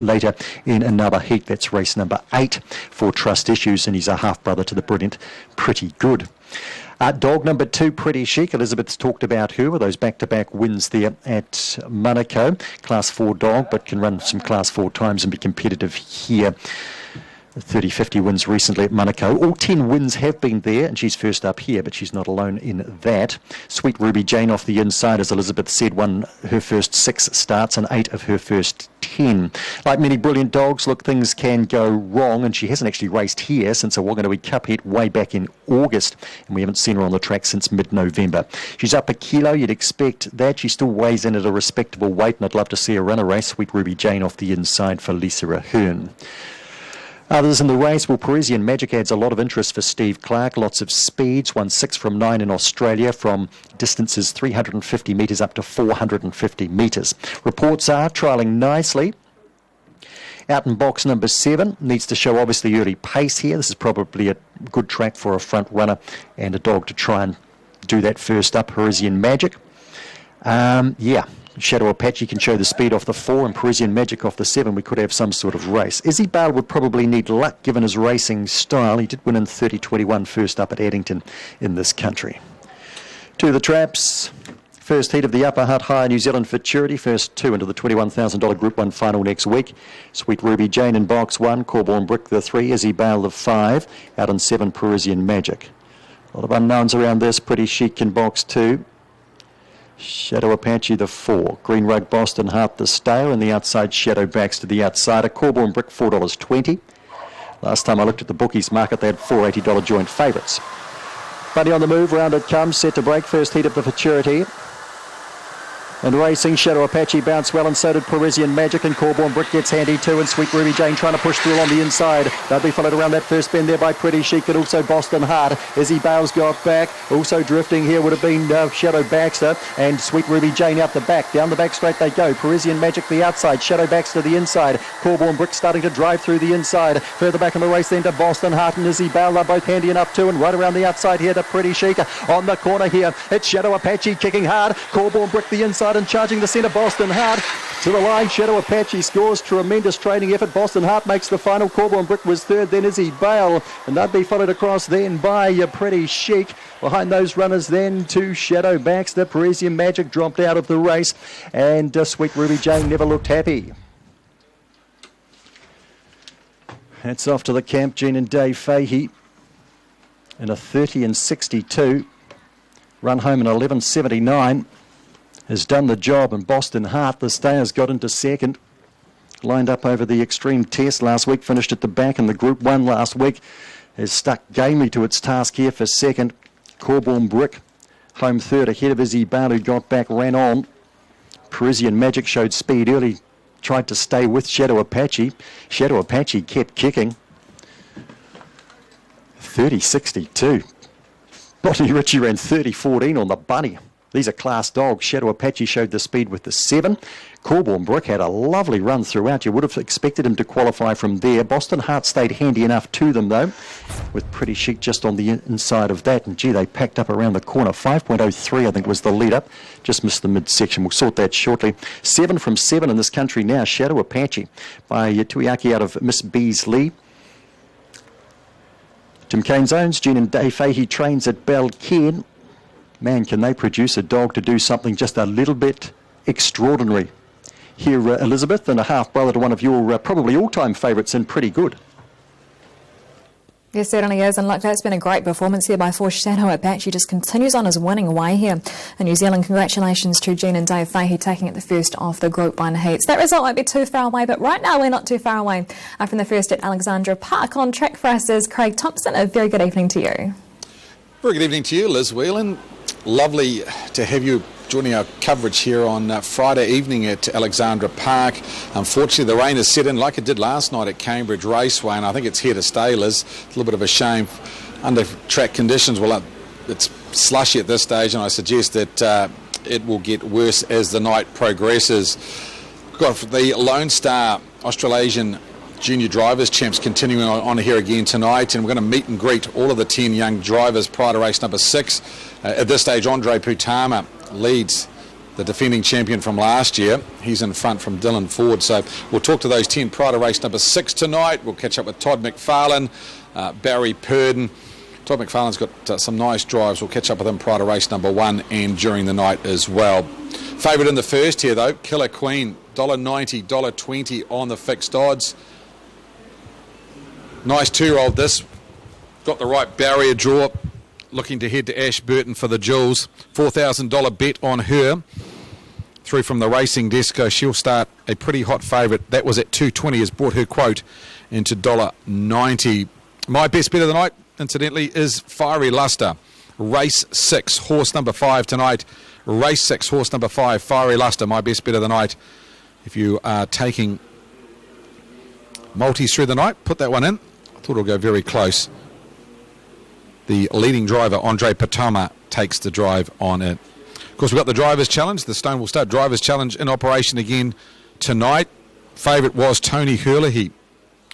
later in another heat. That's race number 8 for Trust Issues, and he's a half-brother to the brilliant Pretty Good. Dog number 2, Pretty Chic. Elizabeth's talked about her with those back-to-back wins there at Monaco. Class 4 dog, but can run some Class 4 times and be competitive here. 30-50 wins recently at Monaco. All 10 wins have been there, and she's first up here, but she's not alone in that. Sweet Ruby Jane off the inside, as Elizabeth said, won her first 6 starts and 8 of her first 10. Like many brilliant dogs, look, things can go wrong, and she hasn't actually raced here since a Wanganui Cup heat way back in August, and we haven't seen her on the track since mid-November. She's up a kilo, you'd expect that. She still weighs in at a respectable weight, and I'd love to see her run a race. Sweet Ruby Jane off the inside for Lisa Ahern. Others in the race, well, Parisian Magic adds a lot of interest for Steve Clark. Lots of speeds, won 6 from 9 in Australia from distances 350 metres up to 450 metres. Reports are trialling nicely. Out in box number 7, needs to show obviously early pace here. This is probably a good track for a front runner and a dog to try and do that first up, Parisian Magic. Shadow Apache can show the speed off the 4 and Parisian Magic off the 7. We could have some sort of race. Izzy Bale would probably need luck given his racing style. He did win in 30-21 first up at Addington in this country. To the traps. First heat of the Upper Hutt High New Zealand Futurity. First 2 into the $21,000 Group 1 final next week. Sweet Ruby Jane in box 1. Corborn Brick the 3. Izzy Bale the 5. Out in 7 Parisian Magic. A lot of unknowns around this. Pretty Chic in box 2. Shadow Apache the 4, Green Rug Boston Heart the Stale, and the outside Shadow Backs to the outsider. Corborn Brick $4.20. Last time I looked at the bookies market, they had $4 $80 joint favourites. Bunny on the move, round it comes, set to break, first heat of the Futurity. And racing, Shadow Apache bounced well, and so did Parisian Magic, and Corborn Brick gets handy too, and Sweet Ruby Jane trying to push through on the inside. They'll be followed around that first bend there by Pretty Chic, and also Boston Heart. Izzy Bale's got back. Also drifting here would have been Shadow Baxter, and Sweet Ruby Jane out the back. Down the back straight they go. Parisian Magic the outside, Shadow Baxter the inside. Corborn Brick starting to drive through the inside. Further back in the race then to Boston Heart and Izzy Bale. They're both handy enough too, and right around the outside here to Pretty Chic. On the corner here, it's Shadow Apache kicking hard. Corborn Brick the inside and charging the centre. Boston Heart to the line. Shadow Apache scores. Tremendous training effort. Boston Heart makes the final. Corborn Brick was third, then Izzy Bale, and they'd be followed across then by Pretty Chic. Behind those runners then to Shadow Baxter. Parisian Magic dropped out of the race, and Sweet Ruby Jane never looked happy. Hats off to the camp, Jean and Dave Fahey in a 30-62. Run home in 11.79. Has done the job, and Boston Heart, the stayers, got into second. Lined up over the extreme test last week, finished at the back in the Group 1 last week. Has stuck gamely to its task here for second. Corborn Brick, home third, ahead of Izzy Bale, who got back, ran on. Parisian Magic showed speed early, tried to stay with Shadow Apache. Shadow Apache kept kicking. 30.62. Bonnie Ritchie ran 30.14 on the bunny. These are class dogs. Shadow Apache showed the speed with the 7. Corborn Brick had a lovely run throughout. You would have expected him to qualify from there. Boston Heart stayed handy enough to them, though, with Pretty Chic just on the inside of that. And, gee, they packed up around the corner. 5.03, I think, was the lead-up. Just missed the midsection. We'll sort that shortly. 7 from 7 in this country now. Shadow Apache by Tuiaki out of Miss B's Lee. Tim Kane's owns. Jean and Dave Fahey trains at Balcairn. Man, can they produce a dog to do something just a little bit extraordinary. Here, Elizabeth, and a half-brother to one of your probably all-time favourites and Pretty Good. Yes, certainly is, and look, that's been a great performance here by Shadow Apache. Just continues on his winning way here in New Zealand. Congratulations to Jean and Dave Fahey taking it the first of the Group 1 heats. That result won't be too far away, but right now we're not too far away from the first at Alexandra Park. On track for us is Craig Thompson. A very good evening to you. Very good evening to you, Liz Whelan. Lovely to have you joining our coverage here on Friday evening at Alexandra Park. Unfortunately, the rain has set in like it did last night at Cambridge Raceway, and I think it's here to stay, Liz. It's a little bit of a shame under track conditions. Well, it's slushy at this stage, and I suggest that it will get worse as the night progresses. We've got the Lone Star Australasian Junior Drivers Champs continuing on here again tonight, and we're going to meet and greet all of the 10 young drivers prior to race number 6. At this stage, Andre Putama leads the defending champion from last year. He's in front from Dylan Ford. So we'll talk to those 10 prior to race number 6 tonight. We'll catch up with Todd McFarlane, Barry Purdon. Todd McFarlane's got some nice drives. We'll catch up with him prior to race number 1 and during the night as well. Favourite in the first here though, Killer Queen, $1.90, $1.20 on the fixed odds. Nice 2-year-old this. Got the right barrier draw. Looking to head to Ashburton for the jewels. $4,000 bet on her. Through from the racing desk, she'll start a pretty hot favourite. That was at $2.20, has brought her quote into $1.90. My best bet of the night, incidentally, is Fiery Luster. Race 6, horse number 5 tonight. Race 6, horse number 5, Fiery Luster, my best bet of the night. If you are taking multis through the night, put that one in. I thought it'll go very close. The leading driver, Andre Patama, takes the drive on it. Of course, we've got the Drivers' Challenge, the Stonewall Stud Drivers' Challenge in operation again tonight. Favourite was Tony Hurley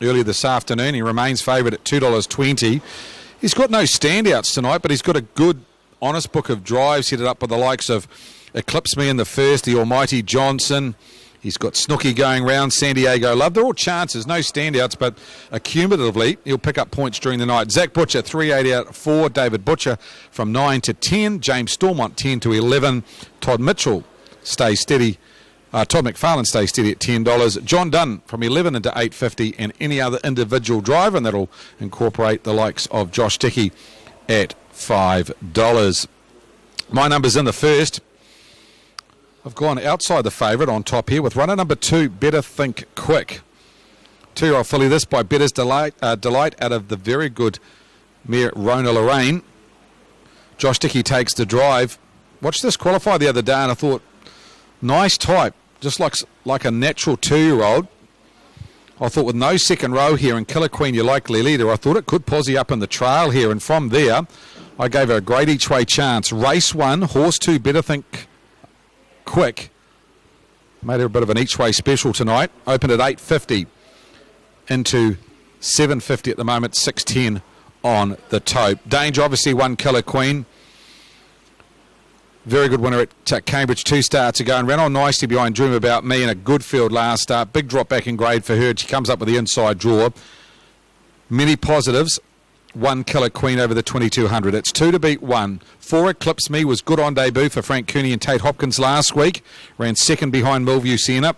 earlier this afternoon. He remains favourite at $2.20. He's got no standouts tonight, but he's got a good, honest book of drives headed up by the likes of Eclipse Me in the first, the Almighty Johnson. He's got Snooky going round, San Diego Love. They're all chances, no standouts, but accumulatively, he'll pick up points during the night. Zach Butcher, 3.80 out of 4. David Butcher from 9 to 10. James Stormont, 10 to 11. Todd Mitchell stays steady. Todd McFarlane stays steady at $10. John Dunn from 11 into $8.50, and any other individual driver, and that'll incorporate the likes of Josh Dickey at $5. My number's in the first. I've gone outside the favourite on top here with runner number 2, Better Think Quick. 2-year-old filly, this by Better's Delight out of the very good mare Rona Lorraine. Josh Dickey takes the drive. Watched this qualify the other day and I thought, nice type, just like a natural 2-year-old. I thought with no second row here and Killer Queen, you likely leader, I thought it could posse up in the trail here, and from there I gave her a great each way chance. Race 1, horse 2, Better Think Quick, made her a bit of an each way special tonight. Opened at $8.50 into $7.50 at the moment, $6.10 on the tote. Danger obviously won Killer Queen. Very good winner at Cambridge 2 starts ago and ran on nicely behind Dream About Me in a good field last start. Big drop back in grade for her. She comes up with the inside draw. Many positives. 1 Killer Queen over the 2200. It's 2 to beat 1. 4 Eclipse Me was good on debut for Frank Cooney and Tate Hopkins last week. Ran second behind Millview Sienna.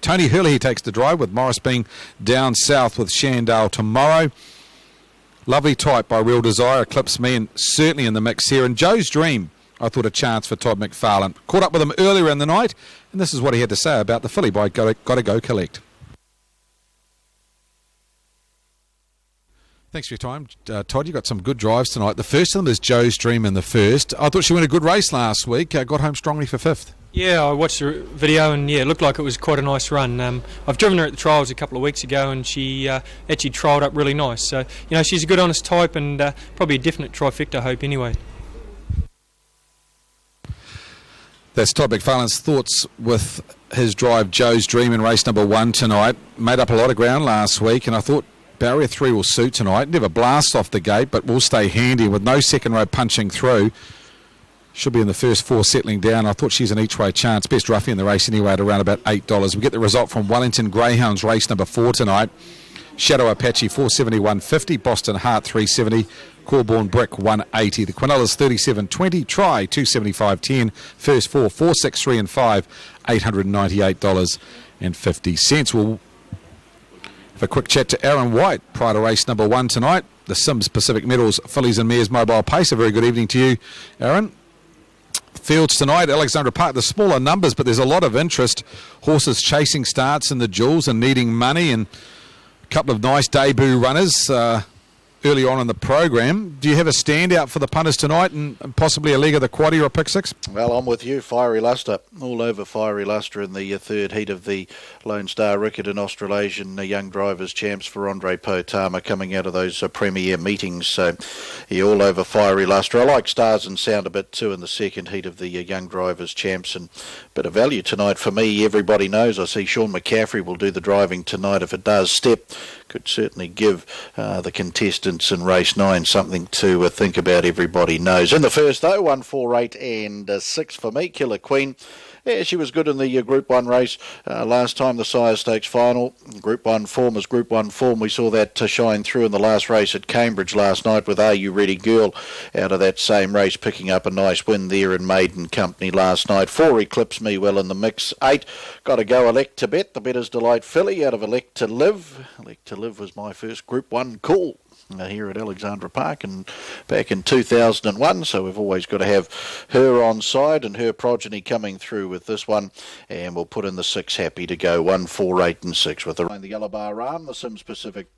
Tony Hurley takes the drive with Morris being down south with Shandale tomorrow. Lovely type by Real Desire. Eclipse Me and certainly in the mix here. And Joe's Dream, I thought a chance for Todd McFarlane. Caught up with him earlier in the night, and this is what he had to say about the filly by Gotta Go Collect. Thanks for your time, Todd. You got some good drives tonight. The first of them is Joe's Dream in the first. I thought she won a good race last week. Got home strongly for 5th. Yeah, I watched the video and it looked like it was quite a nice run. I've driven her at the trials a couple of weeks ago and she actually trialled up really nice. So, she's a good honest type and probably a definite trifecta hope anyway. That's Todd McFarlane's thoughts with his drive Joe's Dream in race number 1 tonight. Made up a lot of ground last week and I thought Barrier 3 will suit tonight. Never blasts off the gate, but will stay handy with no second row punching through. Should be in the first 4 settling down. I thought she's an each way chance. Best roughie in the race anyway at around about $8. We get the result from Wellington Greyhounds race number 4 tonight. Shadow Apache 471.50, Boston Heart 370, Corborn Brick 180. The Quinellas 37.20, Try 275.10. First 4, 4, 6, 3 and 5, $898.50. We'll have a quick chat to Aaron White prior to race number 1 tonight. The Sims Pacific Metals Fillies and Mares Mobile Pace. A very good evening to you, Aaron. Fields tonight, Alexandra Park, the smaller numbers, but there's a lot of interest. Horses chasing starts in the jewels and needing money, and a couple of nice debut runners early on in the program. Do you have a standout for the punters tonight and possibly a leg of the quaddie or a pick 6? Well, I'm with you. Fiery Luster. All over Fiery Luster in the third heat of the Lone Star Riccarton Australasian Young Drivers Champs for Andre Potama coming out of those premier meetings. So, all over Fiery Luster. I like Stars and Sound a bit too in the second heat of the Young Drivers Champs, and a bit of value tonight for me. Everybody knows I see Sean McCaffrey will do the driving tonight if it does. Step could certainly give the contestants distance in race 9, something to think about, everybody knows. In the first though, 1, 4, 8 and 6 for me, Killer Queen. Yeah, she was good in the Group 1 race last time, the Sire Stakes final. Group 1 form is Group 1 form. We saw that shine through in the last race at Cambridge last night with Are You Ready Girl out of that same race, picking up a nice win there in maiden company last night. 4 Eclipse Me well in the mix. 8, got to go Elect to Bet, the Better's Delight filly out of Elect to Live. Elect to Live was my first Group 1 call here at Alexandra Park and back in 2001, so we've always got to have her on side and her progeny coming through with this one, and we'll put in the 6 Happy to Go, 1, 4, 8 and 6 with the Yellow Bar Arm, the Sims Pacific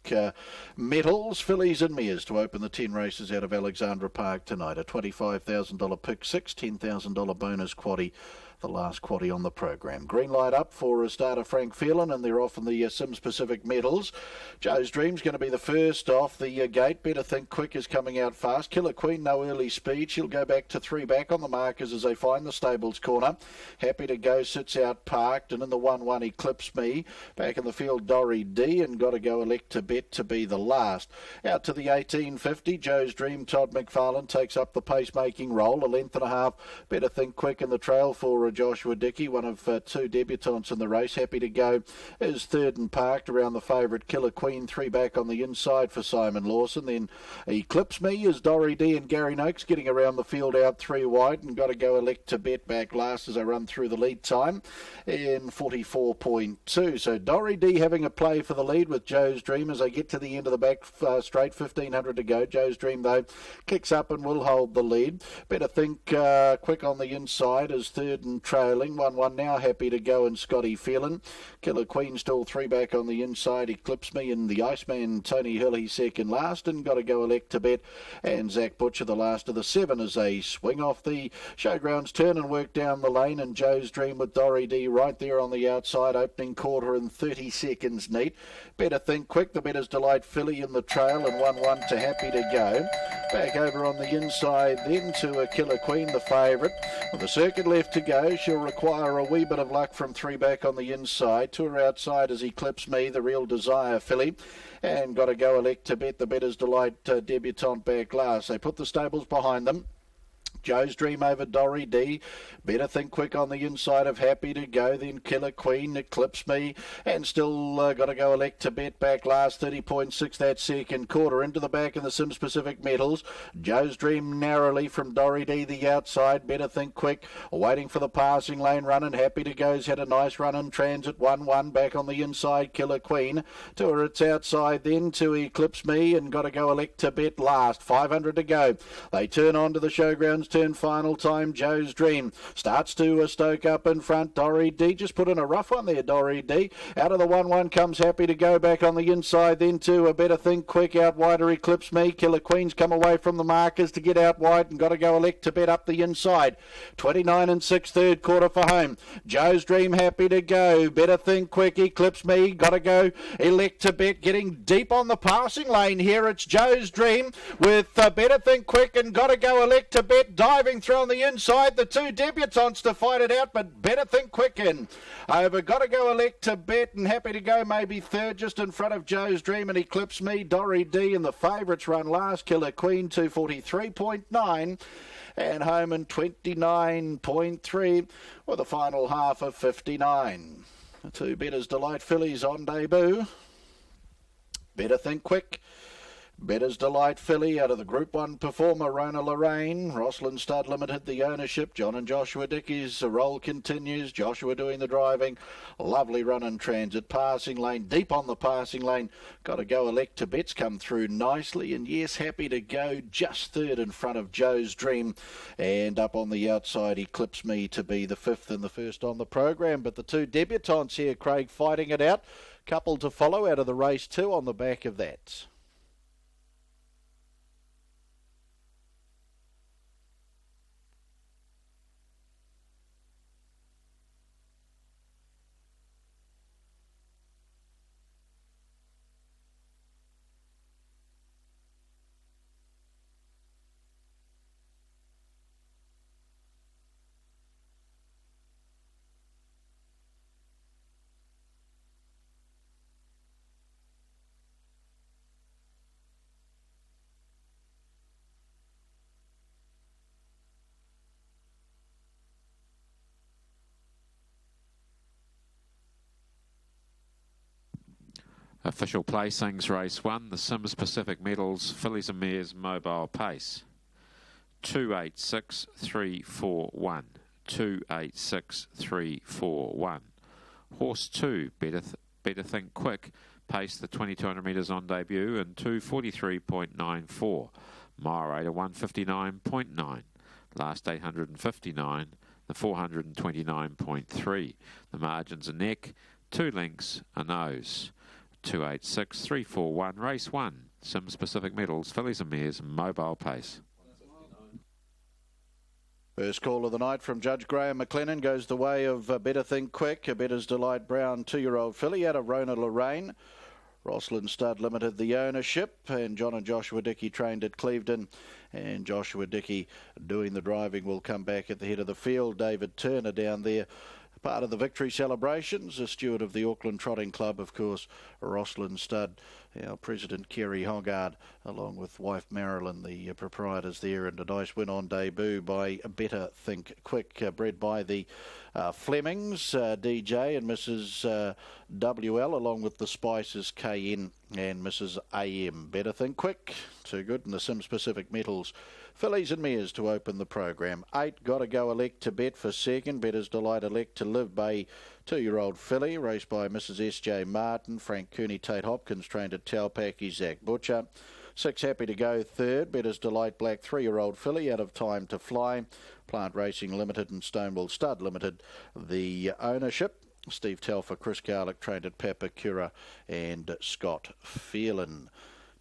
Metals, fillies and mares to open the 10 races out of Alexandra Park tonight. A $25,000 pick 6, $10,000 bonus quaddie, the last quaddie on the program. Green light up for a starter Frank Phelan, and they're off in the Sims Pacific Metals. Joe's Dream's going to be the first off the gate. Better Think Quick is coming out fast. Killer Queen, no early speed. She'll go back to 3 back on the markers as they find the stables corner. Happy to Go sits out parked, and in the 1-1 Eclipse Me. Back in the field Dory D, and Got to Go Elect to Bet to be the last. Out to the 1850, Joe's Dream, Todd McFarlane takes up the pacemaking role. A length and a half. Better Think Quick in the trail for Joshua Dickey, one of 2 debutants in the race. Happy to Go is third and parked around the favourite Killer Queen. 3 back on the inside for Simon Lawson. Then Eclipse Me is Dory D and Gary Noakes getting around the field out 3 wide, and Got to Go Elect to Bet back last as I run through the lead time in 44.2. So Dory D having a play for the lead with Joe's Dream as they get to the end of the back straight. 1,500 to go. Joe's Dream though kicks up and will hold the lead. Better Think Quick on the inside is third and trailing. 1-1 now Happy to Go and Scotty Phelan. Killer Queen still 3 back on the inside. Eclipse Me and the Iceman Tony Hill, he's second last, and Got to Go Elect to Bet and Zach Butcher the last of the 7 as they swing off the showgrounds turn and work down the lane, and Joe's Dream with Dory D right there on the outside, opening quarter in 30 seconds neat. Better Think Quick, the Better's Delight filly in the trail, and 1-1 to Happy to Go. Back over on the inside then to a Killer Queen, the favourite. With a circuit left to go, she'll require a wee bit of luck from 3 back on the inside. To her outside is Eclipse Me, the Real Desire filly. And Got to Go Elect to Bet, the Better's Delight debutante back last. They put the stables behind them. Joe's Dream over Dory D. Better Think Quick on the inside of Happy to Go. Then Killer Queen, Eclipse Me, and still Got to Go Elect to Bet back last. 30.6 that second quarter. Into the back in the Sims Pacific Metals. Joe's Dream narrowly from Dory D the outside. Better Think Quick waiting for the passing lane run, and Happy to Go's had a nice run in transit. 1-1 back on the inside. Killer Queen to her its outside then to Eclipse Me, and Got to Go Elect to Bet last. 500 to go. They turn on to the showgrounds turn final time. Joe's Dream starts to stoke up in front. Dory D just put in a rough one there. Dory D out of the 1-1 comes Happy to Go back on the inside then to a Better Think Quick out wider. Eclipse Me. Killer Queen's come away from the markers to get out wide, and Got to Go Elect to Bet up the inside. 29 and 6 third quarter for home. Joe's Dream Happy to Go. Better Think Quick. Eclipse Me. Got to Go Elect to Bet getting deep on the passing lane here. It's Joe's Dream with Better Think Quick and Got to Go Elect to Bet diving through on the inside. The 2 debutantes to fight it out, but Better Think Quick in. Over Got to Go Elect to Bet and Happy to Go maybe third, just in front of Joe's Dream and Eclipse Me. Dory D and the favourites run last. Killer Queen 243.9 and home in 29.3 with a final half of 59. The 2 Better's Delight fillies on debut. Better Think Quick. Better's Delight filly out of the Group 1 performer Rona Lorraine. Rosslyn Stud Limited the ownership. John and Joshua Dickey's the role continues. Joshua doing the driving. Lovely run in transit. Passing lane. Deep on the passing lane. Got to Go Elect to Bet's come through nicely. And yes, Happy to Go just third in front of Joe's Dream. And up on the outside Eclipse Me to be the 5th and the first on the program. But the 2 debutantes here, Craig, fighting it out. Couple to follow out of the race 2 on the back of that. Official placings, race 1, the Sims Pacific Medals, Fillies and Mares Mobile Pace. 286341. 286341. Horse 2, Better Think Quick, paced the 2200 metres on debut in 2:43.94. Mile rate of 1:59.9. Last 859, the 429.3. The margins are neck, 2 lengths, a nose. 286341, race 1, Sims Pacific Medals, Fillies and Mares, Mobile Pace. First call of the night from Judge Graham McLennan goes the way of Better Think Quick, a Better's Delight Brown 2-year-old filly out of Rona Lorraine. Rosslyn Stud Limited the ownership, and John and Joshua Dickey trained at Clevedon, and Joshua Dickey doing the driving will come back at the head of the field. David Turner down there, part of the victory celebrations, a steward of the Auckland Trotting Club, of course. Rosslyn Stud, our President Kerry Hoggard, along with wife Marilyn, the proprietors there, and a nice win on debut by Better Think Quick, bred by the Flemings, DJ and Mrs. WL, along with the Spices KN and Mrs. AM. Better Think Quick, too good, and the Sims Pacific Metals. Fillies and Mares to open the program. 8, Gotta Go Elect to Bet for second. Better's Delight Elect to Live by 2-year-old filly, raced by Mrs. S.J. Martin. Frank Cooney, Tate Hopkins, trained at Taupaki, Zach Butcher. 6, Happy to Go third. Better's Delight Black 3-year-old filly, Out of Time to Fly. Plant Racing Limited and Stonewall Stud Limited the ownership. Steve Telfer, Chris Garlick, trained at Papakura, and Scott Phelan.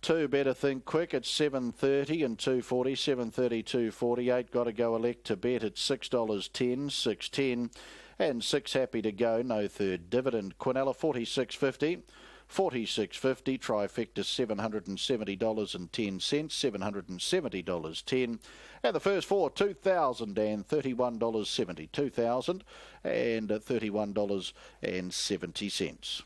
2, Better Think Quick at 7.30 and 2.40, 7.30, 2.48. Got to Go Elect to Bet at $6.10, 6.10, and 6, Happy to Go, no third dividend. Quinella 46.50, 46.50. Trifecta $770.10, $770.10. And the first 4, $2,031.70, $2,031.70.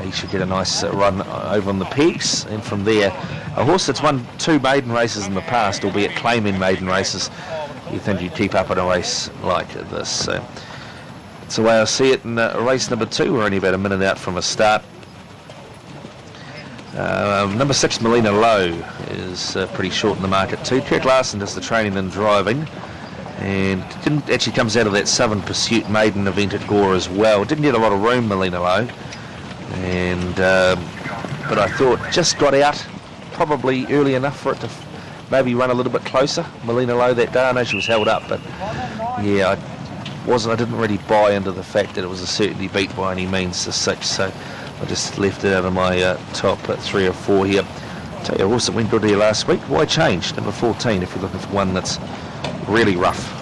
He should get a nice run over on the peaks, and from there, a horse that's won 2 maiden races in the past, albeit claiming maiden races, you think you'd keep up in a race like this. So that's the way I see it in race number 2. We're only about a minute out from a start. Number 6, Melina Lowe, is pretty short in the market too. Kurt Larson does the training and driving, and didn't actually comes out of that Southern Pursuit maiden event at Gore as well. Didn't get a lot of room, Melina Lowe. And but I thought just got out probably early enough for it to maybe run a little bit closer. Melina Lowe that day, I know she was held up, but yeah, I didn't really buy into the fact that it was a certainty beat by any means, the 6, so I just left it out of my top 3 or 4 here. Tell you a horse that went good here last week. Why change? Number 14, if you're looking for one that's really rough.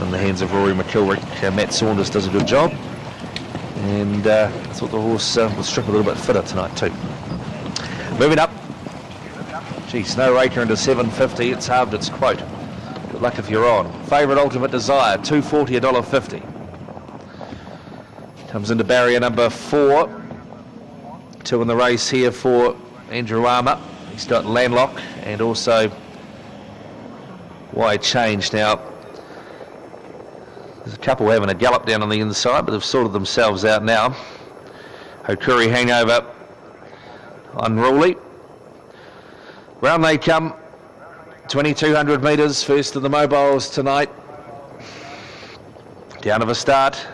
In the hands of Rory McIlrick, Matt Saunders does a good job. And I thought the horse will strip a little bit fitter tonight too. Moving up. Gee, Snow Raker into 750. It's halved its quote. Good luck if you're on. Favourite Ultimate Desire, $2.40, $1.50. Comes into barrier number 4. 2 in the race here for Andrew Armour. He's got Landlock and also Why Change. Now, there's a couple having a gallop down on the inside, but they've sorted themselves out now. Hokuri Hangover, Unruly. Round they come. 2,200 metres, first of the mobiles tonight. Down of a start.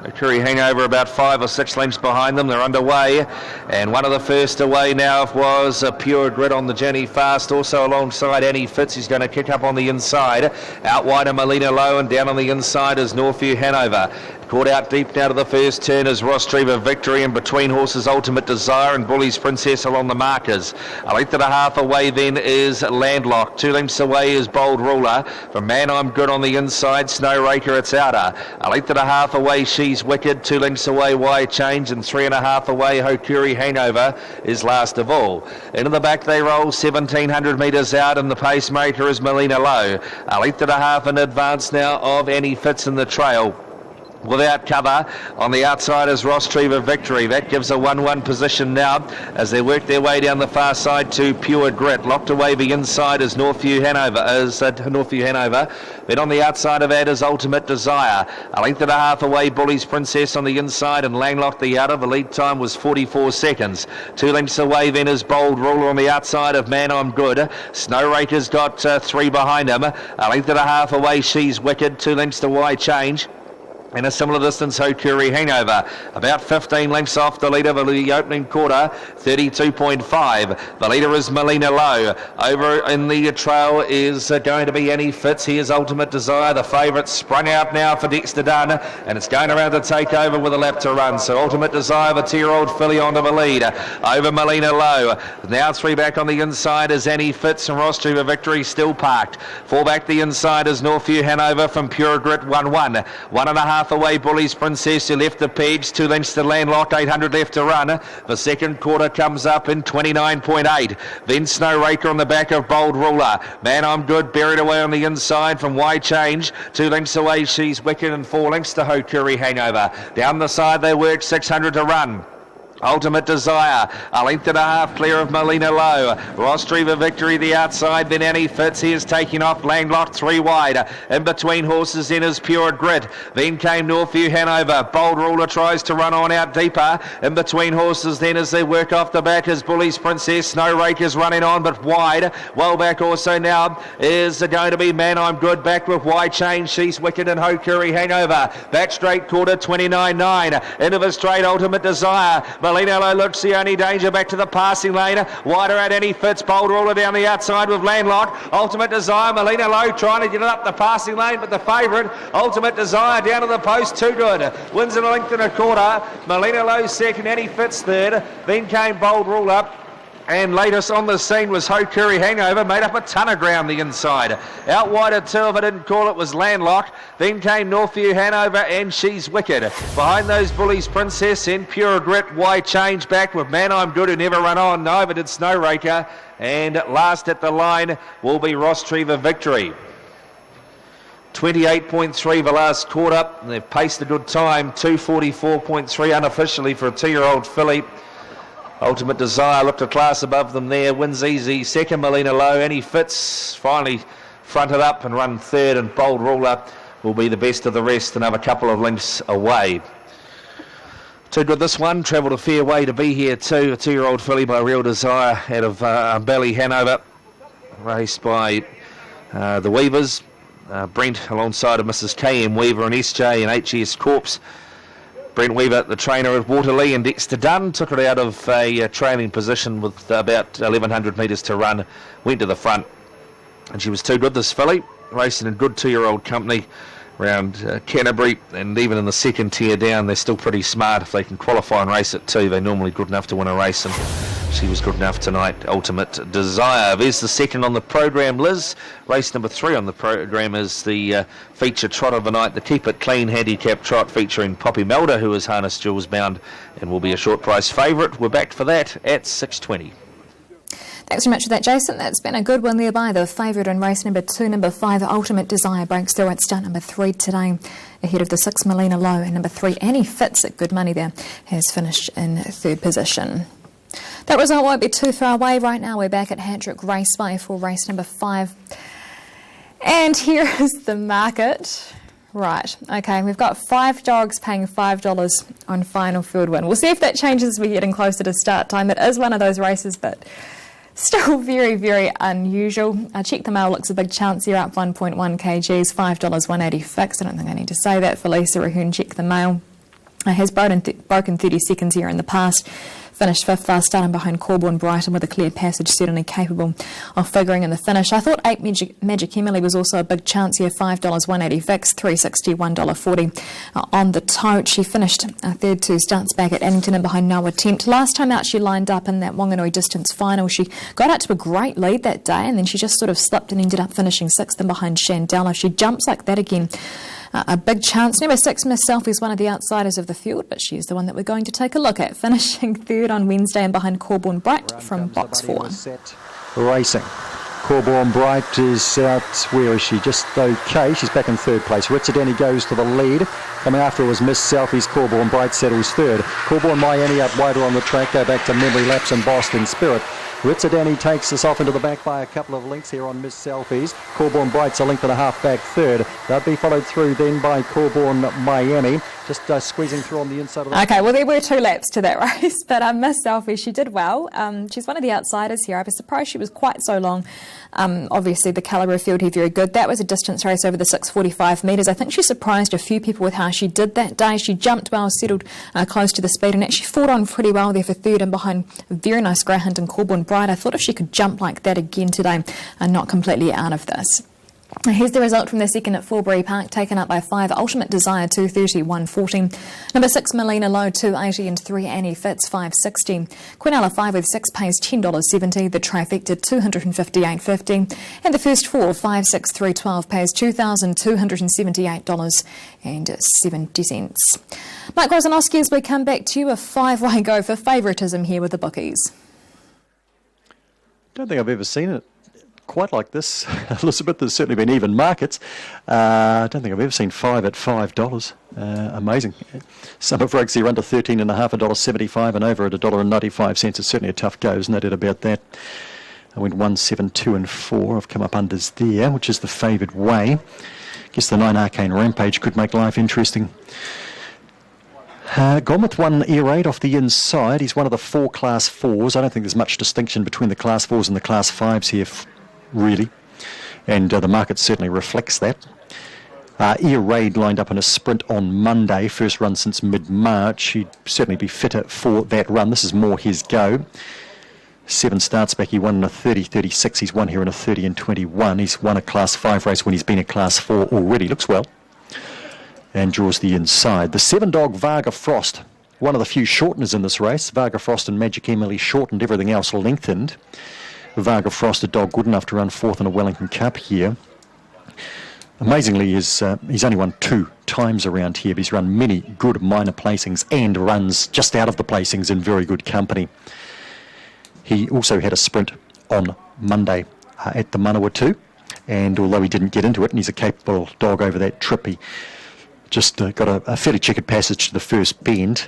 Hokuri Hangover about 5 or 6 lengths behind them. They're underway, and one of the first away now was Pure Grit on the journey fast. Also alongside Annie Fitz, who's going to kick up on the inside. Out wide are Melina Low, and down on the inside is Northview Hanover. Caught out deep now to the first turn is Ross Treva Victory, and between horses Ultimate Desire and Bully's Princess along the markers. A length and a half away then is Landlock. 2 lengths away is Bold Ruler. From Man I'm Good on the inside, Snow Raker it's outer. A length and a half away She's Wicked. 2 lengths away Why Change, and 3.5 away Hokuri Hangover is last of all. Into the back they roll 1,700 metres out, and the pacemaker is Melina Low. A length and a half in advance now of Annie Fitz in the trail. Without cover, on the outside is Ross Treva Victory. That gives a 1-1 position now as they work their way down the far side to Pure Grit. Locked away the inside is Northview Hanover. Then on the outside of that is Ultimate Desire. A length and a half away Bully's Princess on the inside, and Langlock the outer. The lead time was 44 seconds. 2 lengths away then is Bold Ruler on the outside of Man I'm Good. Snow Raker's got 3 behind him. A length and a half away She's Wicked. 2 lengths to Why Change. In a similar distance, Hokuri Hangover, about 15 lengths off the leader for the opening quarter, 32.5. The leader is Melina Low. Over in the trail is going to be Annie Fitz. Here's Ultimate Desire. The favourite sprung out now for Dexter Dunn, and it's going around to take over with a lap to run. So Ultimate Desire, the 2-year-old filly onto the lead. Over Melina Low. Now 3 back on the inside is Annie Fitz, and Ross Treva Victory still parked. 4 back the inside is Northview Hanover from Pure Grit 1-1. 1.5 away Bully's Princess, who left the page. 2 lengths to Landlock, 800 left to run. The second quarter comes up in 29.8. Then Snow Raker on the back of Bold Ruler. Man I'm Good buried away on the inside from Why Change. 2 lengths away She's Wicked, and 4 lengths to Hokuri Hangover. Down the side they work, 600 to run. Ultimate Desire, a length and a half clear of Melina Low. Ross Treva Victory the outside, then Annie Fitz. He is taking off Landlock 3 wide. In between horses in is Pure Grit. Then came Northview Hanover. Bold Ruler tries to run on out deeper. In between horses then as they work off the back is Bully's Princess. Snow Raker's running on but wide. Well back also now is going to be Man I'm Good, back with Why Change, She's Wicked and Hokuri Hangover. Back straight quarter 29.9. Into the straight Ultimate Desire. Melina Low looks the only danger, back to the passing lane. Wider out Annie Fitz. Bold Ruler down the outside with Landlock. Ultimate Desire, Melina Low trying to get it up the passing lane, but the favourite, Ultimate Desire, down to the post, too good. Wins in a length and a quarter. Melina Low second, Annie Fitz third. Then came Bold Ruler. And latest on the scene was Hokuri Hangover, made up a ton of ground the inside. Out wide at 2, if I didn't call it, was Landlock. Then came Northview Hanover and She's Wicked. Behind those Bully's Princess and Pure Grit. Why Change back with Man I'm Good, who never run on. Neither did Snow Raker. And last at the line will be Ross Treva Victory. 28.3 the last quarter. They've paced a good time. 2:44.3 unofficially for a 2-year-old filly. Ultimate Desire looked a class above them there. Wins easy. Second, Melina Low. Annie Fitz finally fronted up and run third, and Bold Ruler will be the best of the rest, another couple of lengths away. Too good this one. Travelled a fair way to be here too. A 2-year-old filly by Real Desire out of Bally Hanover. Raced by the Weavers. Brent alongside of Mrs. K.M. Weaver and SJ and HS Corpse. Brent Weaver, the trainer at Waterloo, and Dexter Dunn took it out of a trailing position with about 1,100 metres to run, went to the front, and she was too good, this filly, racing in good 2-year-old company around Canterbury, and even in the second tier down, they're still pretty smart. If they can qualify and race it too, they're normally good enough to win a race, and She was good enough tonight. Ultimate Desire. There's the second on the program, Liz. Race number 3 on the program is the feature trot of the night, the Keep It Clean handicap trot featuring Poppy Melder, who is harness jewels bound and will be a short price favourite. We're back for that at 6:20. Thanks very much for that, Jason. That's been a good one there by the favourite in race number 2. Number 5, Ultimate Desire, breaks through at start number 3 today, ahead of the 6, Melina Low, and number 3, Annie Fitz at good money there, has finished in 3rd position. That result won't be too far away. Right now we're back at Hattrick Raceway for race number 5. And here is the market. Right, okay, we've got 5 dogs paying $5 on final field win. We'll see if that changes as we're getting closer to start time. It is one of those races, but still very, very unusual. Check the Mail looks a big chance here, up 1.1 kgs, $5 180 fixed. I don't think I need to say that for Lisa Rahun. Check the Mail. Has broken 30 seconds here in the past. Finished 5th last, starting behind Corborn Brighton with a clear passage, certainly capable of figuring in the finish. I thought 8 Magic Emily was also a big chance here, $5 180 fixed, $3.60 $1.40 on the tote. She finished 3rd 2 starts back at Addington and behind No Attempt. Last time out she lined up in that Wanganui distance final. She got out to a great lead that day and then she just sort of slipped and ended up finishing 6th and behind Shandella. She jumps like that again. A big chance. Number 6, Miss Selfie, is one of the outsiders of the field, but she's the one that we're going to take a look at, finishing 3rd on Wednesday and behind Corborn Bright from box 4. Racing. Corborn Bright is out, where is she? Just okay. She's back in 3rd place. Ritzadeni goes to the lead. Coming after was Miss Selfie's Corborn Bright settles 3rd. Corborn Miami out wider on the track. Go back to Memory Lapse and Boston Spirit. Ritzadeni takes us off into the back by a couple of lengths here on Miss Selfie's. Corborn Bright's a length and a half back 3rd. They'll be followed through then by Corborn Miami. Just squeezing through on the inside of the... Okay, well, there were 2 laps to that race, but Miss Selfie, she did well. She's one of the outsiders here. I was surprised she was quite so long. Obviously, the calibre of field here very good. That was a distance race over the 645 metres. I think she surprised a few people with how she did that day. She jumped well, settled close to the speed, and actually fought on pretty well there for 3rd and behind a very nice greyhound and Corborn Bright. I thought if she could jump like that again today, not completely out of this. Here's the result from the second at Forbury Park, taken up by 5, Ultimate Desire, 230, 140. Number 6, Melina Low, 280, and 3, Annie Fitz, 560. Quinella 5 with 6 pays $10.70. The trifecta, $258.50. And the first 4, 5, 6, 3, 12 pays $2,278.70. Mike Rosanoski, as we come back to you, a 5-way go for favouritism here with the bookies. Don't think I've ever seen it quite like this, Elizabeth. There's certainly been even markets. I don't think I've ever seen 5 at $5. Amazing. Some of Rugsy run to $13.5, $1.75 and over at $1.95. It's certainly a tough go, there's no doubt about that. I went 1, 7, 2 and 4. I've come up unders there, which is the favoured way. Guess the 9 Arcane Rampage could make life interesting. Gone with 1 Air Raid off the inside. He's one of the 4 Class 4s. I don't think there's much distinction between the Class 4s and the Class 5s here, really. And the market certainly reflects that. Air Raid lined up in a sprint on Monday. First run since mid-March. He'd certainly be fitter for that run. This is more his go. 7 starts back. He won in a 30-36. He's won here in a 30 and 21. He's won a Class 5 race when he's been a Class 4 already. Looks well. And draws the inside. The 7-dog Varga Frost, one of the few shorteners in this race. Varga Frost and Magic Emily shortened, everything else lengthened. Varga Frost, a dog good enough to run 4th in a Wellington Cup here. Amazingly, he's only won 2 times around here, but he's run many good minor placings and runs just out of the placings in very good company. He also had a sprint on Monday at the Manawatu, and although he didn't get into it, and he's a capable dog over that trip, he just got a fairly checkered passage to the first bend.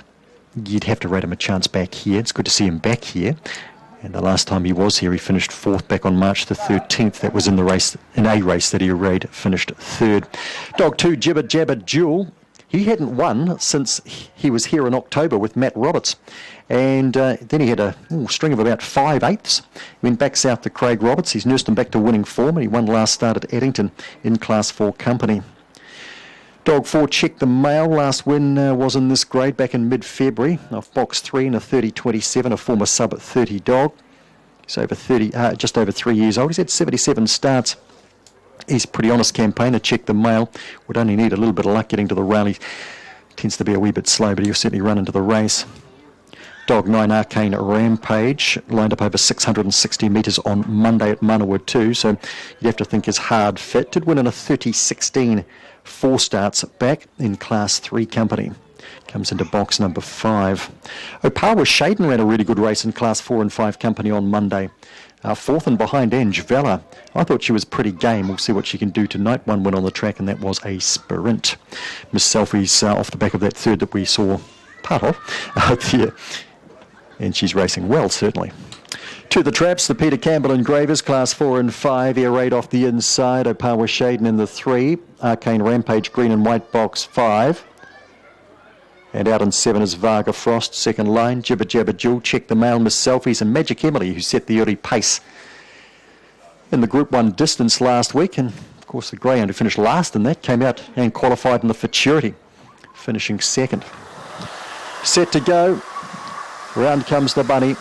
You'd have to rate him a chance back here. It's good to see him back here. And the last time he was here, he finished 4th back on March the 13th. That was in the race, in a race that Air Raid finished 3rd. Dog 2, Jibber Jabber Jewel. He hadn't won since he was here in October with Matt Roberts. And then he had a string of about 5/8. Went back south to Craig Roberts. He's nursed him back to winning form, and he won last start at Addington in Class 4 company. Dog 4, Check the Mail. Last win was in this grade back in mid-February off box 3 in a 30-27, a former sub-30 dog. He's over 30, just over 3 years old. He's had 77 starts. He's a pretty honest campaigner. Check the Mail. Would only need a little bit of luck getting to the rally. Tends to be a wee bit slow, but he'll certainly run into the race. Dog 9 Arcane Rampage lined up over 660 metres on Monday at Manawa 2, so you'd have to think is hard fit. Did win in a 30-16 4 starts back in Class 3 company. Comes into box number 5. Opawa Shaden ran a really good race in Class 4 and 5 company on Monday. Fourth and behind Ange Vella. I thought she was pretty game. We'll see what she can do tonight. 1 win on the track, and that was a sprint. Miss Selfie's off the back of that third that we saw part of there. And she's racing well, certainly. To the traps, the Peter Campbell Engravers, Class 4 and 5. Air Raid off the inside. Opawa Shaden in the 3. Arcane Rampage, green and white box 5. And out in 7 is Varga Frost, second line. Jibber Jabber Jewel, Check the Mail, Miss Selfies, and Magic Emily, who set the early pace in the Group 1 distance last week. And, of course, the greyhound who finished last in that came out and qualified in the Futurity, finishing second. Set to go. Round comes the bunny.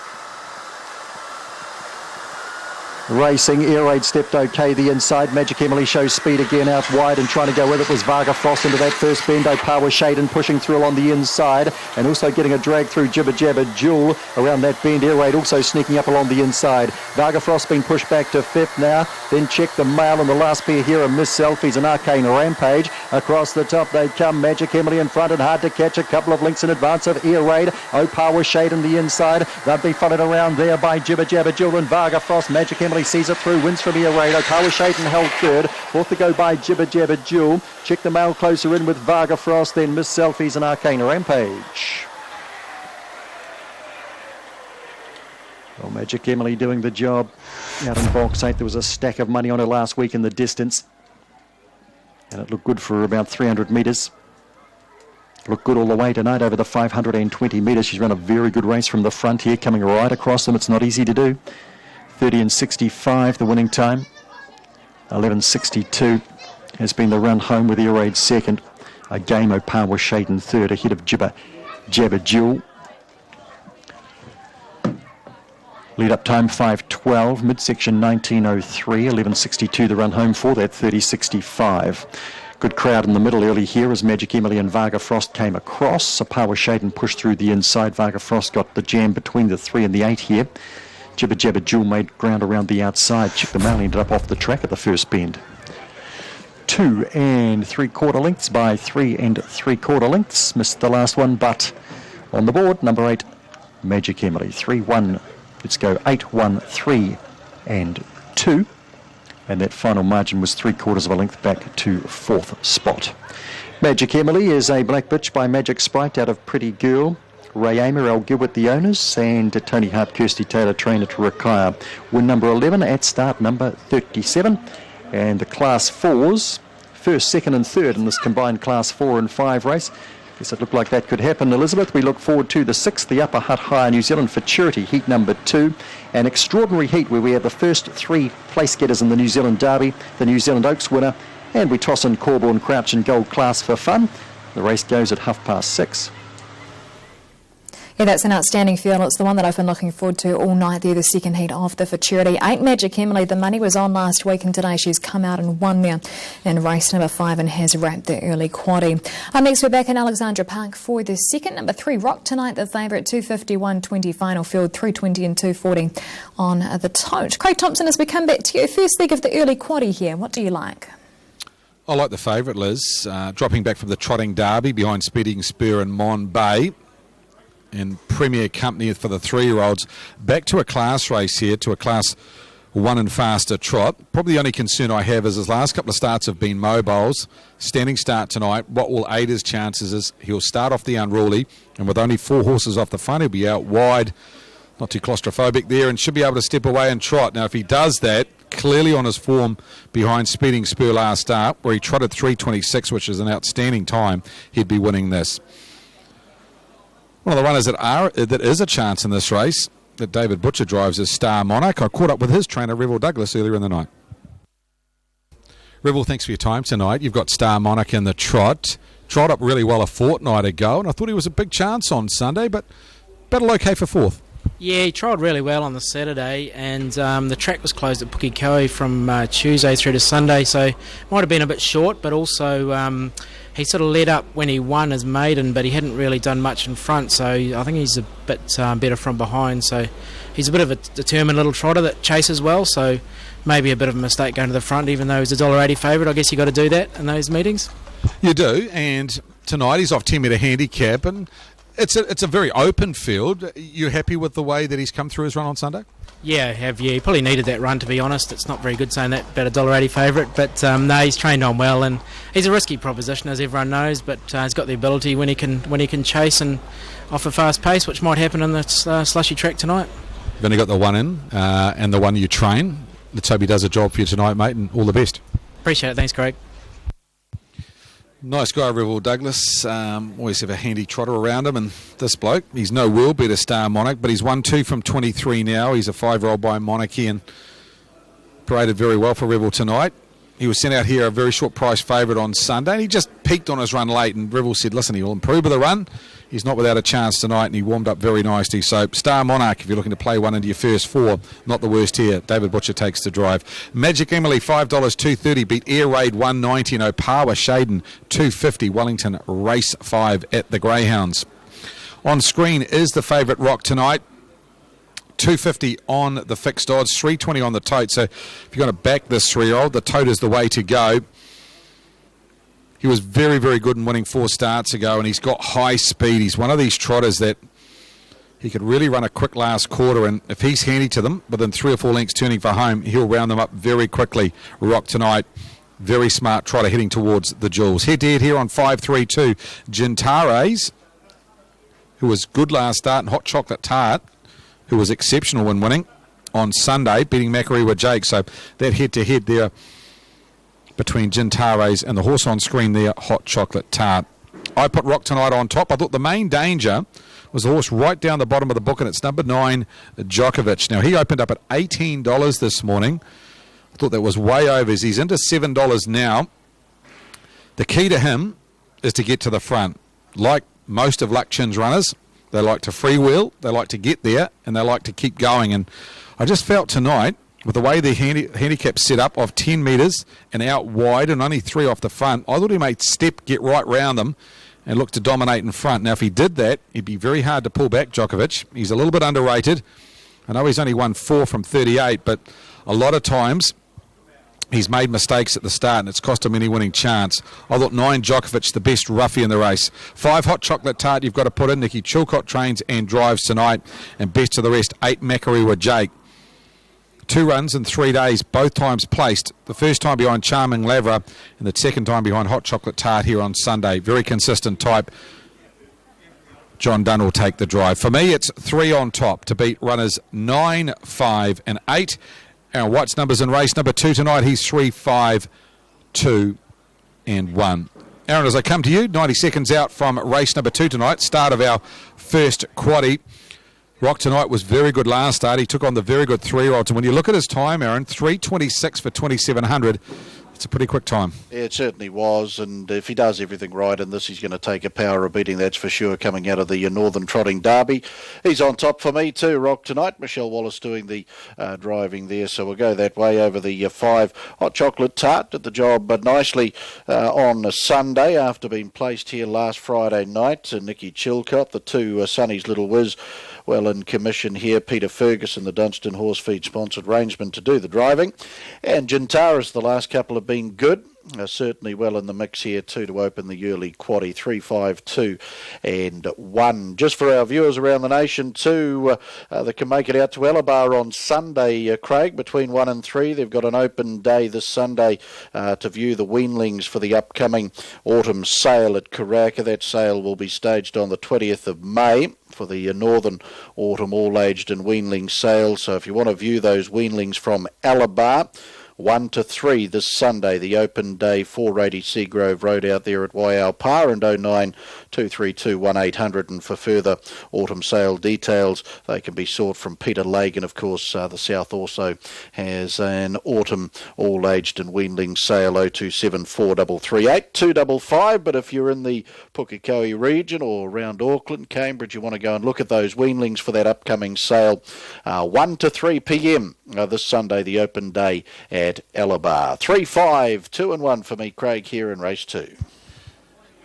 Racing, Air Raid stepped okay the inside. Magic Emily shows speed again out wide, and trying to go with it was Varga Frost into that first bend. Opawa Shaden pushing through along the inside, and also getting a drag through Jibber Jabber Jewel around that bend. Air Raid also sneaking up along the inside. Varga Frost being pushed back to 5th now. Then Check the Mail, and the last pair here are Miss Selfies and Arcane Rampage. Across the top they come. Magic Emily in front and hard to catch, a couple of lengths in advance of Air Raid. Opawa Shaden the inside. They'll be followed around there by Jibber Jabber Jewel and Varga Frost. Magic Emily sees it through, wins from Air Raid. Opawa Shaden held third. Fourth to go by Jibber Jabber Jewel. Check the Mail closer in with Varga Frost, then Miss Selfies and Arcane Rampage. Well, Magic Emily doing the job out in box 8. There was a stack of money on her last week in the distance, and it looked good for about 300 metres. Looked good all the way tonight over the 520 metres. She's run a very good race from the front here, coming right across them. It's not easy to do. 30 and 65 the winning time. 11.62 has been the run home with Air Raid second. A game Opawa Shaden third, ahead of Jibber Jabber Jewel. Lead up time 5.12, midsection 19.03, 11.62 the run home for that, 30.65. Good crowd in the middle early here as Magic Emily and Varga Frost came across. Opawa Shaden pushed through the inside. Varga Frost got the jam between the 3 and the 8 here. Jibber Jabber Jewel made ground around the outside. Check the Mail ended up off the track at the first bend. 2 3/4 lengths by 3 3/4 lengths. Missed the last one, but on the board, number 8, Magic Emily. 3-1. Let's go 8-1, 3 and 2. And that final margin was 3/4 of a length back to 4th spot. Magic Emily is a black bitch by Magic Sprite out of Pretty Girl. Ray Amer, Al Gilbert, the owners, and Tony Hart, Kirsty Taylor, trainer to retire. Win number 11 at start number 37. And the Class 4s, first, second and third in this combined Class 4 and 5 race. Guess it looked like that could happen. Elizabeth, we look forward to the 6th, the Upper Hutt High New Zealand Futurity, heat number 2. An extraordinary heat where we have the first 3 place getters in the New Zealand Derby, the New Zealand Oaks winner, and we toss in Corborn, Crouch and Gold Class for fun. The race goes at 6:30. Yeah, that's an outstanding field. It's the one that I've been looking forward to all night there, the second heat of the Futurity. 8 Magic Emily, the money was on last week, and today she's come out and won there in race number 5 and has wrapped the early quaddie. Next we're back in Alexandra Park for the second. Number 3 Rock tonight, the favourite, 251.20 final field, 320 and 240 on the tote. Craig Thompson, as we come back to you, first leg of the early quaddie here, what do you like? I like the favourite, Liz, dropping back from the trotting derby behind Speeding Spur and Mon Bay. And Premier Company for the 3-year-olds. Back to a class race here, to a Class 1 and faster trot. Probably the only concern I have is his last couple of starts have been mobiles. Standing start tonight. What will aid his chances is he'll start off the unruly, and with only 4 horses off the front, he'll be out wide, not too claustrophobic there, and should be able to step away and trot. Now, if he does that, clearly on his form behind Speeding Spur last start, where he trotted 3:26, which is an outstanding time, he'd be winning this. One of the runners that is a chance in this race that David Butcher drives is Star Monarch. I caught up with his trainer, Revel Douglas, earlier in the night. Revel, thanks for your time tonight. You've got Star Monarch in the trot. Trot up really well a fortnight ago, and I thought he was a big chance on Sunday, but battle okay for 4th. Yeah, he trialled really well on the Saturday, and the track was closed at Pukekohe from Tuesday through to Sunday, so might have been a bit short, but also he sort of led up when he won his maiden, but he hadn't really done much in front, so I think he's a bit better from behind. So he's a bit of a determined little trotter that chases well, so maybe a bit of a mistake going to the front, even though he's a $1.80 favourite. I guess you got to do that in those meetings. You do, and tonight he's off 10 metre handicap, and it's a very open field. You happy with the way that he's come through his run on Sunday? Yeah, I have. Yeah, he probably needed that run, to be honest. It's not very good saying that about a $1.80 favourite, but no, he's trained on well, and he's a risky proposition, as everyone knows, but he's got the ability when he can chase and off a fast pace, which might happen in the slushy track tonight. You've only got the one in, and the one you train. Let's hope he does a job for you tonight, mate, and all the best. Appreciate it. Thanks, Craig. Nice guy, Revel Douglas. Always have a handy trotter around him, and this bloke, he's no world beater, Star Monarch, but he's won 2 from 23 now. He's a 5-year-old by Monarchy and paraded very well for Revel tonight. He was sent out here a very short price favourite on Sunday, and he just peaked on his run late, and Revel said, listen, he will improve with the run. He's not without a chance tonight, and he warmed up very nicely. So Star Monarch, if you're looking to play one into your first 4, not the worst here. David Butcher takes the drive. Magic Emily, $5, $2.30, beat Air Raid $1.90, and Opawa Shaden $2.50. Wellington race 5 at the Greyhounds. On screen is the favourite Rock tonight. $2.50 on the fixed odds, $3.20 on the tote. So if you're going to back this 3-year-old, the tote is the way to go. He was very, very good in winning 4 starts ago, and he's got high speed. He's one of these trotters that he could really run a quick last quarter, and if he's handy to them, within 3 or 4 lengths turning for home, he'll round them up very quickly. Rock tonight, very smart trotter heading towards the jewels. Head-to-head here on 5-3-2. Gintares, who was good last start, and Hot Chocolate Tart, who was exceptional in winning on Sunday, beating Makariwa Jake. So that head-to-head there between Gintares and the horse on screen there, Hot Chocolate Tart. I put Rock tonight on top. I thought the main danger was the horse right down the bottom of the book, and it's number 9, Djokovic. Now, he opened up at $18 this morning. I thought that was way over. He's into $7 now. The key to him is to get to the front. Like most of Luck Chin's runners, they like to freewheel, they like to get there, and they like to keep going. And I just felt tonight, with the way the handicap's set up of 10 metres and out wide and only 3 off the front, I thought he made step, get right round them and look to dominate in front. Now, if he did that, it'd be very hard to pull back Djokovic. He's a little bit underrated. I know he's only won 4 from 38, but a lot of times he's made mistakes at the start, and it's cost him any winning chance. I thought 9, Djokovic, the best roughie in the race. 5, Hot Chocolate Tart, you've got to put in. Nikki Chilcott trains and drives tonight. And best of the rest, 8, Makariwa Jake. 2 runs in 3 days, both times placed. The first time behind Charming Lavra, and the second time behind Hot Chocolate Tart here on Sunday. Very consistent type. John Dunn will take the drive. For me, it's 3 on top to beat runners 9, 5 and 8. Aaron White's numbers in race number 2 tonight. He's 3, 5, 2 and 1. Aaron, as I come to you, 90 seconds out from race number 2 tonight, start of our first quaddie. Rock tonight was very good last start. He took on the very good 3-year-olds. And when you look at his time, Aaron, 3:26 for 2,700. It's a pretty quick time. Yeah, it certainly was, and if he does everything right in this, he's going to take a power of beating, that's for sure, coming out of the Northern Trotting Derby. He's on top for me too, Rock tonight. Michelle Wallace doing the driving there, so we'll go that way over the 5. Hot Chocolate Tart did the job nicely on Sunday after being placed here last Friday night. Nikki Chilcott, the 2 Sonny's Little Whiz, well in commission here. Peter Ferguson, the Dunstan Horse Feed sponsored rangeman, to do the driving. And Gintares, the last couple have been good. Certainly well in the mix here too to open the early quaddie. 3, 5, 2 and 1. Just for our viewers around the nation too, that can make it out to Elabar on Sunday, Craig, between 1 and 3. They've got an open day this Sunday to view the weanlings for the upcoming autumn sale at Karaka. That sale will be staged on the 20th of May for the Northern Autumn All-Aged and Weanling sale. So if you want to view those weanlings from Elabar, 1 to 3 this Sunday, the open day, 480 Seagrove Road out there at Waiau Par, and 09 232 1800. And for further autumn sale details, they can be sought from Peter Lagan. Of course, the South also has an autumn all-aged and weanling sale, 027 4338 255. But if you're in the Pukekohe region or around Auckland, Cambridge, you want to go and look at those weanlings for that upcoming sale, 1 to 3 p.m. This Sunday, the open day at Alabar. 3-5, 2-1 for me, Craig, here in race 2.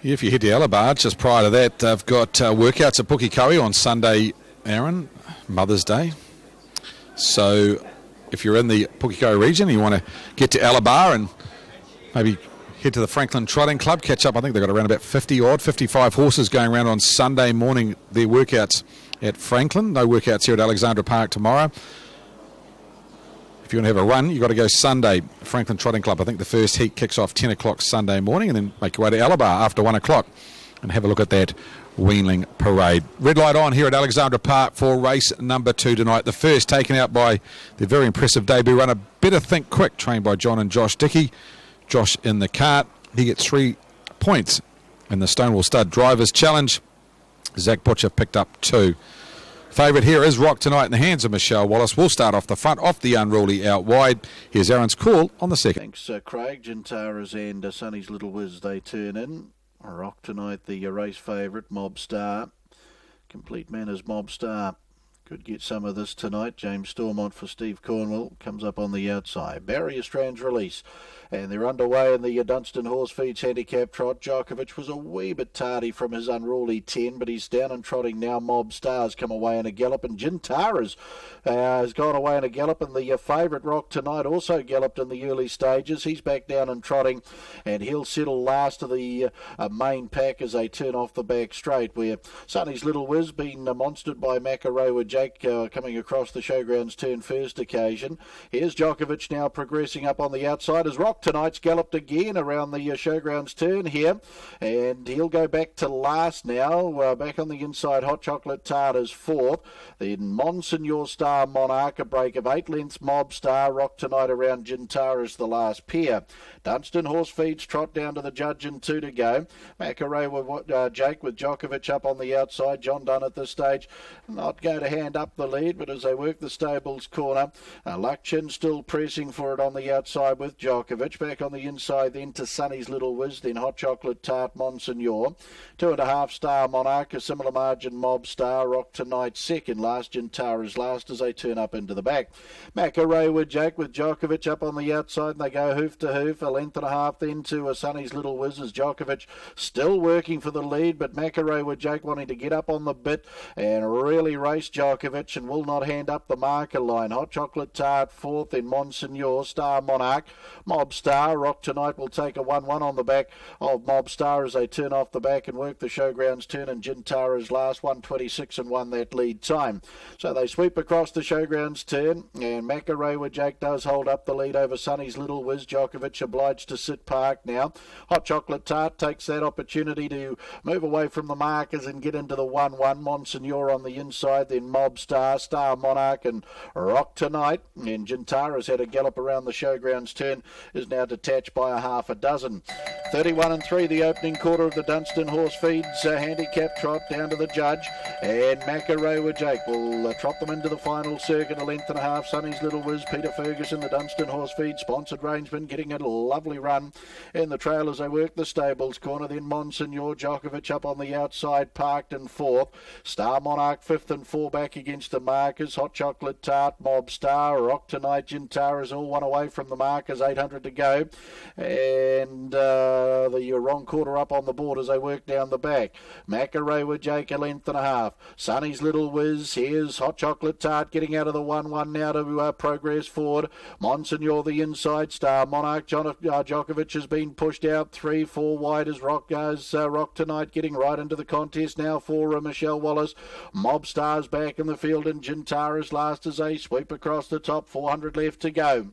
If you head to Alabar, just prior to that, they've got workouts at Pukekohe on Sunday, Aaron, Mother's Day. So if you're in the Pukekohe region, you want to get to Alabar and maybe head to the Franklin Trotting Club, catch up. I think they've got around about 55 horses going around on Sunday morning, their workouts at Franklin. No workouts here at Alexandra Park tomorrow. If you want to have a run, you've got to go Sunday, Franklin Trotting Club. I think the first heat kicks off 10 o'clock Sunday morning, and then make your way to Alabar after 1 o'clock and have a look at that weanling parade. Red light on here at Alexandra Park for race number 2 tonight. The first taken out by the very impressive debut runner, Better Think Quick, trained by John and Josh Dickey. Josh in the cart. He gets 3 points in the Stonewall Stud Drivers Challenge. Zach Butcher picked up 2. Favourite here is Rock Tonight in the hands of Michelle Wallace. We'll start off the front, off the Unruly out wide. Here's Aaron's call on the second. Thanks, Craig. Gintara's and Sonny's Little Whiz, they turn in. Rock Tonight, the race favourite, Mob Star. Complete Manners, Mob Star. Could get some of this tonight. James Stormont for Steve Cornwell comes up on the outside. Barrier Strands Release. And they're underway in the Dunstan Horse Feeds handicap trot. Djokovic was a wee bit tardy from his unruly 10, but he's down and trotting now. Mob Stars come away in a gallop, and Gintara's has gone away in a gallop, and the favourite Rock Tonight also galloped in the early stages. He's back down and trotting, and he'll settle last of the main pack as they turn off the back straight, where Sonny's Little Whiz being monstered by Makarowa Jake coming across the showgrounds turn first occasion. Here's Djokovic now progressing up on the outside as Rock Tonight's galloped again around the showgrounds turn here, and he'll go back to last now. Back on the inside, Hot Chocolate Tart is 4th. Then Monsignor Star Monarch, a break of 8 lengths. Mob Star, Rock Tonight around Gintara is the last pair. Dunstan Horse Feeds trot down to the judge and 2 to go. Makarowa Jake with Djokovic up on the outside. John Dunn at this stage not going to hand up the lead, but as they work the stables corner, Luckchin still pressing for it on the outside with Djokovic. Back on the inside then to Sonny's Little Whiz, then Hot Chocolate Tart Monsignor. 2.5 Star Monarch, a similar margin Mob Star. Rock Tonight second, last Gintara's last as they turn up into the back. Makarowa Jake with Djokovic up on the outside, and they go hoof to hoof, a length and a half then to Sonny's Little Whiz as Djokovic still working for the lead, but Makarowa Jake wanting to get up on the bit and really race Djokovic and will not hand up the marker line. Hot Chocolate Tart 4th, then Monsignor, Star Monarch, Mob Star. Rock Tonight will take a 1-1 on the back of Mob Star as they turn off the back and work the showgrounds turn, and Gintara's last 1:26 and 1 that lead time. So they sweep across the showgrounds turn, and Makarowa Jake does hold up the lead over Sonny's Little Whiz. Djokovic obliged to sit park now. Hot Chocolate Tart takes that opportunity to move away from the markers and get into the 1-1. Monsignor on the inside, then Mob Star, Star Monarch and Rock Tonight. And Gintara's had a gallop around the showgrounds turn, is now detached by a half a dozen. 31 and 3, the opening quarter of the Dunstan Horse Feeds handicap trot down to the judge, and Makarowa Jake will trot them into the final circuit, a length and a half. Sonny's Little Whiz, Peter Ferguson, the Dunstan Horse Feeds sponsored rangeman, getting a lovely run in the trail as they work the stables corner. Then Monsignor, Djokovic up on the outside, parked in 4th. Star Monarch 5th and 4 back against the markers. Hot Chocolate Tart, Mob Star, Rock Tonight, Gintara's all one away from the markers, 800 to go, and the wrong quarter up on the board as they work down the back. Makarowa Jake, a length and a half. Sonny's Little Whiz, here's Hot Chocolate Tart getting out of the 1-1 now to progress forward. Monsignor the inside, Star Monarch, Djokovic has been pushed out 3-4 wide as Rock goes. Rock Tonight getting right into the contest now for Michelle Wallace. Mob Star's back in the field, and Gintara's last as they sweep across the top, 400 left to go.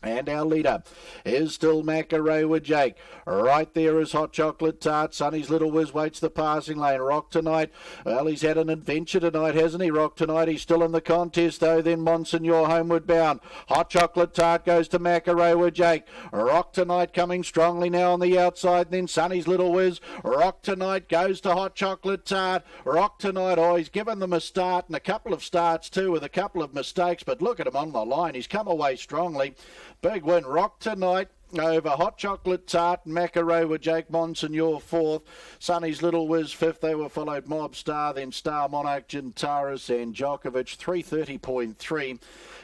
And our leader is still Macarena Jake. Right there is Hot Chocolate Tart. Sonny's Little Whiz waits the passing lane. Rock Tonight. Well, he's had an adventure tonight, hasn't he? Rock Tonight. He's still in the contest, though. Then Monsignor homeward bound. Hot Chocolate Tart goes to Macarena Jake. Rock Tonight coming strongly now on the outside. Then Sonny's Little Whiz. Rock Tonight goes to Hot Chocolate Tart. Rock Tonight. Oh, he's given them a start and a couple of starts too with a couple of mistakes. But look at him on the line. He's come away strongly. Big win, Rock Tonight over Hot Chocolate Tart, Macarena Jake, Monsignor fourth, Sonny's Little Whiz fifth. They were followed Mob Star, then Star Monarch, Gintaris and Djokovic, 330.3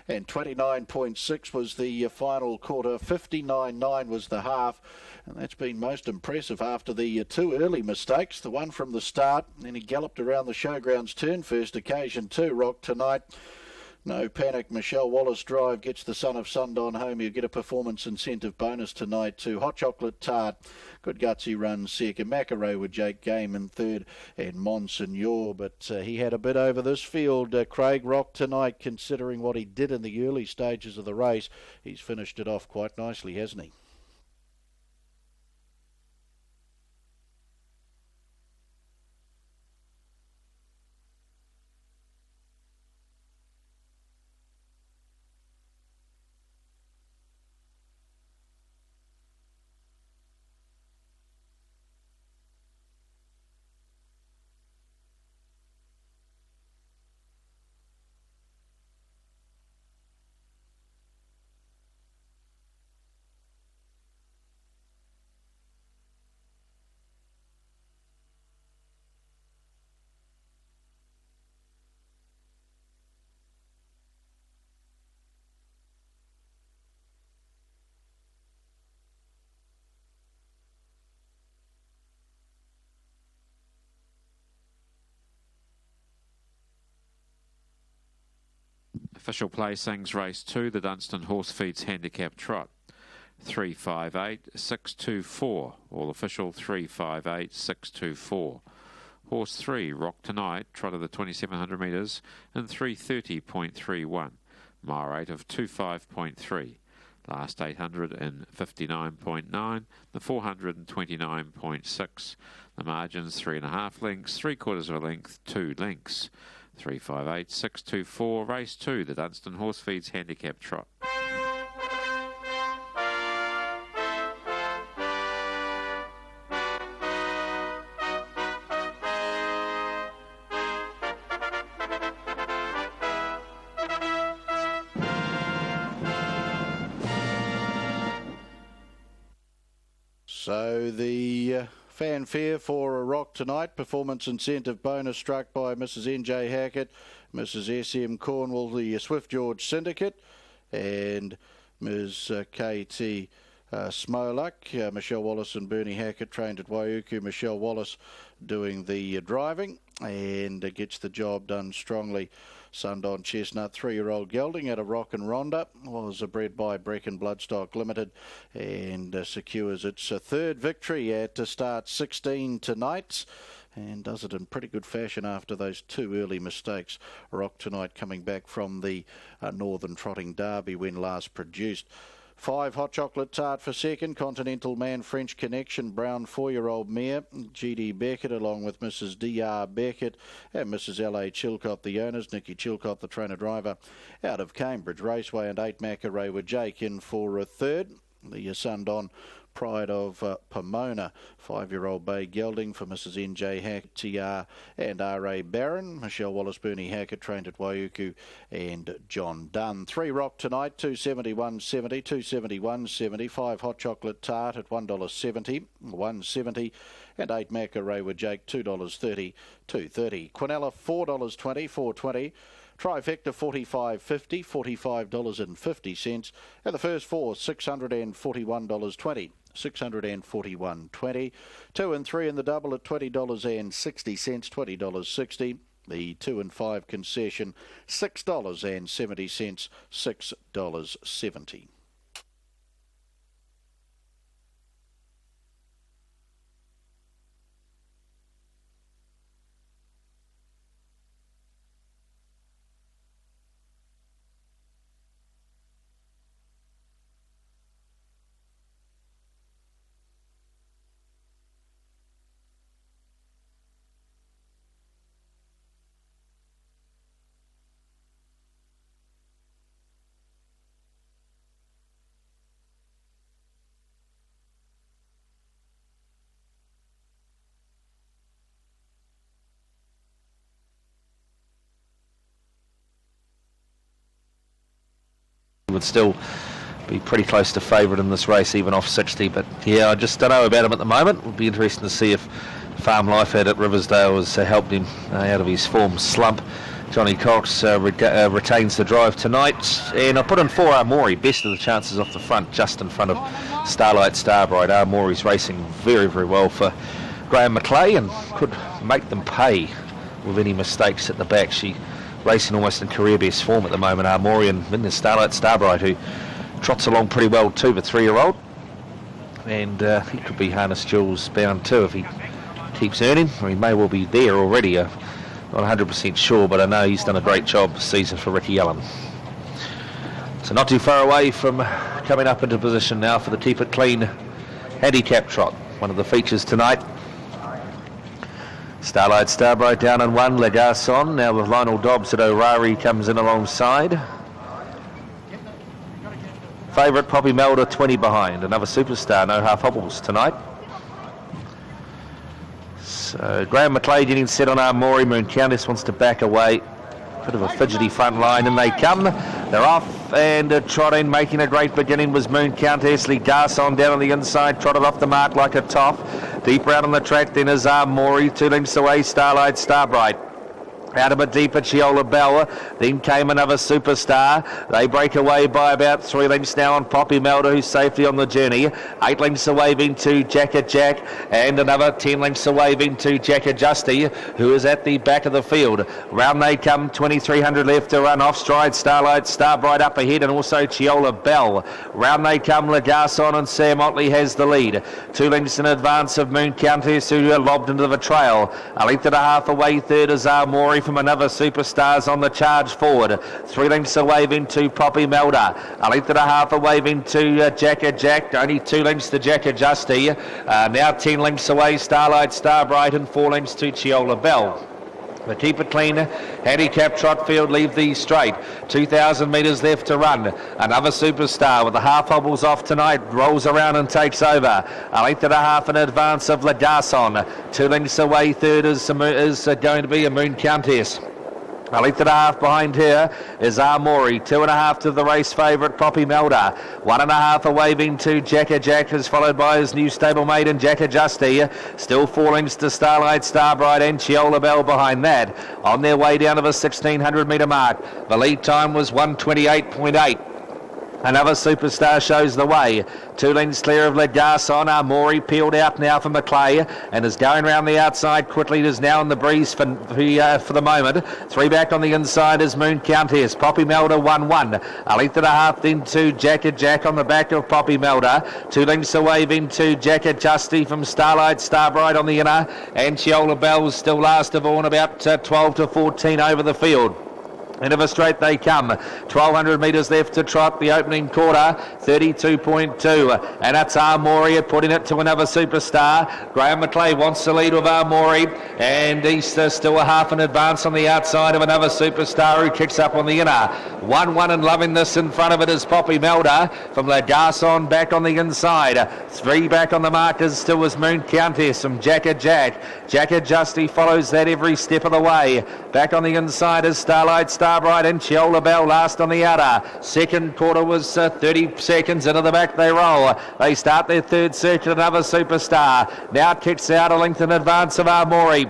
and 29.6 was the final quarter, 59.9 was the half, and that's been most impressive after the two early mistakes, the one from the start, and then he galloped around the showgrounds turn first occasion too, Rock Tonight. No panic. Michelle Wallace Drive gets the son of Sundon home. You get a performance incentive bonus tonight too. Hot Chocolate Tart, good gutsy run second. Macarena Jake Game in third, and Monsignor. But he had a bit over this field. Craig Rock Tonight, considering what he did in the early stages of the race, he's finished it off quite nicely, hasn't he? Official placings, race 2, the Dunstan Horse Feeds Handicap Trot. 358-624. All official 358-624. Horse 3, Rock Tonight, trot of the 2700 metres in 330.31. Mile rate of 25.3. Last 859.9. The 429.6. The margins 3.5 lengths, 3/4 of a length, 2 lengths. 358-624, race 2, the Dunstan Horse Feeds Handicap Trot. So the fanfare for a Rock Tonight, performance incentive bonus struck by Mrs. N.J. Hackett, Mrs. S.M. Cornwall, the Swift George Syndicate, and Ms. K.T. Smolak, Michelle Wallace and Bernie Hackett trained at Waiuku. Michelle Wallace doing the driving and gets the job done strongly. Sundon Chestnut, 3-year-old gelding out of Rock and Rhonda, was bred by Brecon Bloodstock Limited and secures its third victory at start 16 tonight, and does it in pretty good fashion after those two early mistakes. Rock Tonight coming back from the Northern Trotting Derby when last produced. 5, Hot Chocolate Tart for second. Continental Man, French Connection, brown 4-year-old mare. G.D. Beckett along with Mrs. D.R. Beckett and Mrs. L.A. Chilcott, the owners. Nicky Chilcott, the trainer-driver, out of Cambridge Raceway, and 8, Macarena Jake in for a third. The Sundon Pride of Pomona, 5-year-old bay gelding for Mrs. N.J. Hackett, T.R. and R.A. Barron. Michelle Wallace, Bernie Hackett, trained at Waiuku, and John Dunn. 3, Rock Tonight, 271.70, 271.70. 5, Hot Chocolate Tart at $1.70, 170, and 8, Macarena Jake, $2.30, 2.30. Quinella, $4.20, 4.20. Trifecta $45.50, $45.50, and the first 4 $641.20. $641.20. 2 and 3 in the double at $20.60, $20.60. The 2 and 5 concession $6.70, $6.70. would still be pretty close to favourite in this race, even off 60. But yeah, I just don't know about him at the moment. It would be interesting to see if Farm Life at Riversdale has helped him out of his form slump. Johnny Cox retains the drive tonight, and I put in 4 Armori, best of the chances off the front, just in front of Starlight Starbright. Armori's racing very, very well for Graham McClay and could make them pay with any mistakes at the back. She racing almost in career best form at the moment, Armori, and then there's Starlight Starbright, who trots along pretty well too, the 3-year-old, and he could be harness jewels bound too if he keeps earning, or he may well be there already. Not 100% sure, but I know he's done a great job this season for Ricky Allen. So not too far away from coming up into position now for the Keep It Clean handicap trot, one of the features tonight. Starlight Starbright down in 1, Le Garçon now with Lionel Dobbs at O'Rari comes in alongside. Favourite Poppy Melda 20 behind, another superstar, no half hobbles tonight. So Graham McClay getting set on Armori. Moon Countess wants to back away. Bit of a fidgety front line, and they come. They're off and trotting, making a great beginning was Moon Countess. Lee Garçon down on the inside, trotted off the mark like a top. Deeper out on the track then is Armori. 2 lengths away, Starlight Starbright. Out a bit deeper, Chiola Bell. Then came another superstar. They break away by about 3 lengths now on Poppy Melda, who's safely on the journey. 8 lengths away into Jacket Jack, and another 10 lengths away into Jacket Justy, who is at the back of the field. Round they come, 2,300 left to run. Off stride, Starlight Starbright up ahead, and also Chiola Bell. Round they come, Le Garçon, and Sam Otley has the lead. 2 lengths in advance of Moon Countess, who lobbed into the trail. A length and a half away, third is Armori from another superstars on the charge forward. 3 lengths away into Poppy Melda. A length and a half away into Jacket Jack. Only 2 lengths to Jacket Justy. Now 10 lengths away Starlight Starbright, and 4 lengths to Chiola Bell. The Keep It Clean handicap trot field leave the straight. 2,000 metres left to run. Another superstar with the half hobbles off tonight rolls around and takes over. A length and a half in advance of Le Garçon. 2 lengths away, third is going to be a Moon Countess. A length and a half behind her is Armori. 2.5 to the race favourite Poppy Melda. 1.5 away into Jacket Jack, is followed by his new stablemate in Jacket Justy. Still 4 lengths to Starlight Starbright and Chiola Bell behind that. On their way down to the 1,600 metre mark. The lead time was 1:28.8. Another superstar shows the way. 2 lengths clear of Le Garçon. Armori peeled out now for McClay and is going round the outside quickly. It is now in the breeze for the moment. 3 back on the inside is Moon Countess. Poppy Melda 1-1. A length and a half into Jacket Jack on the back of Poppy Melda. 2 lengths away into Jacket Justy from Starlight Starbright on the inner. And Chiola Bell is still last of all, and about 12 to 14 over the field. Into the straight they come. 1,200 metres left to trot. The opening quarter, 32.2. And that's Armori putting it to another superstar. Graham McClay wants to lead with Armori. And he's still a half in advance on the outside of another superstar who kicks up on the inner. 1-1 and loving this. In front of it is Poppy Melda from Le Garçon back on the inside. 3 back on the markers still was Moon Countess from Jacket Jack. Jacket Justy follows that every step of the way. Back on the inside is Starlight Starbright and Chiola Bell last on the outer. Second quarter was 30 seconds. Into the back they roll. They start their third circuit. Another superstar. Now it kicks out a length in advance of Armori.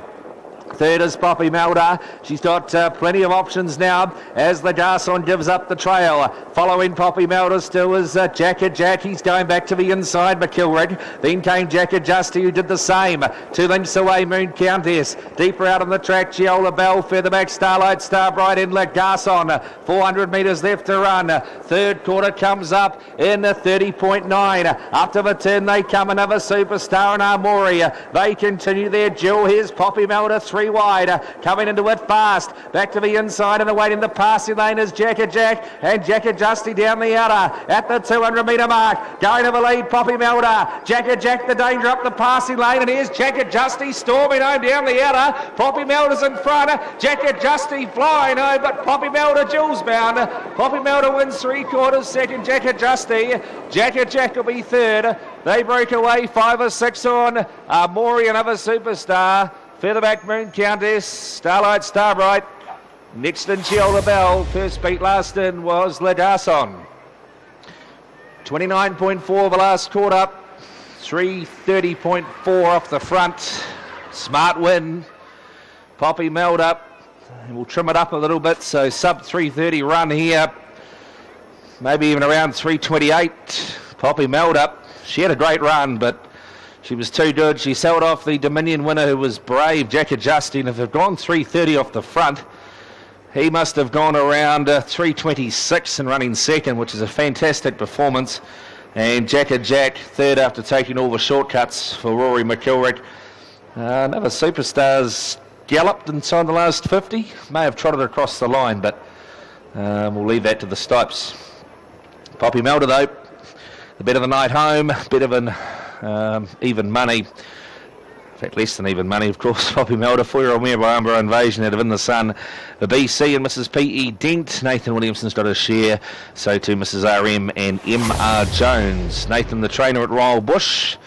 Third is Poppy Melda. She's got plenty of options now as Le Garçon gives up the trail. Following Poppy Melda still is Jacket Jack. He's going back to the inside, McKilrick. Then came Jacket Justy, who did the same. 2 lengths away, Moon Countess. Deeper out on the track, Chiola Bell. Further back, Starlight Starbright and Le Garçon. 400 metres left to run. Third quarter comes up in 30.9. After the turn, they come another superstar in Armori. They continue their duel. Here's Poppy Melda, 3 wide, coming into it fast. Back to the inside and awaiting the passing lane is Jacket Jack and Jacket Justy down the outer at the 200 metre mark. Going to the lead, Poppy Melda. Jacket Jack the danger up the passing lane, and here's Jacket Justy storming home down the outer. Poppy Melda's in front. Jacket Justy flying home, but Poppy Melda duels bound. Poppy Melda wins 3/4. Second, Jacket Justy. Jacket Jack will be third. They break away 5 or 6 on Armori, another superstar. Further back, Moon Countess, Starlight Starbright. Next in Chiola Bell. First beat last in was Le Garçon. 29.4 the last quarter. 330.4 off the front. Smart win. Poppy Melder. And we'll trim it up a little bit, so sub 330 run here. Maybe even around 328. Poppy Melder. She had a great run, but she was too good. She sold off the Dominion winner, who was brave, Jack Adjusting. If they've gone 330 off the front, he must have gone around 326 and running second, which is a fantastic performance. And Jack third after taking all the shortcuts for Rory McIlrick. Another superstars galloped inside the last 50. May have trotted across the line, but we'll leave that to the Stipes. Poppy Melder, though, the better the night home, better than even money. In fact, less than even money, of course. Poppy Melder, Fuira Umea Invasion out of In the Sun. The BC and Mrs. P.E. Dent. Nathan Williamson's got a share. So too Mrs. R.M. and M.R. Jones. Nathan, the trainer at Royal Bush.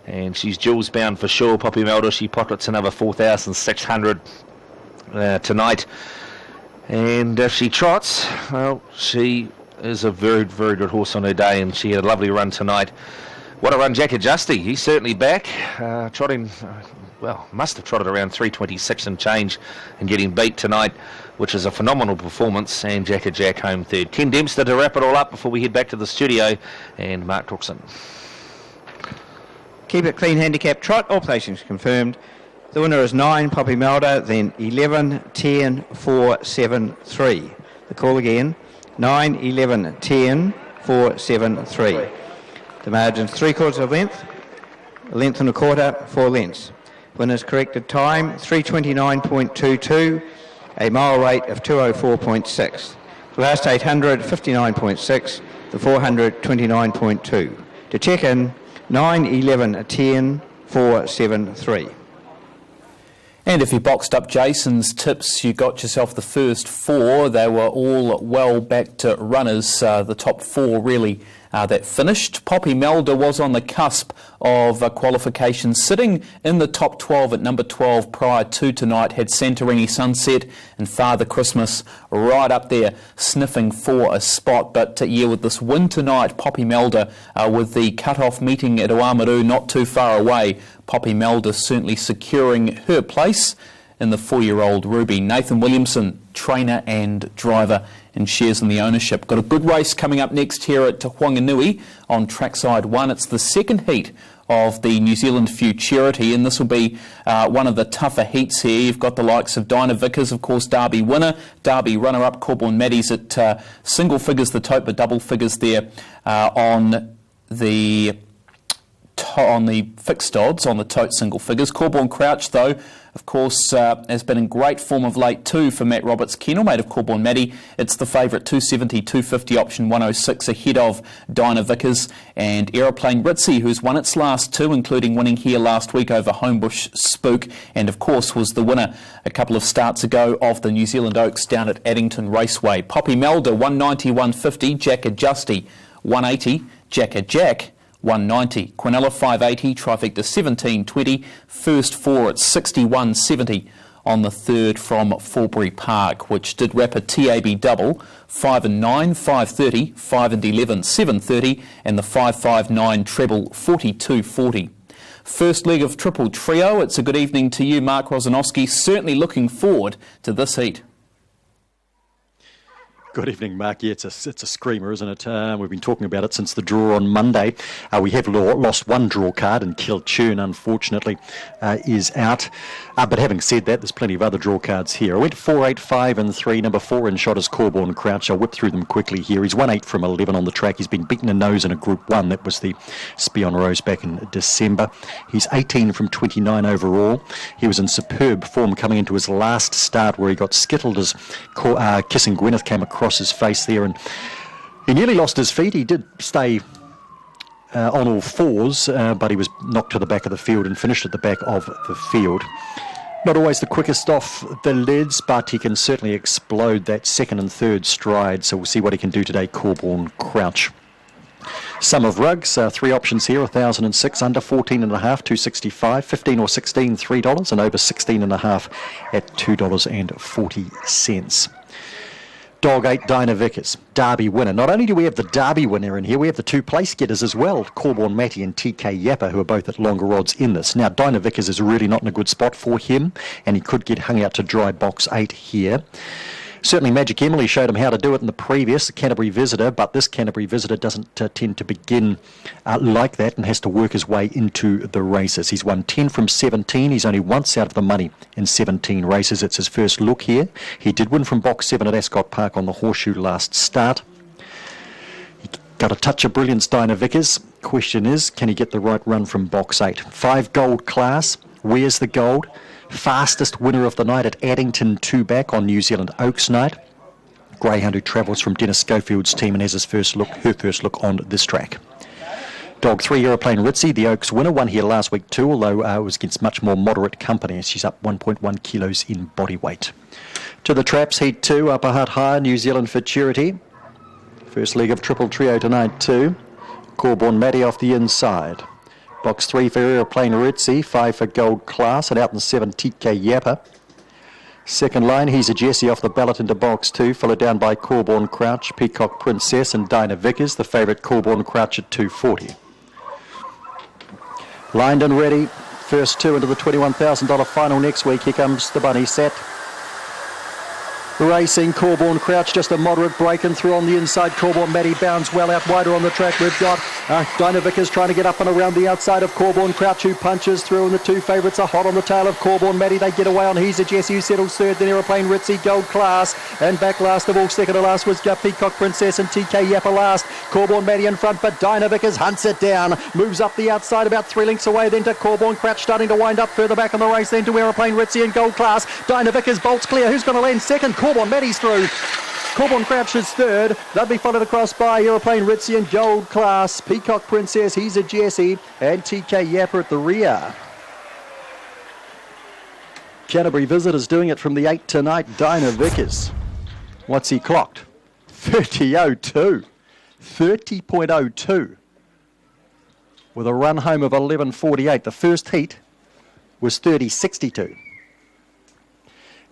And she's Jules bound for sure. Poppy Melder, she pockets another 4,600 tonight. And if she trots, well, she is a very, very good horse on her day, and she had a lovely run tonight. What a run, Jack Adjusty. He's certainly back. Trotting, well, must have trotted around 326 and change and getting beat tonight, which is a phenomenal performance. And Jack home third. Ken Dempster to wrap it all up before we head back to the studio. And Mark Cookson. Keep It Clean handicap trot. All placings confirmed. The winner is 9, Poppy Melder, then 11, 10, 4, 7, 3. The call again, 9, 11, 10, 4, 7, 3. The margin's 3/4 of length, a length and a quarter, 4 lengths. Winner's corrected time, 329.22, a mile rate of 204.6. The last 800, 59.6, the 400, 29.2. To check in, 9, 11, 10, 4, 7, 3. And if you boxed up Jason's tips, you got yourself the first 4. They were all well-backed runners, the top 4 really that finished. Poppy Melder was on the cusp of qualification, sitting in the top 12 at number 12 prior to tonight, had Santorini Sunset and Father Christmas right up there sniffing for a spot. But yeah, with this win tonight, Poppy Melder with the cut-off meeting at Oamaru not too far away, Poppy Melder certainly securing her place in the 4-year-old Ruby. Nathan Williamson, trainer and driver, and shares in the ownership. Got a good race coming up next here at Te Whanganui on trackside 1. It's the second heat of the New Zealand Futurity, and this will be one of the tougher heats here. You've got the likes of Dinah Vickers, of course, Derby winner, Derby runner-up, Corborn Maddies at single figures, the tote, but double figures there on the fixed odds, on the tote single figures. Corborn Crouch, though, of course, has been in great form of late too for Matt Roberts, kennel mate of Corborn Maddie. It's the favourite, 270, 250, option 106, ahead of Dinah Vickers and Aeroplane Ritzy, who's won its last 2, including winning here last week over Homebush Spook, and of course was the winner a couple of starts ago of the New Zealand Oaks down at Addington Raceway. Poppy Melder, 190, 150, Jack Adjusty, 180, Jack 190, Quinella 580, trifecta 1720, first 4 at 61.70 on the third from Forbury Park, which did wrap a TAB double, 5 and 9, 530, 5 and 11, 730, and the 559 treble 42.40. First leg of triple trio. It's a good evening to you, Mark Rosanowski. Certainly looking forward to this heat. Good evening, Mark. Yeah, it's a screamer, isn't it? We've been talking about it since the draw on Monday. We have lost one draw card, and Kilchurn, unfortunately, is out. But having said that, there's plenty of other draw cards here. I went 4, 8, 5 and 3. Number 4 in shot is Corborn Crouch. I'll whip through them quickly here. He's won 8 from 11 on the track. He's been beaten a nose in a Group 1. That was the Spion Rose back in December. He's 18 from 29 overall. He was in superb form coming into his last start, where he got skittled as Kissing Gwyneth came across his face there, and he nearly lost his feet. He did stay on all fours, but he was knocked to the back of the field and finished at the back of the field. Not always the quickest off the lids, but he can certainly explode that second and third stride, so we'll see what he can do today, Corborn Crouch. Sum of rugs, 3 options here, 1,006, under 14.5, 265, 15 or 16, $3, and over 16.5 at $2.40. Dog 8, Dinah Vickers, Derby winner. Not only do we have the Derby winner in here, we have the two place getters as well, Corborn Matty and TK Yappa, who are both at longer odds in this. Now, Dinah Vickers is really not in a good spot for him, and he could get hung out to dry box 8 here. Certainly Magic Emily showed him how to do it in the previous Canterbury Visitor, but this Canterbury Visitor doesn't tend to begin like that and has to work his way into the races. He's won 10 from 17. He's only once out of the money in 17 races. It's his first look here. He did win from box 7 at Ascot Park on the Horseshoe last start. He got a touch of brilliance, Dinah Vickers. Question is, can he get the right run from box 8? 5 gold class. Where's the gold? Fastest winner of the night at Addington 2 back on New Zealand Oaks night. Greyhound who travels from Dennis Schofield's team and has her first look on this track. Dog 3, Aeroplane Ritzy, the Oaks winner, won here last week too, although it was against much more moderate company. She's up 1.1 kilos in body weight. To the traps, Heat 2, Upper Hutt High, New Zealand Futurity. First leg of Triple Trio tonight too. Corborn Matty off the inside. Box 3 for Aeroplane Ritzy, 5 for Gold Class, and out in 7, TK Yappa. Second line, he's a Jessie off the ballot into box 2, followed down by Corborn Crouch, Peacock Princess, and Dinah Vickers, the favourite Corborn Crouch at 240. Lined and ready, first 2 into the $21,000 final next week. Here comes the bunny set. Racing, Corborn Crouch, just a moderate break and through on the inside. Corborn Matty bounds well out wider on the track. We've got Dinah Vickers trying to get up and around the outside of Corborn Crouch, who punches through, and the two favourites are hot on the tail of Corborn Matty. They get away on He's a Jessie, who settles third, then Aeroplane Ritzy, Gold Class, and back last of all, second to last was Peacock Princess and TK Yappa last. Corborn Matty in front, but Dinah Vickers hunts it down, moves up the outside about 3 lengths away, then to Corborn Crouch, starting to wind up further back in the race, then to Aeroplane Ritzy and Gold Class. Dinah Vickers bolts clear. Who's going to land second? Corborn Matty's through. Corborn Crouch is third. They'll be followed across by Aeroplane Ritzy and Gold Class, Peacock Princess, He's a Jessie, and TK Yappa at the rear. Canterbury Visitors doing it from the 8 tonight. Dinah Vickers. What's he clocked? 30.02. 30.02. With a run home of 11.48. The first heat was 30.62.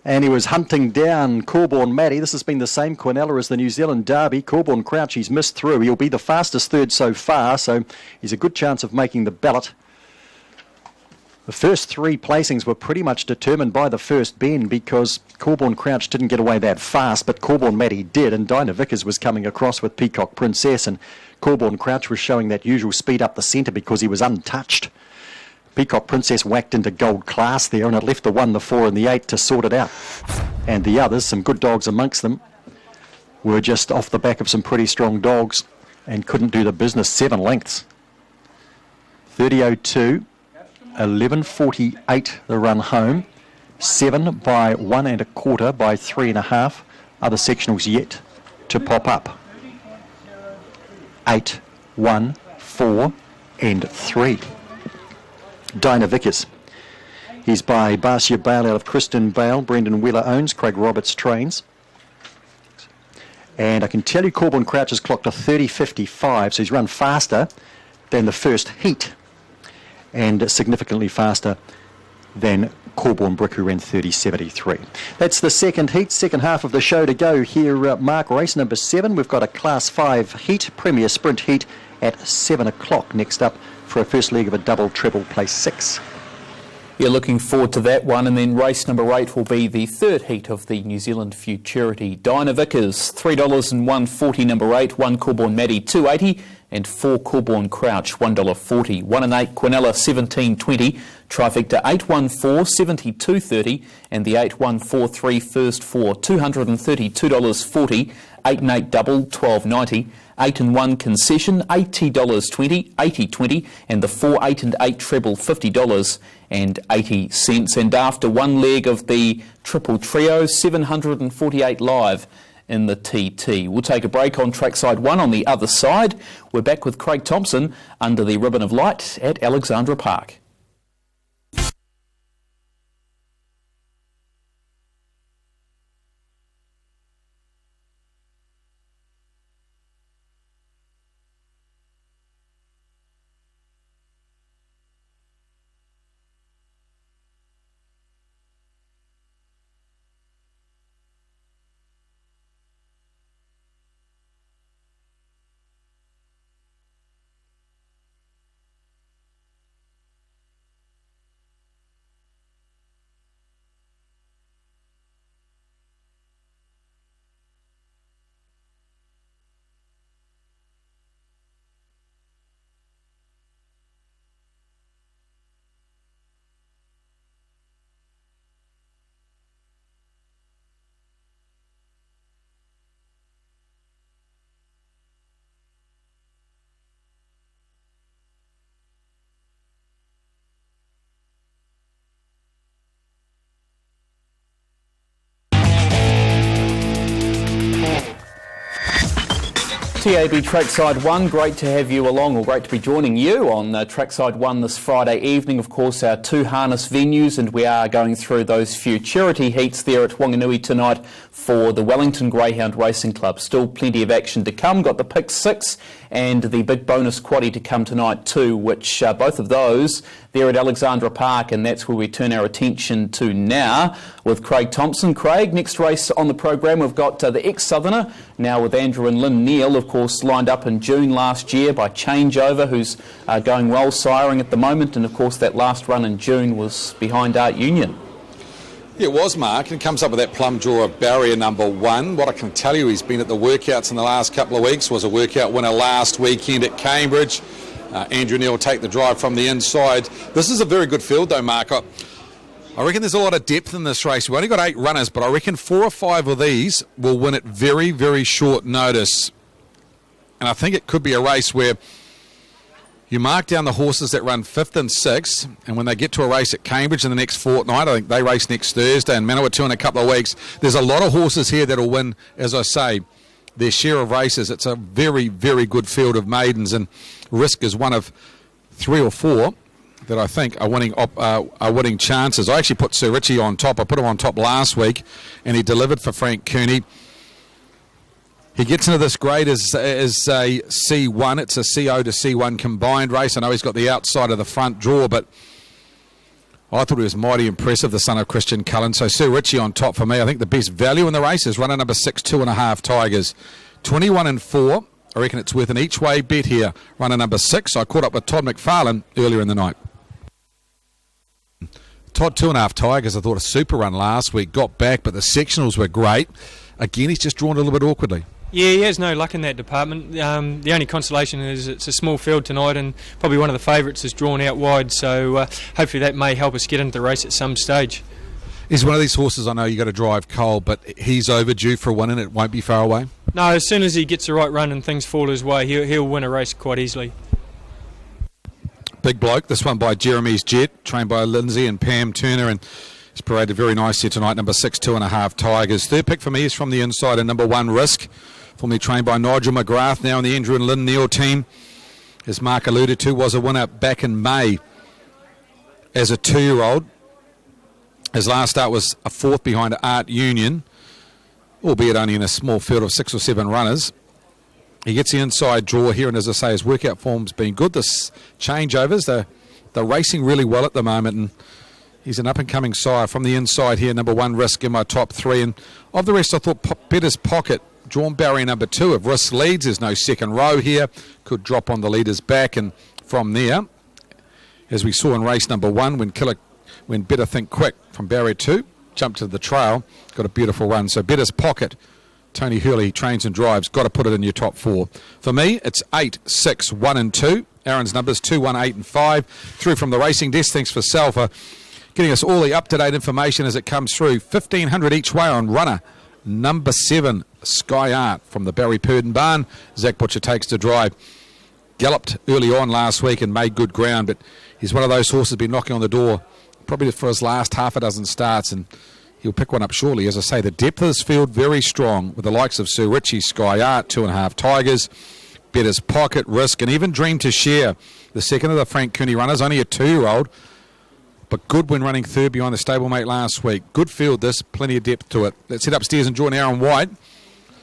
And he was hunting down Corborn Matty. This has been the same Quinella as the New Zealand Derby. Corborn Crouch, he's missed through. He'll be the fastest third so far, so he's a good chance of making the ballot. The first 3 placings were pretty much determined by the first bend because Corborn Crouch didn't get away that fast, but Corborn Matty did, and Dinah Vickers was coming across with Peacock Princess, and Corborn Crouch was showing that usual speed up the centre because he was untouched. Peacock Princess whacked into Gold Class there, and it left the 1, the 4 and the 8 to sort it out. And the others, some good dogs amongst them, were just off the back of some pretty strong dogs and couldn't do the business. 7 lengths. 30.02, 11.48 the run home. 7 by 1 1/4 by 3 1/2. Other sectionals yet to pop up. 8, 1, 4 and 3. Dinah Vickers. He's by Barcia Bale out of Kristen Bale. Brendan Wheeler owns. Craig Roberts trains. And I can tell you Corborn Crouch has clocked a 30.55, so he's run faster than the first heat and significantly faster than Corborn Brick, who ran 30.73. That's the second heat, second half of the show to go here. Mark, race number 7. We've got a Class 5 heat, Premier Sprint heat at 7 o'clock. Next up for a first leg of a double treble place 6. You're looking forward to that one, and then race number 8 will be the third heat of the New Zealand Futurity. Dinah Vickers, $3 and 140 number 8, 1 Corborn Matty $2.80, and 4 Corborn Crouch $1.40. 1 and 8 Quinella $17.20, trifecta 814 72.30, and the 8143 first 4 $232.40. 8 and 8 double $12.90. 8 and 1 concession $80.20, 80.20, and the 4, 8 and 8 treble $50.80. And after one leg of the triple trio, 748 live in the TT. We'll take a break on trackside 1 on the other side. We're back with Craig Thompson under the ribbon of light at Alexandra Park. TAB Trackside 1, great to have you along, or great to be joining you on Trackside 1 this Friday evening. Of course, our 2 harness venues, and we are going through those futurity heats there at Wanganui tonight for the Wellington Greyhound Racing Club. Still plenty of action to come. Got the Pick 6 and the big bonus quaddie to come tonight too, which both of those there at Alexandra Park, and that's where we turn our attention to now with Craig Thompson. Craig, next race on the program, we've got the ex-Southerner, now with Andrew and Lynn Neal, of course, lined up in June last year by Changeover, who's going well siring at the moment, and of course that last run in June was behind Art Union. Yeah, it was, Mark, and it comes up with that plum jaw of barrier number 1. What I can tell you, he's been at the workouts in the last couple of weeks, was a workout winner last weekend at Cambridge. Andrew Neal will take the drive from the inside. This is a very good field though, Mark. I reckon there's a lot of depth in this race. We've only got 8 runners, but I reckon 4 or 5 of these will win at very, very short notice. And I think it could be a race where you mark down the horses that run 5th and 6th, and when they get to a race at Cambridge in the next fortnight, I think they race next Thursday, and Manawatu in a couple of weeks, there's a lot of horses here that will win, as I say, their share of races. It's a very, very good field of maidens, and Risk is one of 3 or 4 that I think are winning chances. I actually put Sir Richie on top. I put him on top last week, and he delivered for Frank Cooney. He gets into this grade as a C1. It's a CO to C1 combined race. I know he's got the outside of the front draw, but I thought he was mighty impressive, the son of Christian Cullen. So Sir Richie on top for me. I think the best value in the race is runner number 6, 2.5 Tigers. 21 and 4. I reckon it's worth an each way bet here. Runner number 6. I caught up with Todd McFarlane earlier in the night. Todd, 2.5 Tigers, I thought a super run last week. Got back, but the sectionals were great. Again, he's just drawn a little bit awkwardly. Yeah, he has no luck in that department. The only consolation is it's a small field tonight, and probably one of the favourites is drawn out wide, so hopefully that may help us get into the race at some stage. He's one of these horses, I know you got to drive Cole, but he's overdue for a win and it won't be far away? No, as soon as he gets the right run and things fall his way, he'll win a race quite easily. Big bloke, this one by Jeremy's Jet, trained by Lindsay and Pam Turner, and he's paraded very nicely tonight. Number 6, 2.5 Tigers. Third pick for me is from the inside, and number 1 Risk, formerly trained by Nigel McGrath, now in the Andrew and Lynn Neal team. As Mark alluded to, was a winner back in May as a 2-year-old. His last start was a 4th behind Art Union, albeit only in a small field of 6 or 7 runners. He gets the inside draw here, and as I say, his workout form's been good. This changeovers, they're racing really well at the moment, and he's an up-and-coming sire. From the inside here, number 1 Risk in my top 3, and of the rest I thought Better's Pocket, drawn barrier number 2. If Risk leads, there's no second row here, could drop on the leader's back, and from there, as we saw in race number 1, when Better Think Quick from barrier 2 jumped to the trail, got a beautiful run. So Better's Pocket, Tony Hurley trains and drives, got to put it in your top 4. For me, it's 8, 6, 1 and 2. Aaron's numbers 2, 1, 8 and 5. Through from the racing desk. Thanks for Sal for getting us all the up-to-date information as it comes through. 1,500 each way on runner number 7, Sky Art from the Barry Purdon barn. Zach Butcher takes to drive. Galloped early on last week and made good ground, but he's one of those horses been knocking on the door probably for his last half a dozen starts, and he'll pick one up shortly. As I say, the depth of this field very strong, with the likes of Sir Richie, Sky Art, 2.5 Tigers, Better's Pocket, Risk, and even Dream to Share, the second of the Frank Cooney runners, only a 2-year-old, but good when running 3rd behind the stablemate last week. Good field this, plenty of depth to it. Let's head upstairs and join Aaron White.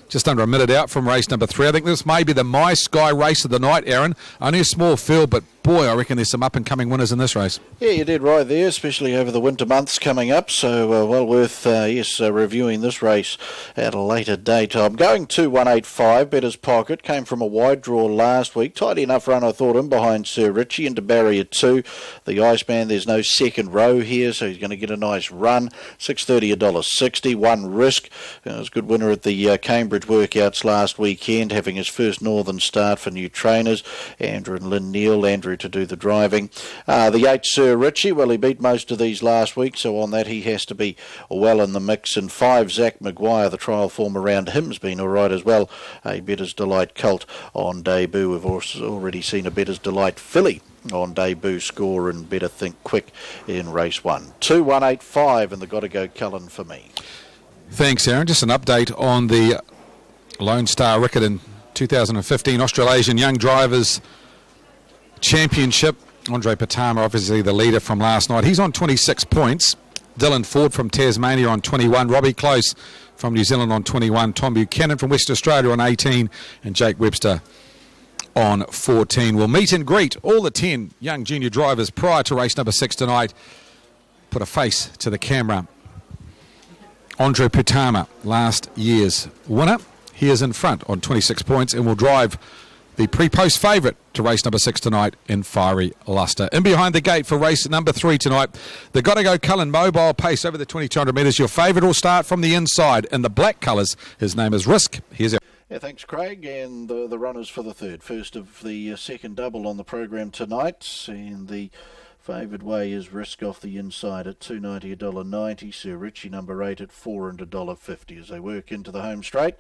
Just under a minute out from race number 3. I think this may be the My Sky race of the night, Aaron. Only a small field, but boy, I reckon there's some up-and-coming winners in this race. Yeah, you did right there, especially over the winter months coming up, so well worth, reviewing this race at a later date. I'm going 2-1-8-5, Better's Pocket, came from a wide draw last week. Tidy enough run, I thought, in behind Sir Richie into barrier 2. The Iceman, there's no second row here, so he's going to get a nice run. $6.30, $1.60, 1 Risk. It was a good winner at the Cambridge workouts last weekend, having his first northern start for new trainers. Andrew and Lynn Neal, Andrew to do the driving. The 8 Sir Richie, well, he beat most of these last week, so on that he has to be well in the mix. And 5 Zach Maguire, the trial form around him's been all right as well. A Better's Delight Colt on debut. We've also already seen a Better's Delight filly on debut score, and Better Think Quick in race 1. 2-1-8-5 and the Gotta Go Cullen for me. Thanks, Aaron. Just an update on the Lone Star Rickett and 2015 Australasian Young Drivers Championship. Andre Patama, obviously the leader from last night. He's on 26 points. Dylan Ford from Tasmania on 21. Robbie Close from New Zealand on 21. Tom Buchanan from Western Australia on 18. And Jake Webster on 14. We'll meet and greet all the 10 young junior drivers prior to race number 6 tonight. Put a face to the camera. Andre Patama, last year's winner. He is in front on 26 points and will drive the pre-post favourite to race number 6 tonight in Fiery Luster. In behind the gate for race number 3 tonight, the Gotta Go Cullen mobile pace over the 2200 metres. Your favourite will start from the inside in the black colours. His name is Risk. Here's our... Yeah, thanks, Craig. And the runners for the third. First of the second double on the program tonight. And the favoured way is Risk off the inside at $2.90, $1.90. Sir Richie number 8 at $4 and $1.50 as they work into the home straight.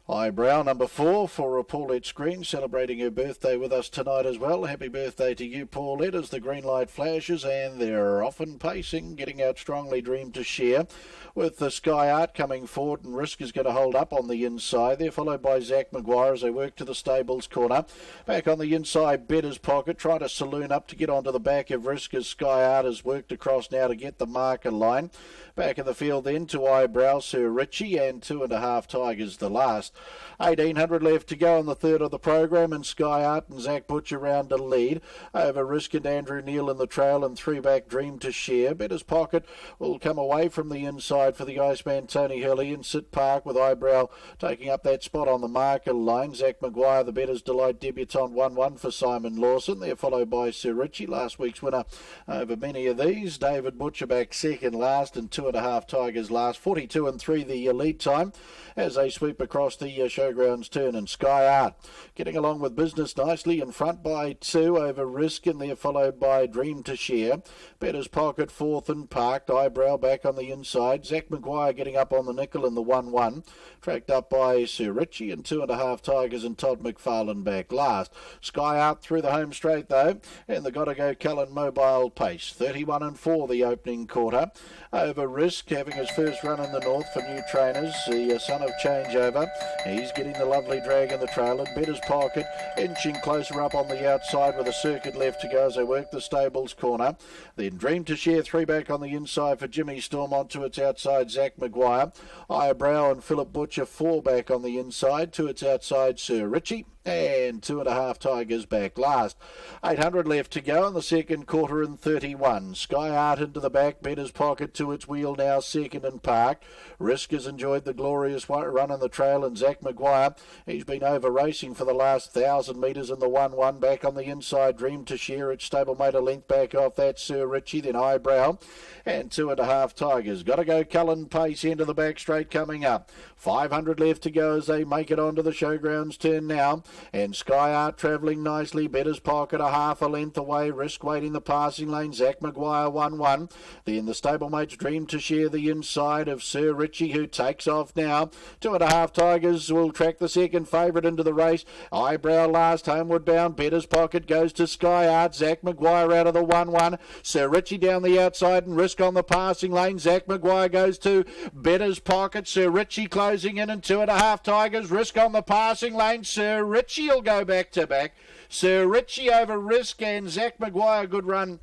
Eyebrow number 4 for Paulette Screen, celebrating her birthday with us tonight as well. Happy birthday to you, Paulette, as the green light flashes, and they're often pacing, getting out strongly. Dream to Share with the Sky Art coming forward, and Risk is going to hold up on the inside. They're followed by Zach Maguire as they work to the stables corner. Back on the inside, Better's Pocket, trying to saloon up to get onto the back of Risk as Sky Art has worked across now to get the marker line. Back in the field then to Eyebrow, Sir Richie, and 2.5 Tigers the last. 1800 left to go on the third of the program, and Sky Art and Zach Butcher round to lead over Risk and Andrew Neal in the trail, and 3 back Dream to Share. Better's Pocket will come away from the inside for the Iceman Tony Hurley, and Sit Park with Eyebrow taking up that spot on the marker line. Zach Maguire, the Better's Delight debutant, 1-1 for Simon Lawson. They're followed by Sir Richie, last week's winner over many of these. David Butcher back second last, and 2.5 Tigers last. 42 and 3 the lead time as they sweep across the showgrounds turn, and Sky Art getting along with business nicely in front by 2 over Risk, and they're followed by Dream to Share. Better's Pocket fourth and parked. Eyebrow back on the inside. Zach Maguire getting up on the nickel in the 1-1, tracked up by Sir Richie, and 2.5 Tigers and Todd McFarlane back last. Sky Art through the home straight though, and the Gotta Go Cullen mobile pace 31 and 4 the opening quarter over Risk, having his first run in the north for new trainers, the son of Changeover. He's getting the lovely drag in the trail, and Better's Pocket inching closer up on the outside with a circuit left to go as they work the stables corner. Then Dream to Share 3 back on the inside for Jimmy Storm, onto its outside Zach Maguire. Eyebrow and Philip Butcher 4 back on the inside, to its outside Sir Richie, and 2.5 Tigers back last. 800 left to go in the second quarter and 31. Sky Art into the back, Better's Pocket to its wheel now second and parked. Risk has enjoyed the glorious run in the trail, and Zach Maguire, he's been over racing for the last 1,000 metres in the 1-1. Back on the inside, Dream to Share, its stablemate a length back off that Sir Richie, then Eyebrow, and 2.5 Tigers. Gotta Go Cullen pace into the back straight coming up. 500 left to go as they make it onto the showgrounds turn now, and Sky Art travelling nicely. Better's Pocket a half a length away. Risk waiting the passing lane. Zach Maguire 1-1. Then the stablemates Dream to Share the inside of Sir Richie, who takes off now. 2.5 Tigers will track the second favourite into the race. Eyebrow last, homeward bound. Better's Pocket goes to Sky Art. Zach Maguire out of the 1-1. Sir Richie down the outside, and Risk on the passing lane. Zach Maguire goes to Better's Pocket. Sir Richie closing in, and 2.5 Tigers. Risk on the passing lane. Sir Richie will go back to back. Sir Richie over Risk, and Zach Maguire, good run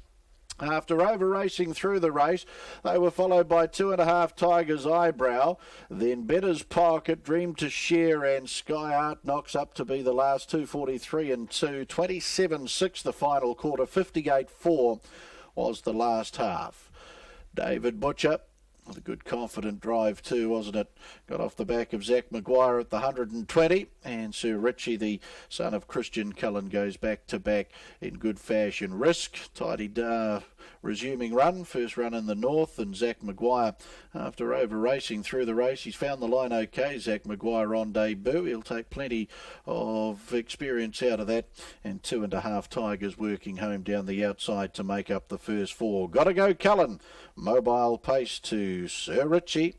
after over-racing through the race. They were followed by 2.5 Tigers Eyebrow, then Better's Pocket, Dream to Share, and Sky Art knocks up to be the last 2:43 and 2. 27-6 the final quarter, 58-4 was the last half. David Butcher with a good confident drive too, wasn't it? Got off the back of Zach Maguire at the 120, and Sir Richie, the son of Christian Cullen, goes back to back in good fashion. Risk tidied resuming run, first run in the north, and Zach Maguire, after over racing through the race, he's found the line okay. Zach Maguire on debut, he'll take plenty of experience out of that, and 2.5 Tigers working home down the outside to make up the first 4. Gotta Go Cullen mobile pace to Sir Richie.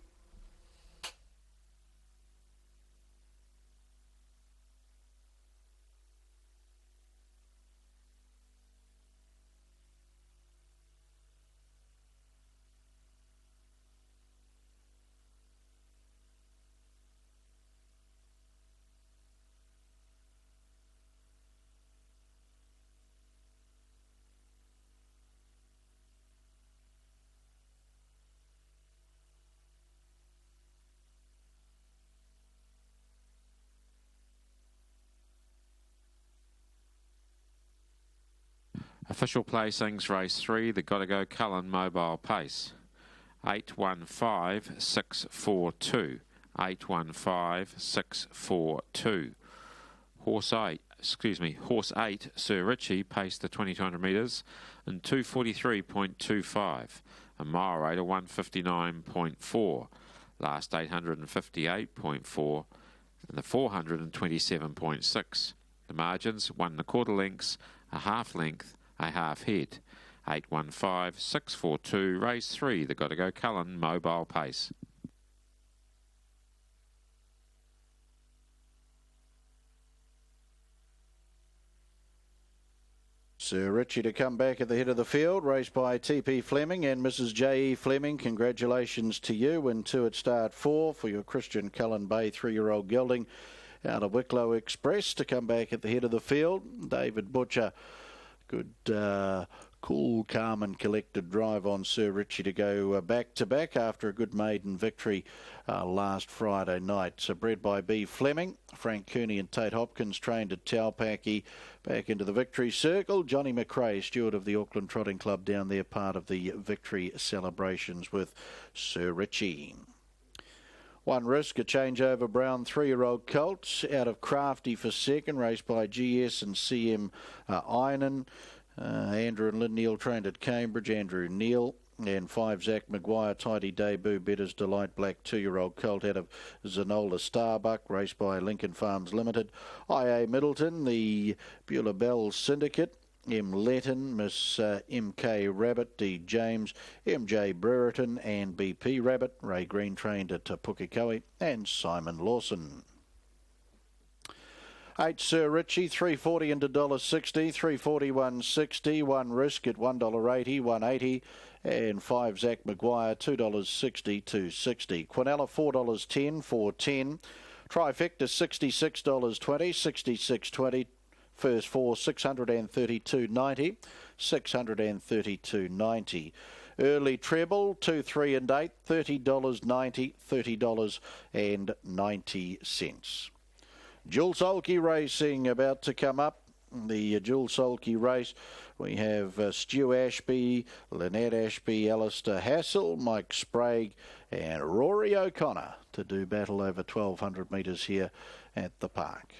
Official placings, race 3, the Gotta Go Cullen Mobile Pace. 815642. 815642. Horse 8, Sir Richie, paced the 2200 metres in 2:43.25. A mile rate of 1:59.4. Last 858.4 and the 427.6. The margins 1 1/4 lengths, a half length, a half head. 815642, race 3, the Gotta Go Cullen Mobile Pace. Sir Richie to come back at the head of the field, raced by TP Fleming and Mrs. J.E. Fleming. Congratulations to you. And 2 at start 4 for your Christian Cullen Bay 3-year-old gelding out of Wicklow Express to come back at the head of the field. David Butcher, good, cool, calm and collected drive on Sir Richie to go back-to-back after a good maiden victory last Friday night. So bred by B. Fleming, Frank Cooney and Tate Hopkins trained at Taupaki. Back into the victory circle, Johnny McRae, steward of the Auckland Trotting Club down there, part of the victory celebrations with Sir Richie. One risk, a changeover brown 3-year-old colt out of Crafty for second, raced by GS and CM Inan. Andrew and Lynn Neal trained at Cambridge. Andrew Neal. And 5 Zach Maguire, tidy debut, Better's Delight Black 2-year-old colt out of Zanola Starbuck, raced by Lincoln Farms Limited. IA Middleton, the Beulah Bell Syndicate. M. Letton, Miss M.K. Rabbit, D. James, M.J. Brereton and B.P. Rabbit. Ray Green trained at Pukekohe and Simon Lawson. 8 Sir Richie, $3.40 into $1.60, $3.40, $1.60, 1 risk at $1.80, $1.80, and 5 Zach Maguire, $2.60, $2.60. Quinella, $4.10, $4.10. Trifecta, $66.20, $66.20. First 4, $632.90, $632.90. Early treble, 2, 3 and 8, $30.90, $30.90. Jules Solke Racing about to come up. The Jules Solke race, we have Stu Ashby, Lynette Ashby, Alistair Hassel, Mike Sprague and Rory O'Connor to do battle over 1,200 metres here at the park.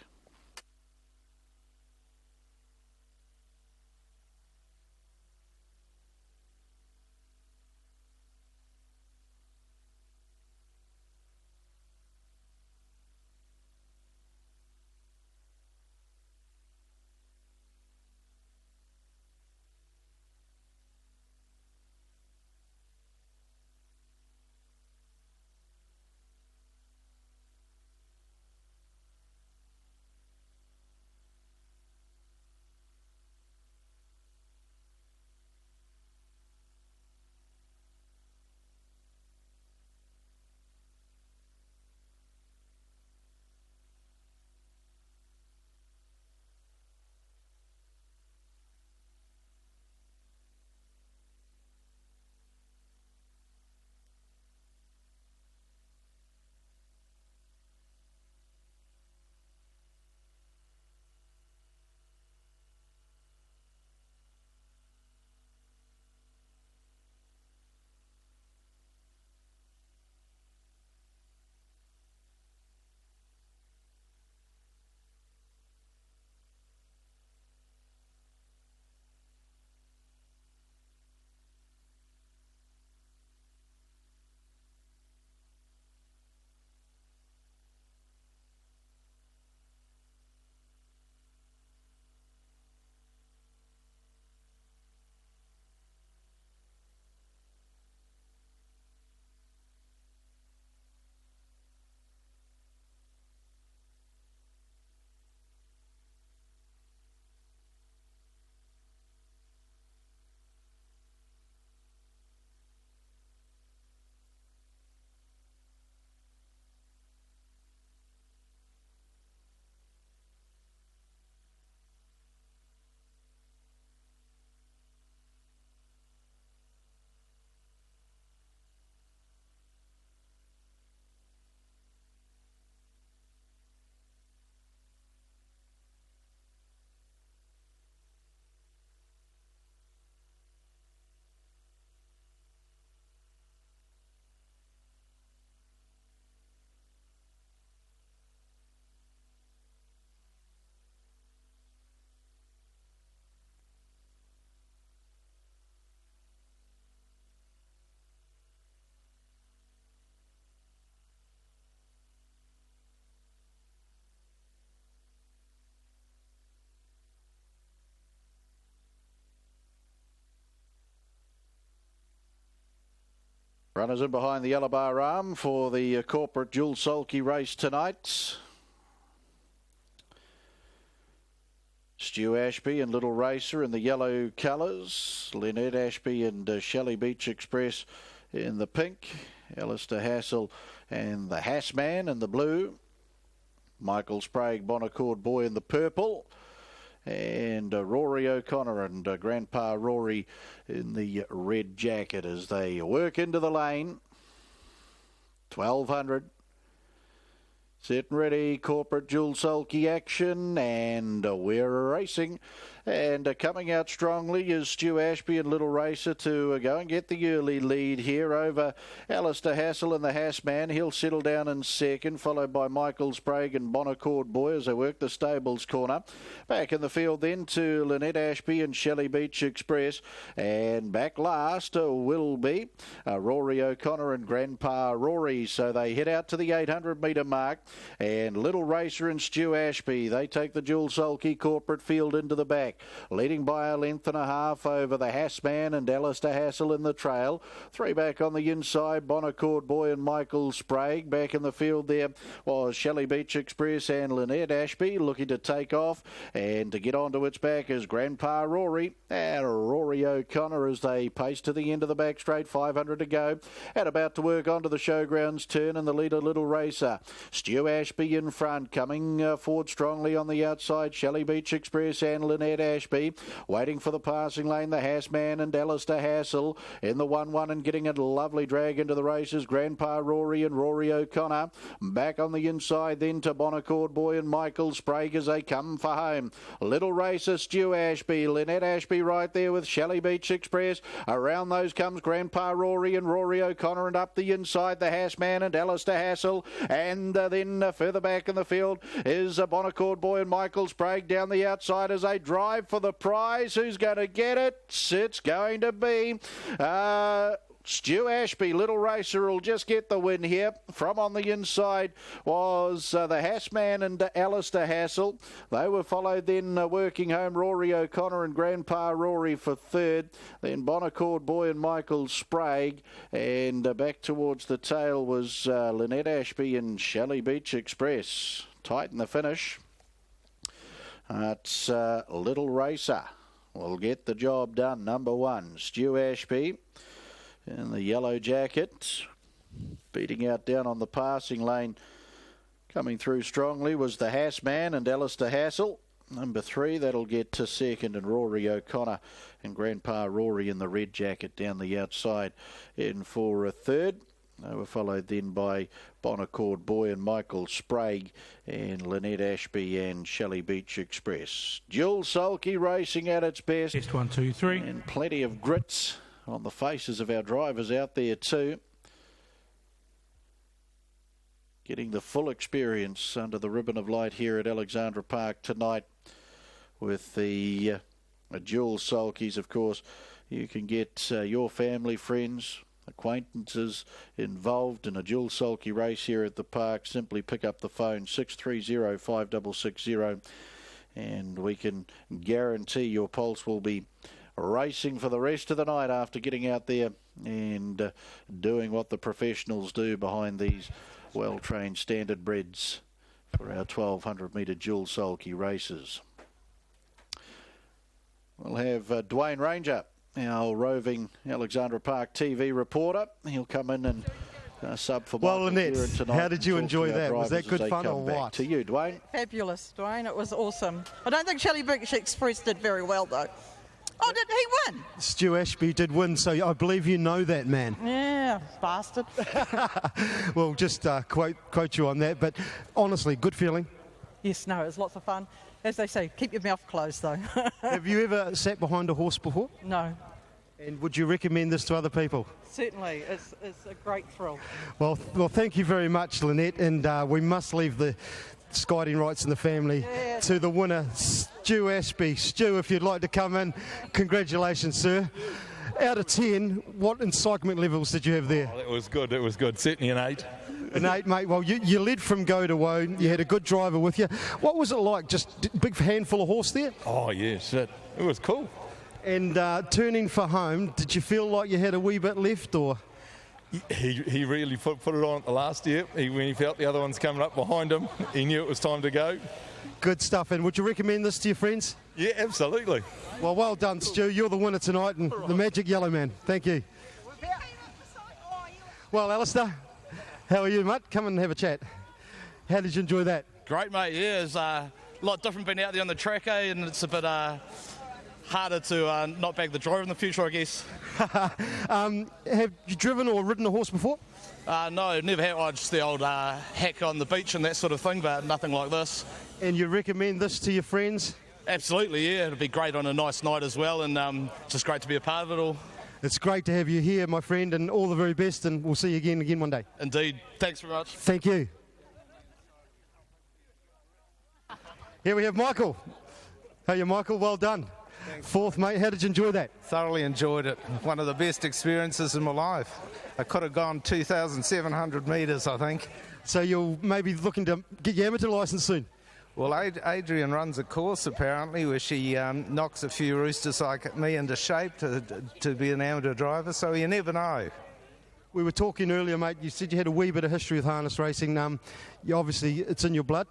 Runners in behind the yellow bar arm for the corporate dual sulky race tonight. Stu Ashby and Little Racer in the yellow colours. Lynette Ashby and Shelley Beach Express in the pink. Alistair Hassel and the Hassman in the blue. Michael Sprague, Bonaccord Boy in the purple. And Rory O'Connor and Grandpa Rory in the red jacket as they work into the lane. 1200. Set and ready, corporate dual sulky action, and we're racing. And coming out strongly is Stu Ashby and Little Racer to go and get the early lead here over Alistair Hassel and the Hassman. He'll settle down in second, followed by Michael Sprague and Bonaccord Boy as they work the stables corner. Back in the field then to Lynette Ashby and Shelley Beach Express. And back last will be Rory O'Connor and Grandpa Rory. So they head out to the 800 metre mark. And Little Racer and Stu Ashby, they take the dual sulky corporate field into the back. Leading by a length and a half over the Hassman and Alistair Hassel in the trail. Three back on the inside, Bonaccord Boy and Michael Sprague. Back in the field there was Shelley Beach Express and Lynette Ashby looking to take off. And to get onto its back is Grandpa Rory and Rory O'Connor as they pace to the end of the back straight. 500 to go. And about to work onto the showgrounds turn and the leader Little Racer. Stu Ashby in front, coming forward strongly on the outside. Shelley Beach Express and Lynette Ashby. Waiting for the passing lane, the Hassman and Alistair Hassel in the 1-1 and getting a lovely drag into the races. Grandpa Rory and Rory O'Connor. Back on the inside then to Bonaccord Boy and Michael Sprague as they come for home. Little Racer, Stu Ashby, Lynette Ashby right there with Shelley Beach Express. Around those comes Grandpa Rory and Rory O'Connor, and up the inside the Hassman and Alistair Hassel. And then further back in the field is Bonaccord Boy and Michael Sprague down the outside as they drive for the prize. Who's going to get it? It's going to be Stu Ashby. Little Racer will just get the win here. From on the inside was the Hassman and Alistair Hassel. They were followed then working home Rory O'Connor and Grandpa Rory for third. Then Bonaccord Boy and Michael Sprague. And back towards the tail was Lynette Ashby and Shelley Beach Express. Tight in the finish. It's Little Racer will get the job done. Number one, Stu Ashby in the yellow jacket. Beating out down on the passing lane. Coming through strongly was the Hassman and Alistair Hassel. Number three, that'll get to second, and Rory O'Connor and Grandpa Rory in the red jacket down the outside in for a third. They were followed then by Bonaccord Boy and Michael Sprague and Lynette Ashby and Shelley Beach Express. Dual sulky racing at its best. Test 1, 2, 3. And plenty of grits on the faces of our drivers out there too. Getting the full experience under the ribbon of light here at Alexandra Park tonight with the dual sulkies. Of course, you can get your family, friends, acquaintances involved in a dual sulky race here at the park. Simply pick up the phone 630 5660 and we can guarantee your pulse will be racing for the rest of the night after getting out there and doing what the professionals do behind these well-trained standard breds for our 1200 metre dual sulky races. We'll have Dwayne Ranger, our roving Alexandra Park TV reporter. He'll come in and sub for Well, Michael Lynette, Kieran tonight. how did you enjoy that? Was that good fun or what? To you, Dwayne. Fabulous, Dwayne. It was awesome. I don't think Shelley Beach Express did very well, though. Oh, did he win? Stu Ashby did win, so I believe you know that man. Yeah, bastard. Well, just quote you on that, but honestly, good feeling. Yes, no, it was lots of fun. As they say, keep your mouth closed, though. Have you ever sat behind a horse before? No. And would you recommend this to other people? Certainly, it's a great thrill. Well, thank you very much, Lynette, and we must leave the guiding rights in the family to the winner, Stu Ashby. Stu, if you'd like to come in, congratulations, sir. Out of 10, what incitement levels did you have there? Oh, it was good. Certainly an 8. An 8, mate. Well, you led from go to woe. You had a good driver with you. What was it like? Just a big handful of horse there? Oh, yes. It was cool. And turning for home, did you feel like you had a wee bit left, or...? He really put it on at the last step. When he felt the other ones coming up behind him, he knew it was time to go. Good stuff. And would you recommend this to your friends? Yeah, absolutely. Well done, Stu. You're the winner tonight and the Magic Yellow Man. Thank you. Well, Alistair, how are you, mate? Come and have a chat. How did you enjoy that? Great, mate. Yeah, it's a lot different being out there on the track, and it's a bit harder to not bag the driver in the future, I guess. Have you driven or ridden a horse before? No, never have. I just the old hack on the beach and that sort of thing, but nothing like this. And you recommend this to your friends? Absolutely, yeah. It'd be great on a nice night as well, and just great to be a part of it all. It's great to have you here, my friend, and all the very best, and we'll see you again one day. Indeed. Thanks very much. Thank you. Here we have Michael. How are you, Michael? Well done. Thanks. Fourth, mate. How did you enjoy that? Thoroughly enjoyed it. One of the best experiences in my life. I could have gone 2,700 metres, I think. So you're maybe looking to get your amateur licence soon? Well, Adrian runs a course, apparently, where she knocks a few roosters like me into shape to be an amateur driver, so you never know. We were talking earlier, mate. You said you had a wee bit of history with harness racing. Obviously, it's in your blood.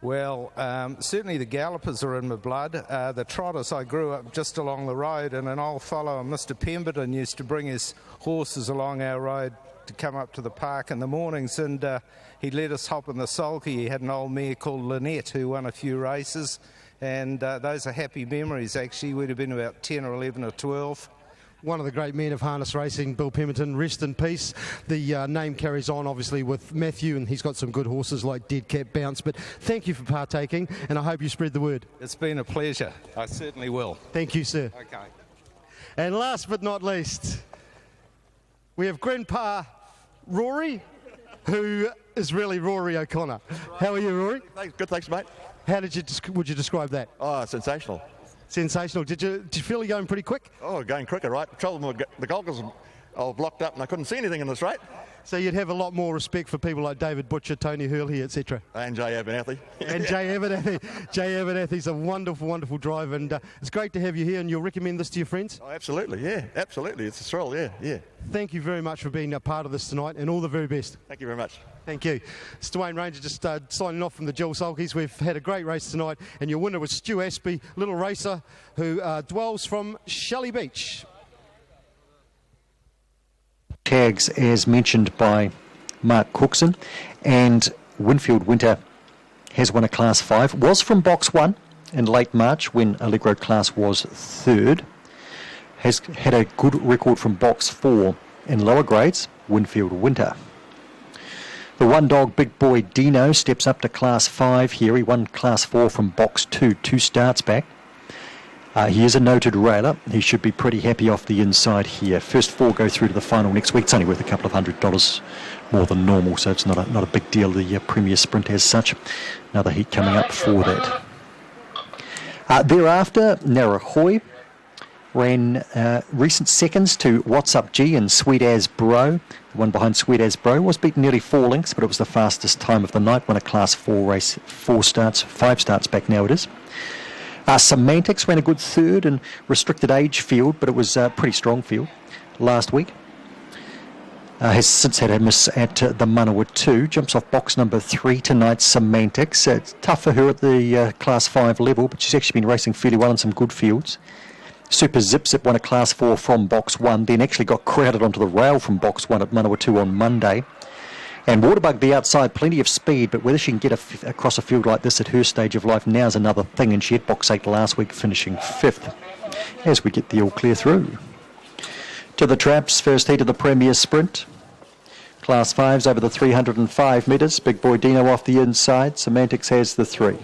Well, certainly the gallopers are in my blood. The trotters, I grew up just along the road, and an old fellow, Mr. Pemberton, used to bring his horses along our road to come up to the park in the mornings, and he'd let us hop in the sulky. He had an old mare called Lynette who won a few races, and those are happy memories, actually. We'd have been about 10 or 11 or 12. One of the great men of harness racing, Bill Pemberton, rest in peace. The name carries on, obviously, with Matthew, and he's got some good horses like Dead Cat Bounce. But thank you for partaking, and I hope you spread the word. It's been a pleasure. I certainly will. Thank you, sir. Okay. And last but not least, we have Grandpa Rory, who is really Rory O'Connor. How are you, Rory? Good, thanks, mate. How would you describe that? Oh, sensational. Sensational. Did you feel you're going pretty quick? Oh, going quicker, right? The trouble with the goggles are blocked up and I couldn't see anything in this rate. So you'd have a lot more respect for people like David Butcher, Tony Hurley, etc. And Jay Abernathy. And Jay Abernathy. Jay Abernathy's a wonderful, wonderful driver, and it's great to have you here, and you'll recommend this to your friends? Oh, absolutely, yeah, absolutely. It's a thrill, yeah. Thank you very much for being a part of this tonight, and all the very best. Thank you very much. Thank you. It's Dwayne Ranger just signing off from the Jill Sulkies. We've had a great race tonight, and your winner was Stu Aspey, little racer who dwells from Shelley Beach. Tags as mentioned by Mark Cookson, and Winfield Winter has won a Class 5, was from Box 1 in late March when Allegro Class was third, has had a good record from Box 4 in lower grades, Winfield Winter. The one dog Big Boy Dino steps up to Class 5 here. He won Class 4 from Box 2 starts back. He is a noted railer. He should be pretty happy off the inside here. First 4 go through to the final next week. It's only worth a couple of $100 more than normal, so it's not a big deal, the Premier Sprint as such. Another heat coming up for that. Thereafter, Narahoy ran recent seconds to What's Up G and Sweet As Bro. The one behind Sweet As Bro was beaten nearly 4 lengths, but it was the fastest time of the night. Won a Class 4 race, 5 starts back now it is. Semantics ran a good third in restricted age field, but it was a pretty strong field last week. Has since had a miss at the Manawa 2. Jumps off box number 3 tonight, Semantics. It's tough for her at the Class 5 level, but she's actually been racing fairly well in some good fields. Super Zip Zip won a Class 4 from box 1, then actually got crowded onto the rail from box 1 at Manawa 2 on Monday. And Waterbug the outside, plenty of speed, but whether she can get across a field like this at her stage of life now is another thing, and she had box 8 last week, finishing 5th, as we get the all clear through. To the traps, first heat of the Premier Sprint. Class 5s over the 305 metres. Big Boy Dino off the inside. Semantics has the 3.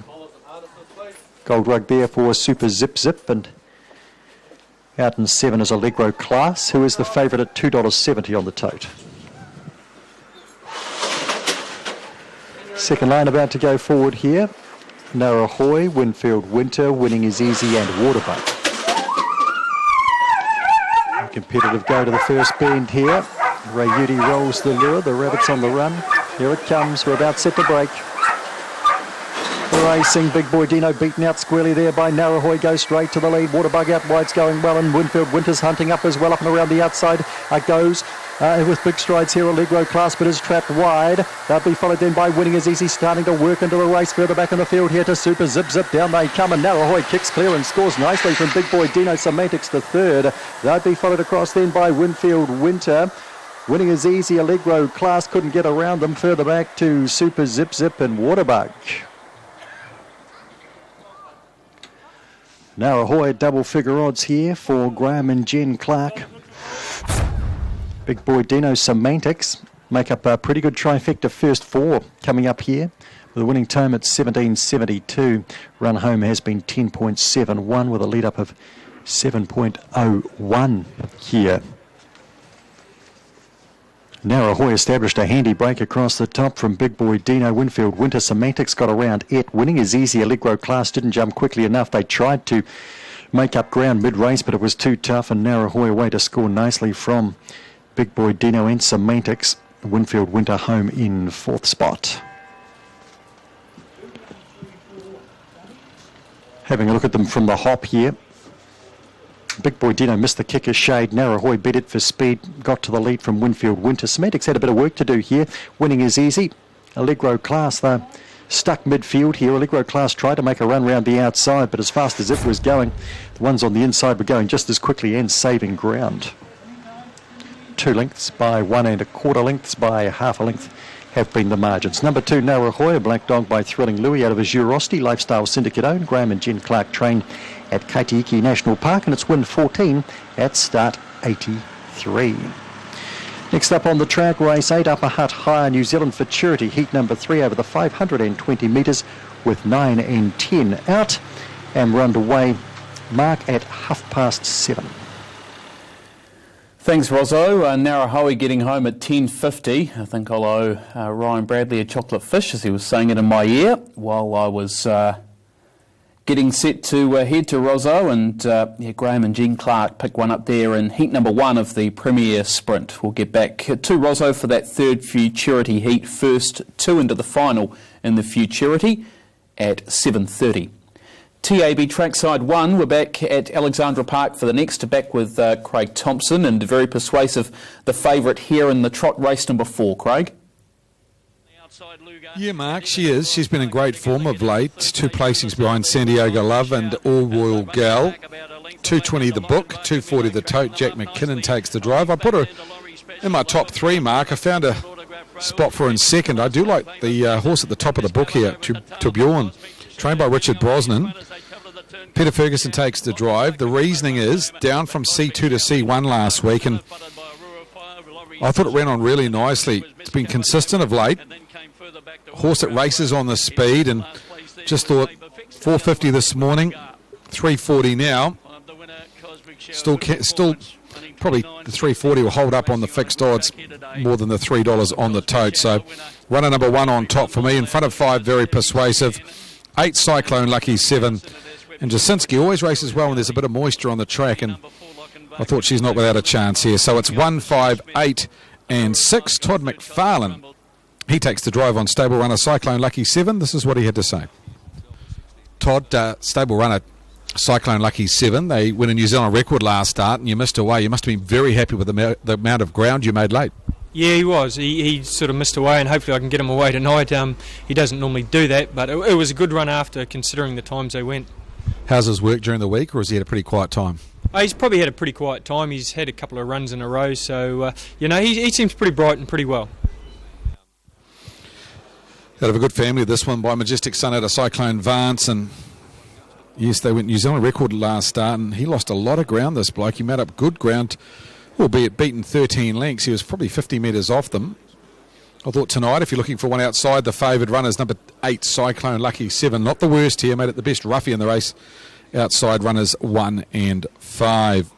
Gold rug there for Super Zip Zip, and out in 7 is Allegro Class, who is the favourite at $2.70 on the tote. Second line about to go forward here. Narahoy, Winfield Winter, Winning is Easy, and Waterbug. A competitive go to the first bend here. Ray Udy rolls the lure, the rabbit's on the run. Here it comes, we're about set to break. racing. Big Boy Dino beaten out squarely there by Narahoy, goes straight to the lead. Waterbug out wide's going well, and Winfield Winter's hunting up as well, up and around the outside. Goes with big strides here, Allegro Class, but is trapped wide. They'll be followed then by Winning Is Easy, starting to work into the race further back in the field here to Super Zip. Down they come, and Narahoy kicks clear and scores nicely from Big Boy Dino Semantics the third. They'll be followed across then by Winfield Winter. Winning Is Easy, Allegro Class couldn't get around them, further back to Super Zip and Waterbug. Narahoy double figure odds here for Graham and Jen Clark. Big Boy Dino Semantics make up a pretty good trifecta first four coming up here. With a winning time at 17.72. Run home has been 10.71 with a lead up of 7.01 here. Narahoy established a handy break across the top from Big Boy Dino. Winfield Winter Semantics got around it. Winning Is Easy, Allegro Class didn't jump quickly enough. They tried to make up ground mid-race, but it was too tough, and Narahoy away to score nicely from Big Boy Dino and Semantics. Winfield Winter home in fourth spot. Having a look at them from the hop here. Big Boy Dino missed the kicker shade. Narahoy beat it for speed, got to the lead from Winfield Winter. Semantics had a bit of work to do here. Winning Is Easy. Allegro Class, they're stuck midfield here. Allegro Class tried to make a run round the outside, but as fast as it was going, the ones on the inside were going just as quickly and saving ground. 2 lengths by 1 1/4 lengths by half a length have been the margins. Number 2, Narahoy, a black dog by Thrilling Louis out of his Eurosty Lifestyle Syndicate owned. Graham and Jen Clark trained at Kaitiiki National Park, and it's win 14 at start 83. Next up on the track, race 8, Upper Hutt Higher New Zealand Futurity, heat number 3 over the 520 metres with 9 and 10 out, and we're underway. Mark at 7:30. Thanks, Rozzo. Narahoe getting home at 10:50. I think I'll owe Ryan Bradley a chocolate fish, as he was saying it in my ear while I was getting set to head to Rozzo, and Graham and Jen Clark pick one up there in heat number 1 of the Premier Sprint. We'll get back to Rozzo for that third Futurity heat, first 2 into the final in the Futurity at 7:30. TAB Trackside 1, we're back at Alexandra Park for the next, back with Craig Thompson, and very persuasive, the favourite here in the trot race number 4, Craig. Yeah, Mark, she is. She's been in great form of late. 2 placings behind San Diego Love and All Royal Gal. 220 the book, 240 the tote. Jack McKinnon takes the drive. I put her in my top 3, Mark. I found a spot for her in second. I do like the horse at the top of the book here, to Bjorn, trained by Richard Brosnan. Peter Ferguson takes the drive. The reasoning is down from C2 to C1 last week, and I thought it ran on really nicely. It's been consistent of late. Horse that races on the speed, and just thought 450 this morning, 340 now. Still probably the 340 will hold up on the fixed odds more than the $3 on the tote. So runner number 1 on top for me, in front of 5, very persuasive. 8 Cyclone Lucky 7, and Jasinski always races well when there's a bit of moisture on the track, and I thought she's not without a chance here. So it's 1, 5, 8 and 6. Todd McFarlane, he takes the drive on stable runner Cyclone Lucky 7. This is what he had to say. Todd, stable runner Cyclone Lucky 7, they win a New Zealand record last start, and you missed away. You must have been very happy with the amount of ground you made late. Yeah, he was. He sort of missed away, and hopefully I can get him away tonight. He doesn't normally do that, but it was a good run after, considering the times they went. How's his work during the week, or has he had a pretty quiet time? He's probably had a pretty quiet time. He's had a couple of runs in a row, so he seems pretty bright and pretty well. Out of a good family, this one by Majestic Sun out of Cyclone Vance, and yes, they went New Zealand record last start, and he lost a lot of ground, this bloke. He made up good ground, albeit beaten 13 lengths. He was probably 50 metres off them. I thought tonight, if you're looking for one outside, the favoured runners, number 8, Cyclone Lucky 7, not the worst here, made it the best roughie in the race. Outside runners 1 and 5.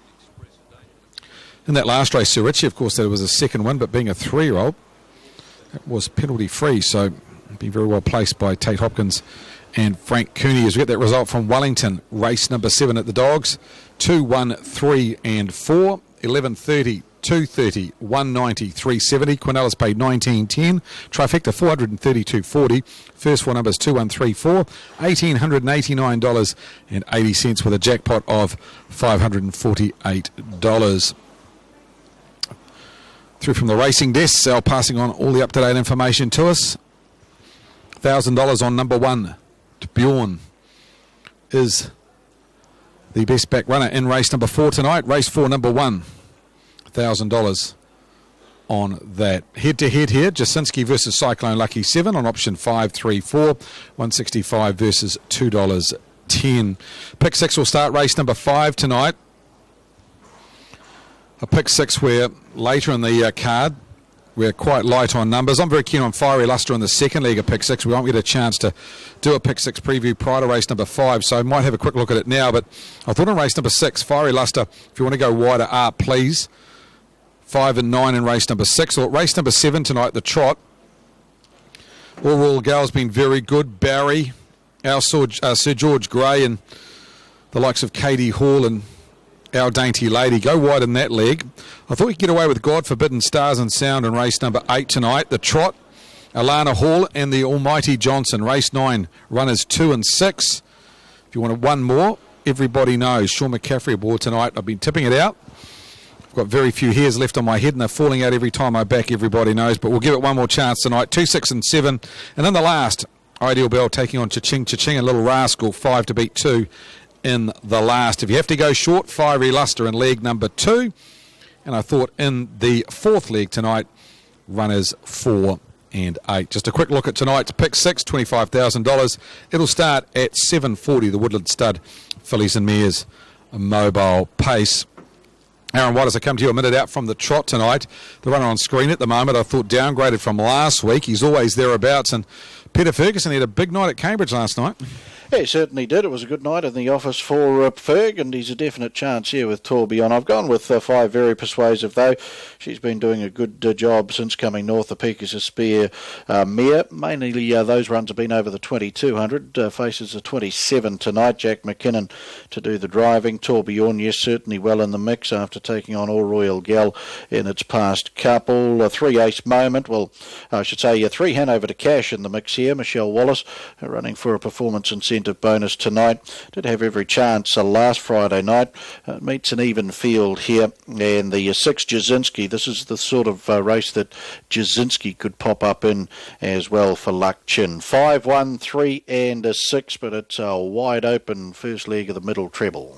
In that last race, Sir Richie, of course, there was a second win, but being a 3-year-old, it was penalty-free, so be very well placed by Tate Hopkins and Frank Cooney. As we get that result from Wellington, race number 7 at the Dogs, 2, 1, 3 and 4. 11:30 230, 190, 370. Quinellas paid 19.10. Trifecta $432.40. First four numbers 2134, $1,889.80 with a jackpot of $548. Through from the racing desk, Sal passing on all the up-to-date information to us. $1,000 on number one. Bjorn is the best back runner in race number 4 tonight. Race 4, number 1. $1,000 on that. Head-to-head here, Jasinski versus Cyclone Lucky 7 on option 534. 165 versus $2.10. Pick 6 will start race number 5 tonight. A pick 6 where later in the card we're quite light on numbers. I'm very keen on Fiery Luster in the second leg of pick 6. We won't get a chance to do a pick 6 preview prior to race number 5, so I might have a quick look at it now. But I thought in race number 6, Fiery Luster, if you want to go wider up, please. 5 and 9 in race number 6. Or race number 7 tonight, the trot. All Royal Gal's been very good. Barry, our Sir George Gray, and the likes of Katie Hall and Our Dainty Lady. Go wide in that leg. I thought you could get away with God Forbidden Stars and Sound in race number 8 tonight. The trot, Alana Hall and the Almighty Johnson. Race 9, runners 2 and 6. If you wanted one more, everybody knows. Sean McCaffrey aboard tonight. I've been tipping it out. I've got very few hairs left on my head and they're falling out every time I back everybody knows. But we'll give it one more chance tonight. 2, 6 and 7. And then the last, Ideal Bell taking on Cha-Ching Cha-Ching and Little Rascal. 5 to beat 2. In the last. If you have to go short, Fiery Luster in leg number 2. And I thought in the 4th leg tonight, runners 4 and 8. Just a quick look at tonight's pick 6, $25,000. It'll start at 7:40, the Woodland Stud Fillies and Mares Mobile Pace. Aaron White, as I come to you a minute out from the trot tonight, the runner on screen at the moment, I thought downgraded from last week. He's always thereabouts. And Peter Ferguson had a big night at Cambridge last night. Yeah, he certainly did. It was a good night in the office for Ferg, and he's a definite chance here with Tourbillon. I've gone with 5 Very Persuasive, though. She's been doing a good job since coming north. The Peak is a spare mare. Mainly those runs have been over the 2200. Faces a 27 tonight. Jack McKinnon to do the driving. Tourbillon, yes, certainly well in the mix after taking on All Royal Gal in its past couple. 3 Ace Moment. Well, I should say 3 Hanover to Cash in the mix here. Michelle Wallace running for a performance incentive bonus tonight. Did have every chance last Friday night. Meets an even field here. And the 6 Jasinski, this is the sort of race that Jasinski could pop up in as well for Luck Chin. 5, 1, 3 and 6, but it's a wide open first leg of the middle treble.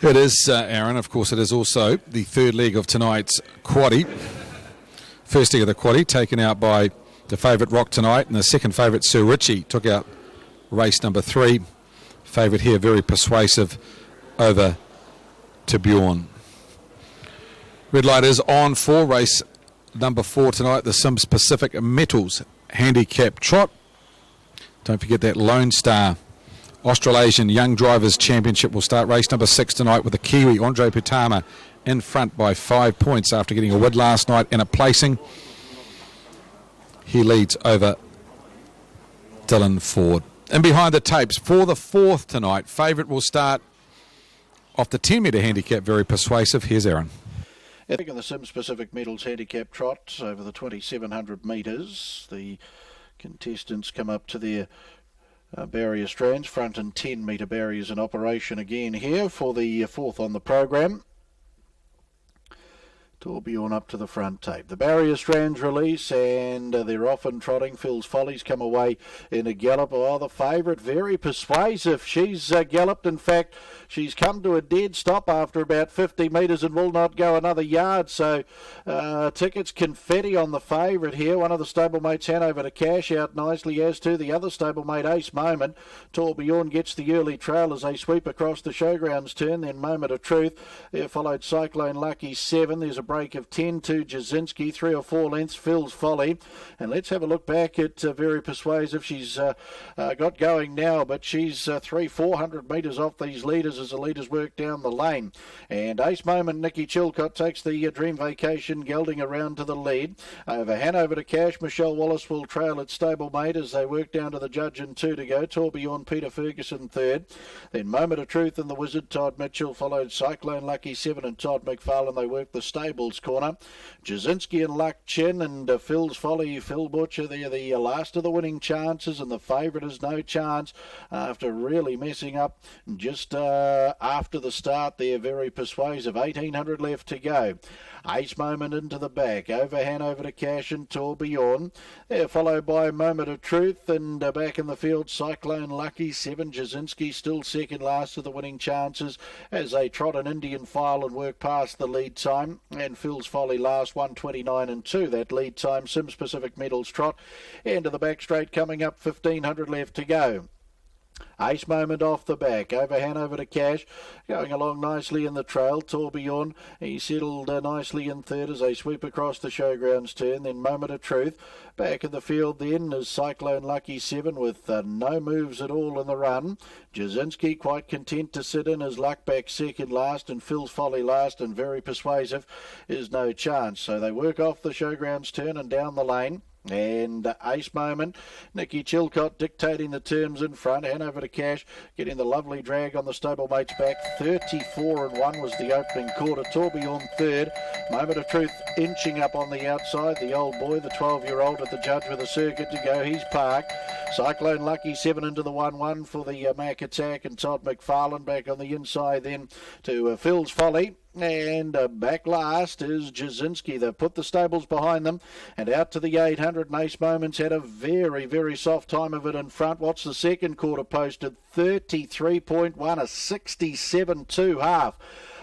It is, Aaron. Of course, it is also the 3rd leg of tonight's quaddie. First leg of the quaddie taken out by the favourite Rock Tonight, and the second favourite Sir Richie took out race number 3. Favourite here, Very Persuasive, over to Bjorn. Red light is on for race number 4 tonight, the Sims Pacific Metals Handicap Trot. Don't forget that Lone Star Australasian Young Drivers Championship will start race number 6 tonight with the Kiwi Andre Putama in front by 5 points after getting a win last night in a placing. He leads over Dylan Ford. And behind the tapes for the 4th tonight, favourite will start off the 10-metre handicap, Very Persuasive. Here's Aaron. I think in the Sims Pacific Metals handicap trot over the 2,700 metres, the contestants come up to their barrier strands, front and 10-metre barriers in operation again here for the 4th on the program. Tourbillon up to the front tape. The barrier strands release and they're off and trotting. Phil's Follies come away in a gallop. Oh, the favourite, Very Persuasive. She's galloped. In fact, she's come to a dead stop after about 50 metres and will not go another yard. So tickets confetti on the favourite here. One of the stablemates, Hanover to Cash, out nicely, as to the other stablemate, Ace Moment. Tourbillon gets the early trail as they sweep across the showgrounds turn. Then Moment of Truth. There followed Cyclone Lucky 7. There's a break of 10 to Jasinski, 3 or 4 lengths, Phil's Folly. And let's have a look back at Very Persuasive. She's got going now, but she's 400 metres off these leaders as the leaders work down the lane. And Ace Moment, Nikki Chilcott takes the Dream Vacation gelding around to the lead. Over Hanover to Cash, Michelle Wallace will trail its stablemate as they work down to the judge and 2 to go. Tourbillon, Peter Ferguson third. Then Moment of Truth and the Wizard, Todd Mitchell, followed Cyclone Lucky 7 and Todd McFarlane. They work the stables corner. Jasinski and Luck Chin and Phil's Folly, Phil Butcher. They're the last of the winning chances, and the favourite has no chance after really messing up just after the start. They're Very Persuasive. 1800 left to go. Ace Moment into the back. Over Hanover to Cash and Tourbillon. They're followed by Moment of Truth, and back in the field Cyclone Lucky 7. Jasinski still second last of the winning chances as they trot an Indian file and work past the lead time. And Phil's Folly last, 1:29 and 2. That lead time. Sims Pacific Medals trot. End of the back straight coming up. 1500 left to go. Ace Moment off the back. Over Hanover to Cash. Going along nicely in the trail. Tourbillon. He settled nicely in third as they sweep across the showgrounds turn. Then Moment of Truth. Back in the field then is Cyclone Lucky 7 with no moves at all in the run. Jasinski quite content to sit in as Luck back second last and Phil's Folly last, and Very Persuasive is no chance. So they work off the showgrounds turn and down the lane. And Ace Moment, Nikki Chilcott dictating the terms in front. Hanover to Cash, getting the lovely drag on the stablemate's back. 34 and 1 was the opening quarter. Tourbillon third. Moment of Truth inching up on the outside. The old boy, the 12-year-old at the judge with a circuit to go. He's parked. Cyclone Lucky 7 into the 1-1 for the Mac Attack, and Todd McFarlane back on the inside then to Phil's Folly. And back last is Jasinski. They've put the stables behind them and out to the 800. And Ace Moments had a very, very soft time of it in front. What's the second quarter posted? 33.1, a 67.2 half.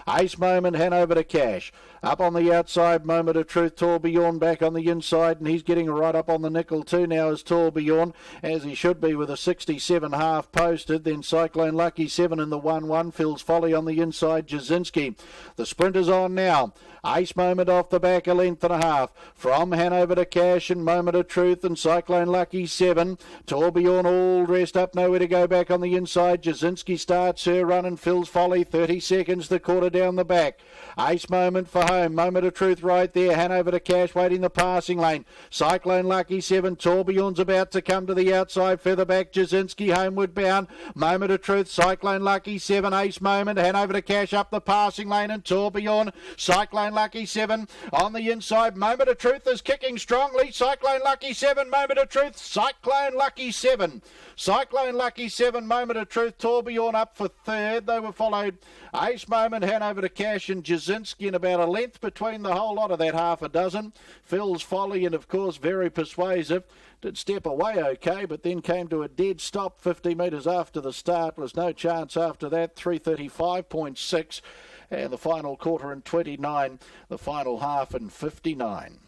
Ace Moment, Hanover to Cash. Up on the outside, Moment of Truth, Tourbillon back on the inside, and he's getting right up on the nickel too now is Tourbillon, as he should be with a 67 half posted. Then Cyclone Lucky 7 in the 1-1, Phil's Folly on the inside, Jasinski. The sprinters on now. Ace Moment off the back, a length and a half. From Hanover to Cash and Moment of Truth and Cyclone Lucky 7. Tourbillon all dressed up, nowhere to go back on the inside. Jasinski starts her run and Phil's Folly, 30 seconds the quarter down the back. Ace Moment for home. Moment of Truth right there. Hanover to Cash waiting the passing lane. Cyclone Lucky 7. Tourbillon's about to come to the outside. Further back, Jasinski homeward bound. Moment of Truth. Cyclone Lucky 7. Ace Moment. Hanover to Cash up the passing lane and Tourbillon. Cyclone Lucky 7 on the inside. Moment of Truth is kicking strongly. Cyclone Lucky 7. Moment of Truth. Cyclone Lucky 7. Cyclone Lucky 7. Moment of Truth. Tourbillon up for third. They were followed Ace Moment, Hanover to Cash and Jasinski, in about a length between the whole lot of that half a dozen. Phil's Folly and, of course, Very Persuasive. Did step away okay, but then came to a dead stop 50 metres after the start. Was no chance after that. 3:35.6. And the final quarter in 29. The final half in 59.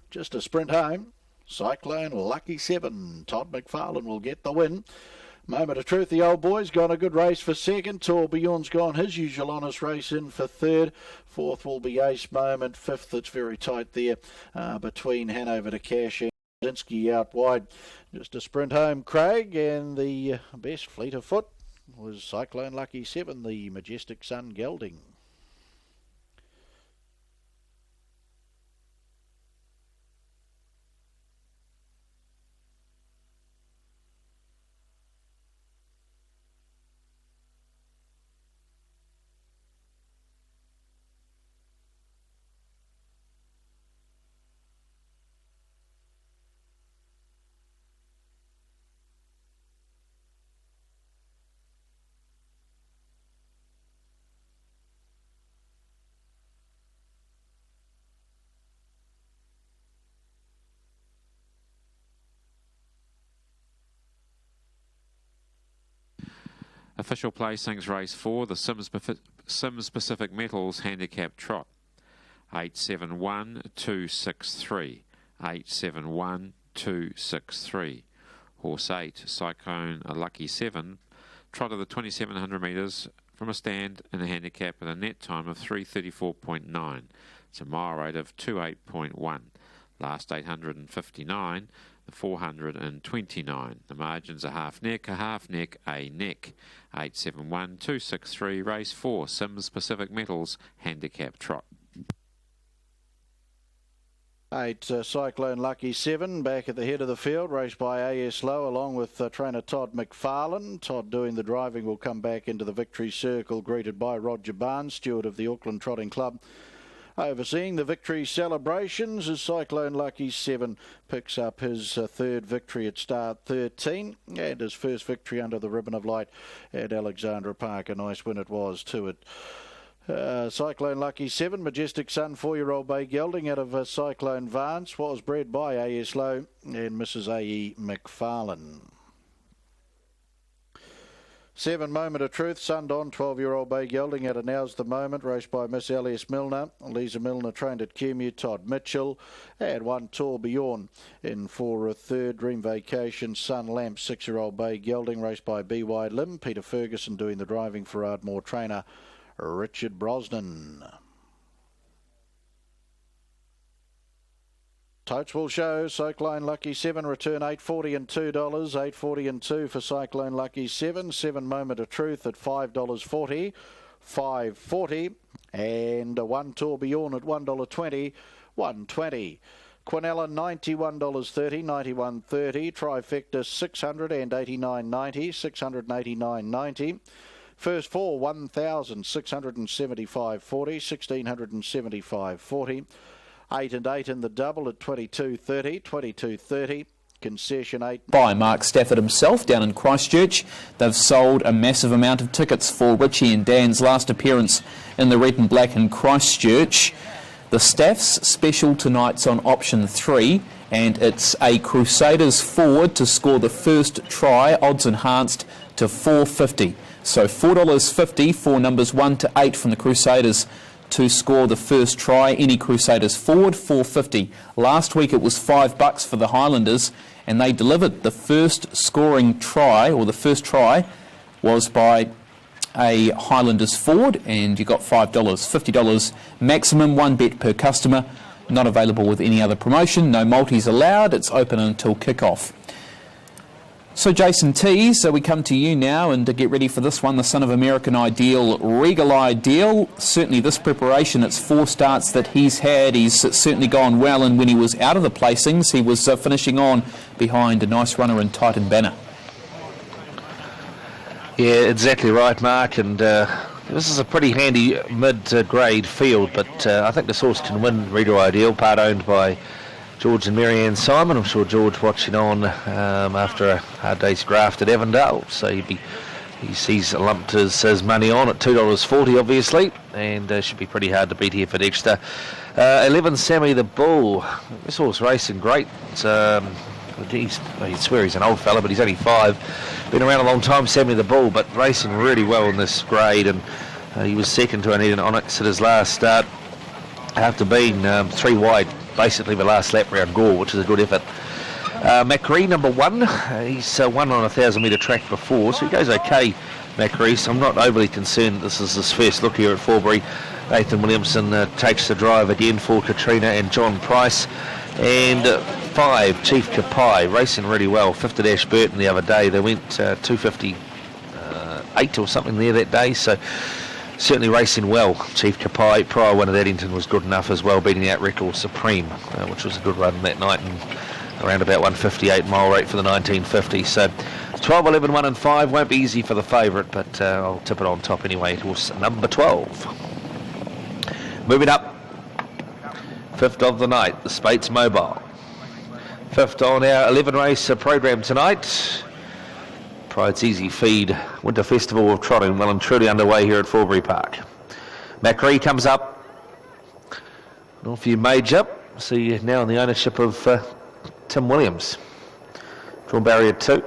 Just a sprint home. Cyclone Lucky 7. Todd McFarlane will get the win. Moment of Truth, the old boy's gone a good race for second. Tourbillon's gone his usual honest race in for third. Fourth will be Ace Moment. Fifth, it's very tight there between Hanover to Cash and Jasinski out wide. Just a sprint home, Craig, and the best fleet of foot was Cyclone Lucky 7, the Majestic Sun gelding. Official placings race 4, the Sims Pacific Metals Handicap Trot. 871-263. 871-263. Horse 8, Cyclone Lucky 7, trot of the 2,700 metres from a stand in a handicap with a net time of 3:34.9. It's a mile rate of 28.1. Last 859, the 429. The margins are half neck, a neck. 871 263, race 4, Sims Pacific Metals, handicap trot. 8 Cyclone Lucky 7 back at the head of the field, raced by AS Low along with trainer Todd McFarlane. Todd doing the driving will come back into the victory circle, greeted by Roger Barnes, steward of the Auckland Trotting Club. Overseeing the victory celebrations as Cyclone Lucky 7 picks up his third victory at start 13 and his first victory under the ribbon of light at Alexandra Park. A nice win it was too. Cyclone Lucky 7, Majestic Sun, 4-year-old bay gelding out of Cyclone Vance, was bred by AS Low and Mrs. A.E. McFarlane. 7 Moment of Truth, Sundon, 12-year-old bay gelding out of Now's the Moment, raced by Miss Elias Milner. Lisa Milner trained at Kemu, Todd Mitchell. And 1 Tour Beyond in for a third. Dream Vacation, Sun Lamp, 6-year-old bay gelding, raced by B.Y. Lim. Peter Ferguson doing the driving for Ardmore trainer Richard Brosnan. Totes will show Cyclone Lucky 7 return $8.40 and $2, $8.40 and $2 for Cyclone Lucky 7. 7 Moment of Truth at $5.40, $5.40, and 1 Tour Beyond at $1.20, $1.20. Quinella $91.30, $91.30. Trifecta $689.90, $689.90. First 4 $1,675.40, $1,675.40. 8 and 8 in the double at $22.30, $22.30. Concession 8. By Mark Stafford himself down in Christchurch. They've sold a massive amount of tickets for Richie and Dan's last appearance in the red and black in Christchurch. The Staffs special tonight's on option 3, and it's a Crusaders forward to score the first try, odds enhanced to $4.50. So $4.50 for numbers 1 to 8 from the Crusaders to score the first try. Any Crusaders forward, $4.50. Last week it was $5 for the Highlanders, and they delivered. The first scoring try, or the first try, was by a Highlanders forward, and you got $5, $50 maximum, 1 bet per customer. Not available with any other promotion. No multis allowed. It's open until kick-off. So Jason T, so we come to you now and to get ready for this one, the Son of American Ideal, Regal Ideal. Certainly this preparation, it's 4 starts that he's had. He's certainly gone well, and when he was out of the placings, he was finishing on behind a nice runner in Titan Banner. Yeah, exactly right, Mark, and this is a pretty handy mid-grade field, but I think this horse can win Regal Ideal, part owned by George and Marianne Simon. I'm sure George watching on after a hard day's graft at Avondale, so he's lumped his money on at $2.40 obviously, and should be pretty hard to beat here for Dexter. 11 Sammy the Bull. This horse racing great. I swear he's an old fella, but he's only 5. Been around a long time, Sammy the Bull, but racing really well in this grade, and he was second to Anita Onyx at his last start after being 3 wide basically the last lap round Gore, which is a good effort. Macri, number 1, he's won on a 1,000-metre track before, so he goes okay, Macri. So I'm not overly concerned. This is his first look here at Forbury. Nathan Williamson takes the drive again for Katrina and John Price. And 5, Chief Kapai, racing really well. 5th at Ashburton the other day. They went 2:58 or something there that day, so certainly racing well. Chief Kapai, prior one at Eddington, was good enough as well, beating out Record Supreme, which was a good run that night, and around about 158 mile rate for the 1950. So 12, 11, 1 and 5 won't be easy for the favourite, but I'll tip it on top anyway. It was number 12. Moving up, 5th of the night, the Spates Mobile. 5th on our 11 race programme tonight. Pride's Easy Feed Winter Festival of Trotting well and truly underway here at Forbury Park. Macri comes up. Northview Major. See now in the ownership of Tim Williams. Drawn barrier 2.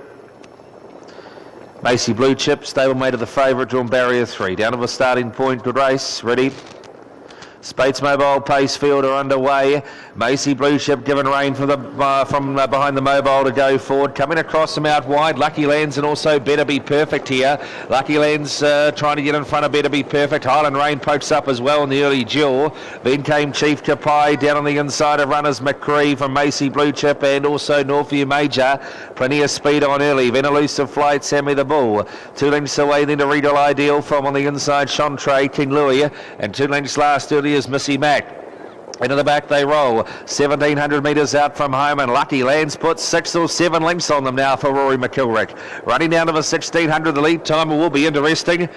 Macy Blue Chip, stablemate of the favourite, drawn barrier 3. Down to the starting point, good race, ready. Spates Mobile pace field are underway. Macy Blue Chip given rein from behind the Mobile to go forward. Coming across them out wide. Lucky Lands and also Better Be Perfect here. Lucky Lands trying to get in front of Better Be Perfect. Highland Rain pokes up as well in the early duel. Then came Chief Kapai down on the inside of runners McCree from Macy Blue Chip and also Northview Major. Plenty of speed on early. Then Elusive Flight, Sammy the Bull. 2 lengths away then to Regal Ideal from on the inside Chantre, King Louis, and 2 lengths last early is Missy Mac. Into the back they roll, 1,700 metres out from home, and Lucky Lands puts 6 or 7 lengths on them now for Rory McIlrick. Running down to the 1,600, the lead time will be interesting.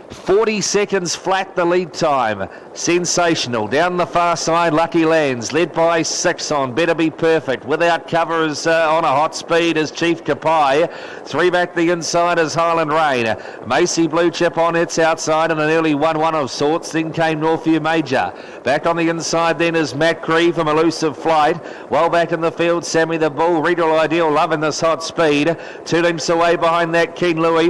40 seconds flat the lead time. Sensational. Down the far side, Lucky Lands, led by 6 on Better Be Perfect. Without cover is on a hot speed is Chief Kapai. 3 back the inside is Highland Rain. Macy Blue Chip on its outside and an early 1-1 of sorts. Then came Northview Major. Back on the inside then is Matt Cree from Elusive Flight. Well back in the field, Sammy the Bull. Regal Ideal loving this hot speed. 2 lengths away behind that, King Louis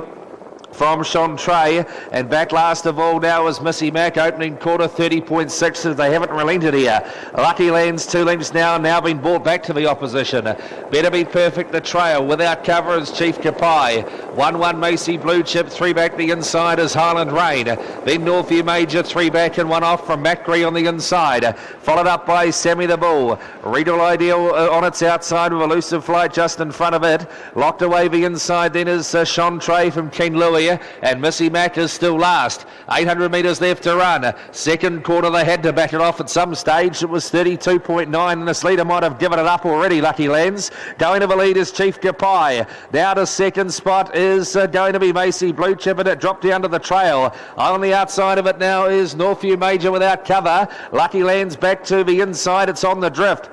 from Chantre, and back last of all now is Missy Mac, opening quarter 30.6 as they haven't relented here. Lucky Lands 2 lengths now been brought back to the opposition. Better Be Perfect the trail, without cover is Chief Kapai. 1-1 Macy Blue Chip, 3 back the inside is Highland Rain. Then Northview Major, 3 back and 1 off from Macri on the inside. Followed up by Sammy the Bull. Regal Ideal on its outside with Elusive Flight just in front of it. Locked away the inside then is Chantre from King Louis. And Missy Mac is still last. 800 metres left to run. Second quarter they had to back it off at some stage. It was 32.9 and this leader might have given it up already, Lucky Lands. Going to the lead is Chief Kapai. Now to second spot is going to be Macy Blue Chip, and it dropped down to the trail. On the outside of it now is Northview Major without cover. Lucky Lands back to the inside. It's on the drift.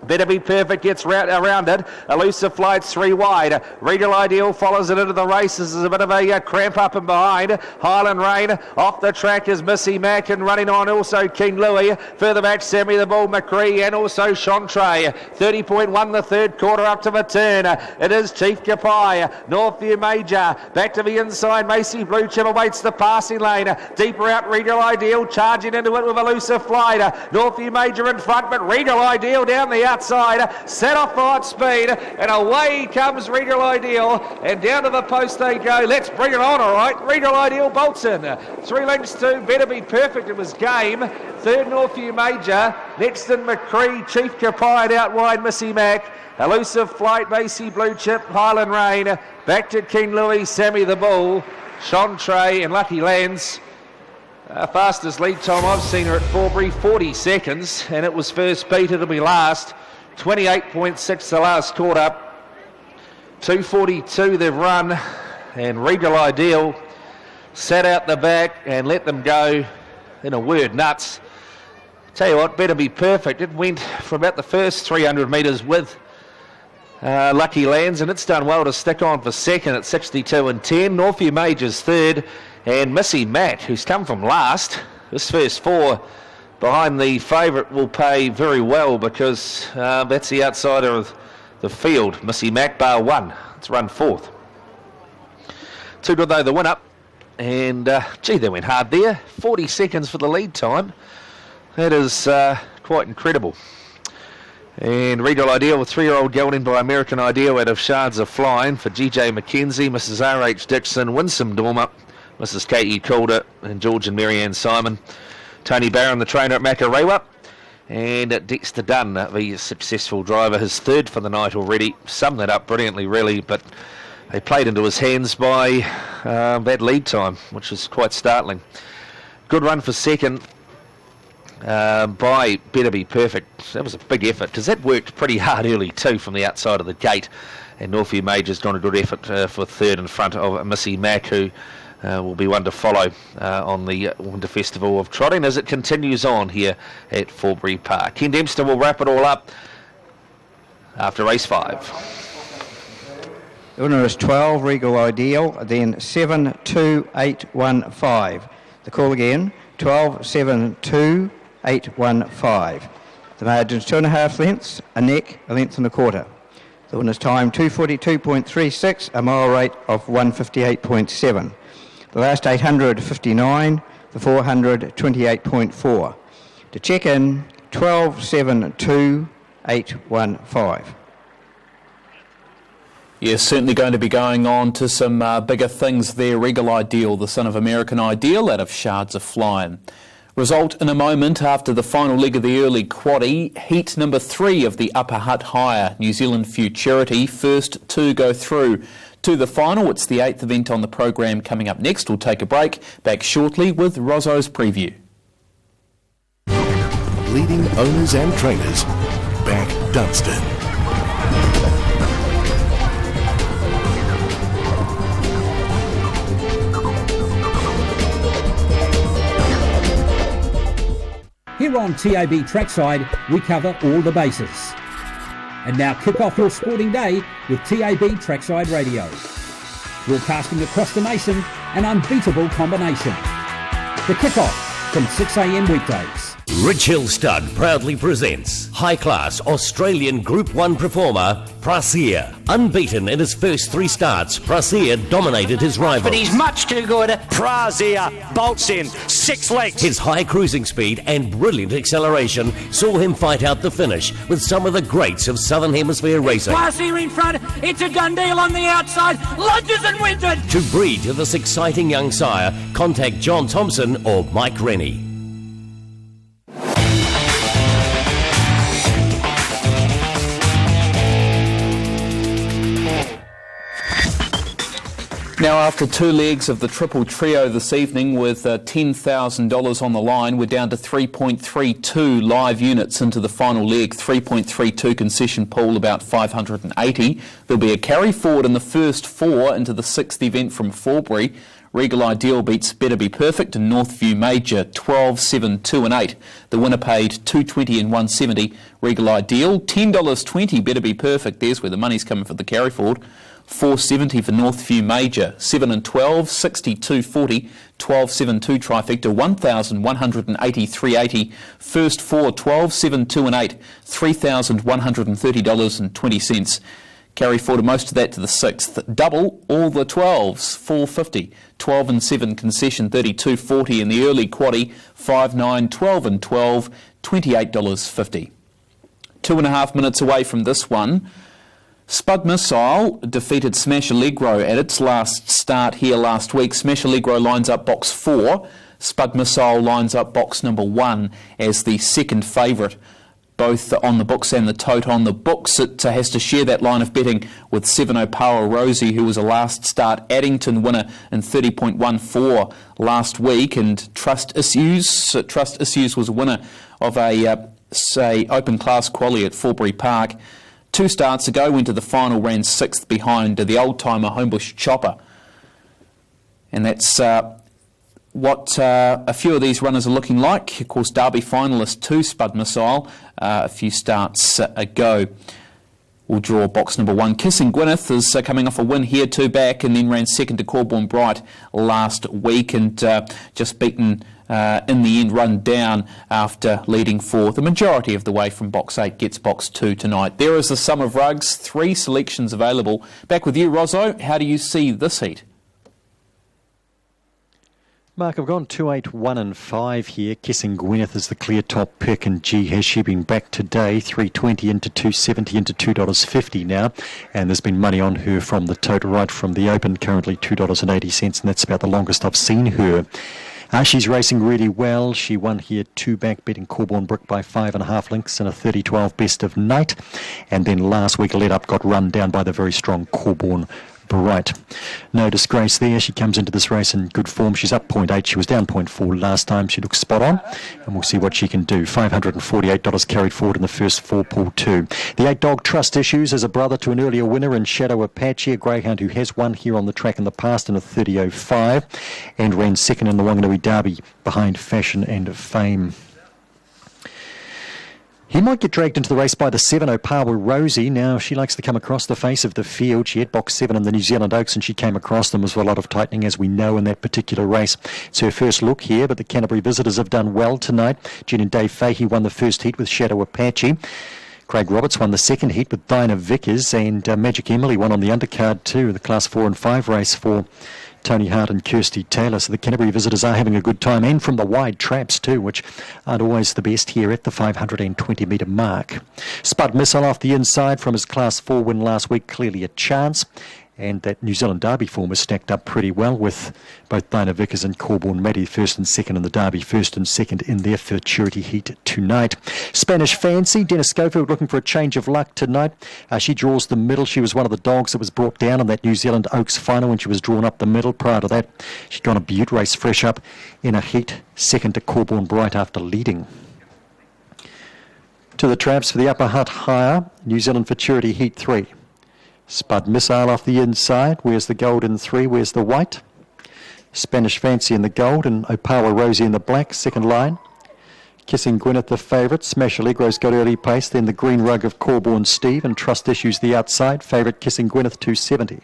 Better Be Perfect gets around it. Elusive Flight's 3 wide. Regal Ideal follows it into the race. This is a bit of a cramp up and behind. Highland Rain off the track is Missy Mac, and running on also King Louis. Further back Sammy the Bull, McCree and also Chantre. 30.1 the third quarter up to the turn. It is Chief Kapai. Northview Major back to the inside. Macy Blue Chip awaits the passing lane. Deeper out Regal Ideal charging into it with Elusive Flight. Northview Major in front, but Regal Ideal down the outside, set off for hot speed, and away comes Regal Ideal, and down to the post they go. Let's bring it on, all right. Regal Ideal bolts in. 3 lengths to Better Be Perfect. It was game. Third Northview Major. Next in McCree, Chief Kapai, and out wide Missy Mac. Elusive Flight, Macy Blue Chip, Highland Rain. Back to King Louis, Sammy the Bull, Chantre and Lucky Lands. Fastest lead time I've seen her at Forbury, 40 seconds, and it was first beat, it'll be last. 28.6 the last quarter. 2:42 they've run, and Regal Ideal sat out the back and let them go, in a word, nuts. Tell you what, Better Be Perfect. It went for about the first 300 metres with Lucky Lands, and it's done well to stick on for second at 62.10. Northview Major's third, and Missy Mac, who's come from last. This first 4 behind the favourite will pay very well, because that's the outsider of the field. Missy Mac, bar 1. It's run 4th. Too good though, the win up. And gee, they went hard there. 40 seconds for the lead time. That is quite incredible. And Regal Ideal with 3-year-old gelding by American Ideal out of Shards of Flying for GJ McKenzie, Mrs. R.H. Dixon, Winsome Dormer, Mrs. K.E. Calder, and George and Marianne Simon. Tony Barron, the trainer at Makarewa, and Dexter Dunn, the successful driver, his third for the night already. Summed that up brilliantly, really, but they played into his hands by that lead time, which is quite startling. Good run for second by Better Be Perfect. That was a big effort, because that worked pretty hard early too from the outside of the gate, and Northview Major's done a good effort for third in front of Missy Mac, who will be one to follow on the Winter Festival of Trotting as it continues on here at Forbury Park. Ken Dempster will wrap it all up after race 5. The winner is 12, Regal Ideal, then 7, 2, 8, 1, 5. The call again, 12, 7, 2, 8, 1, 5. The margin's 2.5 lengths, a neck, a length and a quarter. The winner's time 2:42.36, a mile rate of 1:58.7. The last 800, 59, the 400, 28.4. To check in, 12.72.815. Yes, certainly going to be going on to some bigger things there. Regal Ideal, the son of American Ideal, out of Shards of Flying. Result in a moment after the final leg of the early quaddie. Heat number 3 of the Upper Hutt Hire, New Zealand Futurity. First 2 go through to the final. It's the 8th event on the program coming up next. We'll take a break. Back shortly with Rozzo's preview. Leading owners and trainers, back Dunstan. Here on TAB Trackside, we cover all the bases. And now kick off your sporting day with TAB Trackside Radio. Broadcasting across the nation, an unbeatable combination. The kick-off from 6 a.m. weekdays. Rich Hill Stud proudly presents high-class Australian Group 1 performer, Prasia. Unbeaten in his first 3 starts, Prasia dominated his rivals. But he's much too good. Prasia bolts in 6 lengths. His high cruising speed and brilliant acceleration saw him fight out the finish with some of the greats of Southern Hemisphere racing. Prasia in front, it's a gun deal on the outside, lunges and wins it. To breed to this exciting young sire, contact John Thompson or Mike Rennie. Now, after 2 legs of the triple trio this evening with $10,000 on the line, we're down to 3.32 live units into the final leg. 3.32 concession pool, about 580. There'll be a carry forward in the first 4 into the 6th event from Forbury. Regal Ideal beats Better Be Perfect and Northview Major 12, 7, 2 and 8. The winner paid $2.20 and $1.70. Regal Ideal $10.20. Better Be Perfect. There's where the money's coming for the carry forward. $4.70 for Northview Major, 7 and 12, 62.40, 12.72 trifecta, 1,183.80. First 4, 12, 7, 2 and 8, $3,130.20. Carry forward most of that to the 6th. Double all the 12s, $4.50, 12 and 7 concession, $32.40 in the early quaddie, 5, 9, 12 and 12, $28.50. 2.5 minutes away from this one. Spud Missile defeated Smash Allegro at its last start here last week. Smash Allegro lines up box 4. Spud Missile lines up box number 1 as the second favourite. Both on the books and the tote on the books. It has to share that line of betting with 7 Opawa Rosie, who was a last start Addington winner in 30.14 last week. And Trust Issues was a winner of a open class quali at Forbury Park. 2 starts ago, went to the final, ran 6th behind the old-timer Homebush Chopper. And that's what a few of these runners are looking like. Of course, Derby finalist 2, Spud Missile, a few starts ago. We'll draw box number 1. Kissing Gwyneth is coming off a win here, 2 back, and then ran 2nd to Corborn Bright last week, and just beaten in the end, run down after leading for the majority of the way from box 8, gets box 2 tonight. There is the sum of rugs, 3 selections available. Back with you, Rozzo. How do you see this heat? Mark, I've gone 2, 8, 1 and 5 here. Kissing Gwyneth is the clear top pick, and gee, has she been back today. 3.20 into 2.70 into $2.50 now, and there's been money on her from the total right from the open, currently $2.80, and that's about the longest I've seen her. She's racing really well. She won here 2 back, beating Corborn Brick by 5.5 lengths in a 30-12 best of night. And then last week, a let up got run down by the very strong Corborn Bright. No disgrace there. She comes into this race in good form. She's up 0.8. She was down 0.4 last time. She looks spot on, and we'll see what she can do. $548 carried forward in the first 4, pool 2. The 8 Dog Trust Issues is a brother to an earlier winner in Shadow Apache, a greyhound who has won here on the track in the past in a 30.05 and ran 2nd in the Wanganui Derby behind Fashion and Fame. He might get dragged into the race by the 7 Opawa Rosie. Now, she likes to come across the face of the field. She had box 7 in the New Zealand Oaks, and she came across them with a lot of tightening, as we know, in that particular race. It's her first look here, but the Canterbury visitors have done well tonight. Jen and Dave Fahey won the first heat with Shadow Apache. Craig Roberts won the second heat with Dinah Vickers, and Magic Emily won on the undercard too, the Class 4 and 5 race for Tony Hart and Kirsty Taylor. So the Canterbury visitors are having a good time, and from the wide traps too, which aren't always the best here at the 520 metre mark. Spud Missile off the inside from his Class 4 win last week, clearly a chance. And that New Zealand Derby form was stacked up pretty well with both Dinah Vickers and Corborn Maddie first and second in the Derby, first and second in their futurity heat tonight. Spanish Fancy, Dennis Schofield looking for a change of luck tonight. She draws the middle. She was one of the dogs that was brought down in that New Zealand Oaks final when she was drawn up the middle. Prior to that, she'd gone a Butte race fresh up in a heat, second to Corborn Bright after leading. To the traps for the upper hut higher, New Zealand futurity heat 3. Spud Missile off the inside. Where's the gold in 3? Where's the white? Spanish Fancy in the gold and Opawa Rosie in the black. Second line. Kissing Gwyneth the favourite. Smash Allegro's got early pace. Then the green rug of Corborn Steve and Trust Issues the outside. Favourite Kissing Gwyneth 270.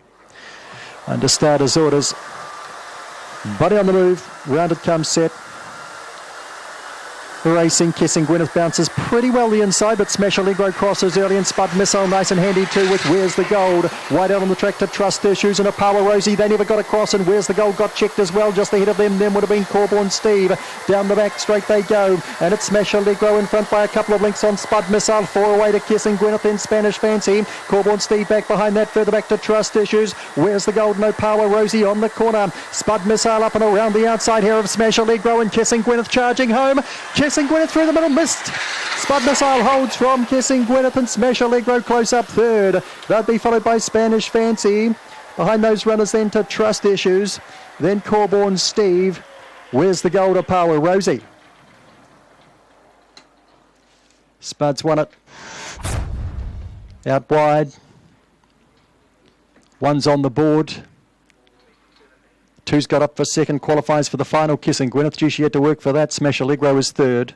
Under starters orders. Body on the move. Rounded comes set. Racing, Kissing Gwyneth bounces pretty well the inside, but Smash Allegro crosses early and Spud Missile nice and handy too with Where's the Gold. Wide out on the track to Trust Issues and Opawa Rosie. They never got across, and Where's the Gold got checked as well. Just ahead of them then would have been Corborn Steve. Down the back straight they go, and it's Smash Allegro in front by a couple of lengths on Spud Missile. 4 away to Kissing Gwyneth, then Spanish Fancy. Corborn Steve back behind that, further back to Trust Issues. Where's the Gold? No Power Rosie on the corner. Spud Missile up and around the outside here of Smash Allegro, and Kissing Gwyneth charging home. Kissing Gwyneth through the middle, missed. Spud Missile holds from Kissing Gwyneth, and Smash Allegro close up third. They'll be followed by Spanish Fancy. Behind those runners then to Trust Issues. Then Corborn Steve. Where's the Gold of Power Rosie? Spud's won it. Out wide. One's on the board. Two's got up for second, qualifies for the final. Kissing Gwyneth, gee, she had to work for that. Smash Allegro is third.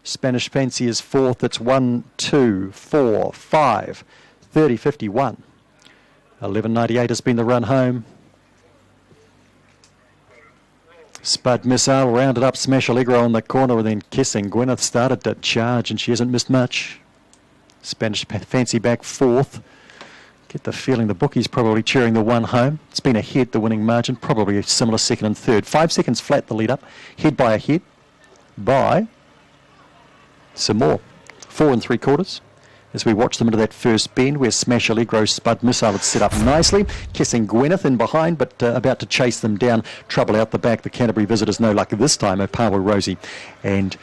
Spanish Fancy is fourth. It's 1, 2, 4, 5, 30, 51. 11.98 has been the run home. Spud Missile rounded up Smash Allegro on the corner, and then Kissing Gwyneth started to charge, and she hasn't missed much. Spanish Fancy back fourth. Get the feeling the bookie's probably cheering the one home. It's been a head, the winning margin, probably a similar second and third. 5 seconds flat the lead up. Head by a head by some more. 4 3/4 as we watch them into that first bend where Smash Allegro Spud Missile had set up nicely. Kissing Gwyneth in behind, but about to chase them down. Trouble out the back. The Canterbury visitors no luck this time. Opawa Rosie and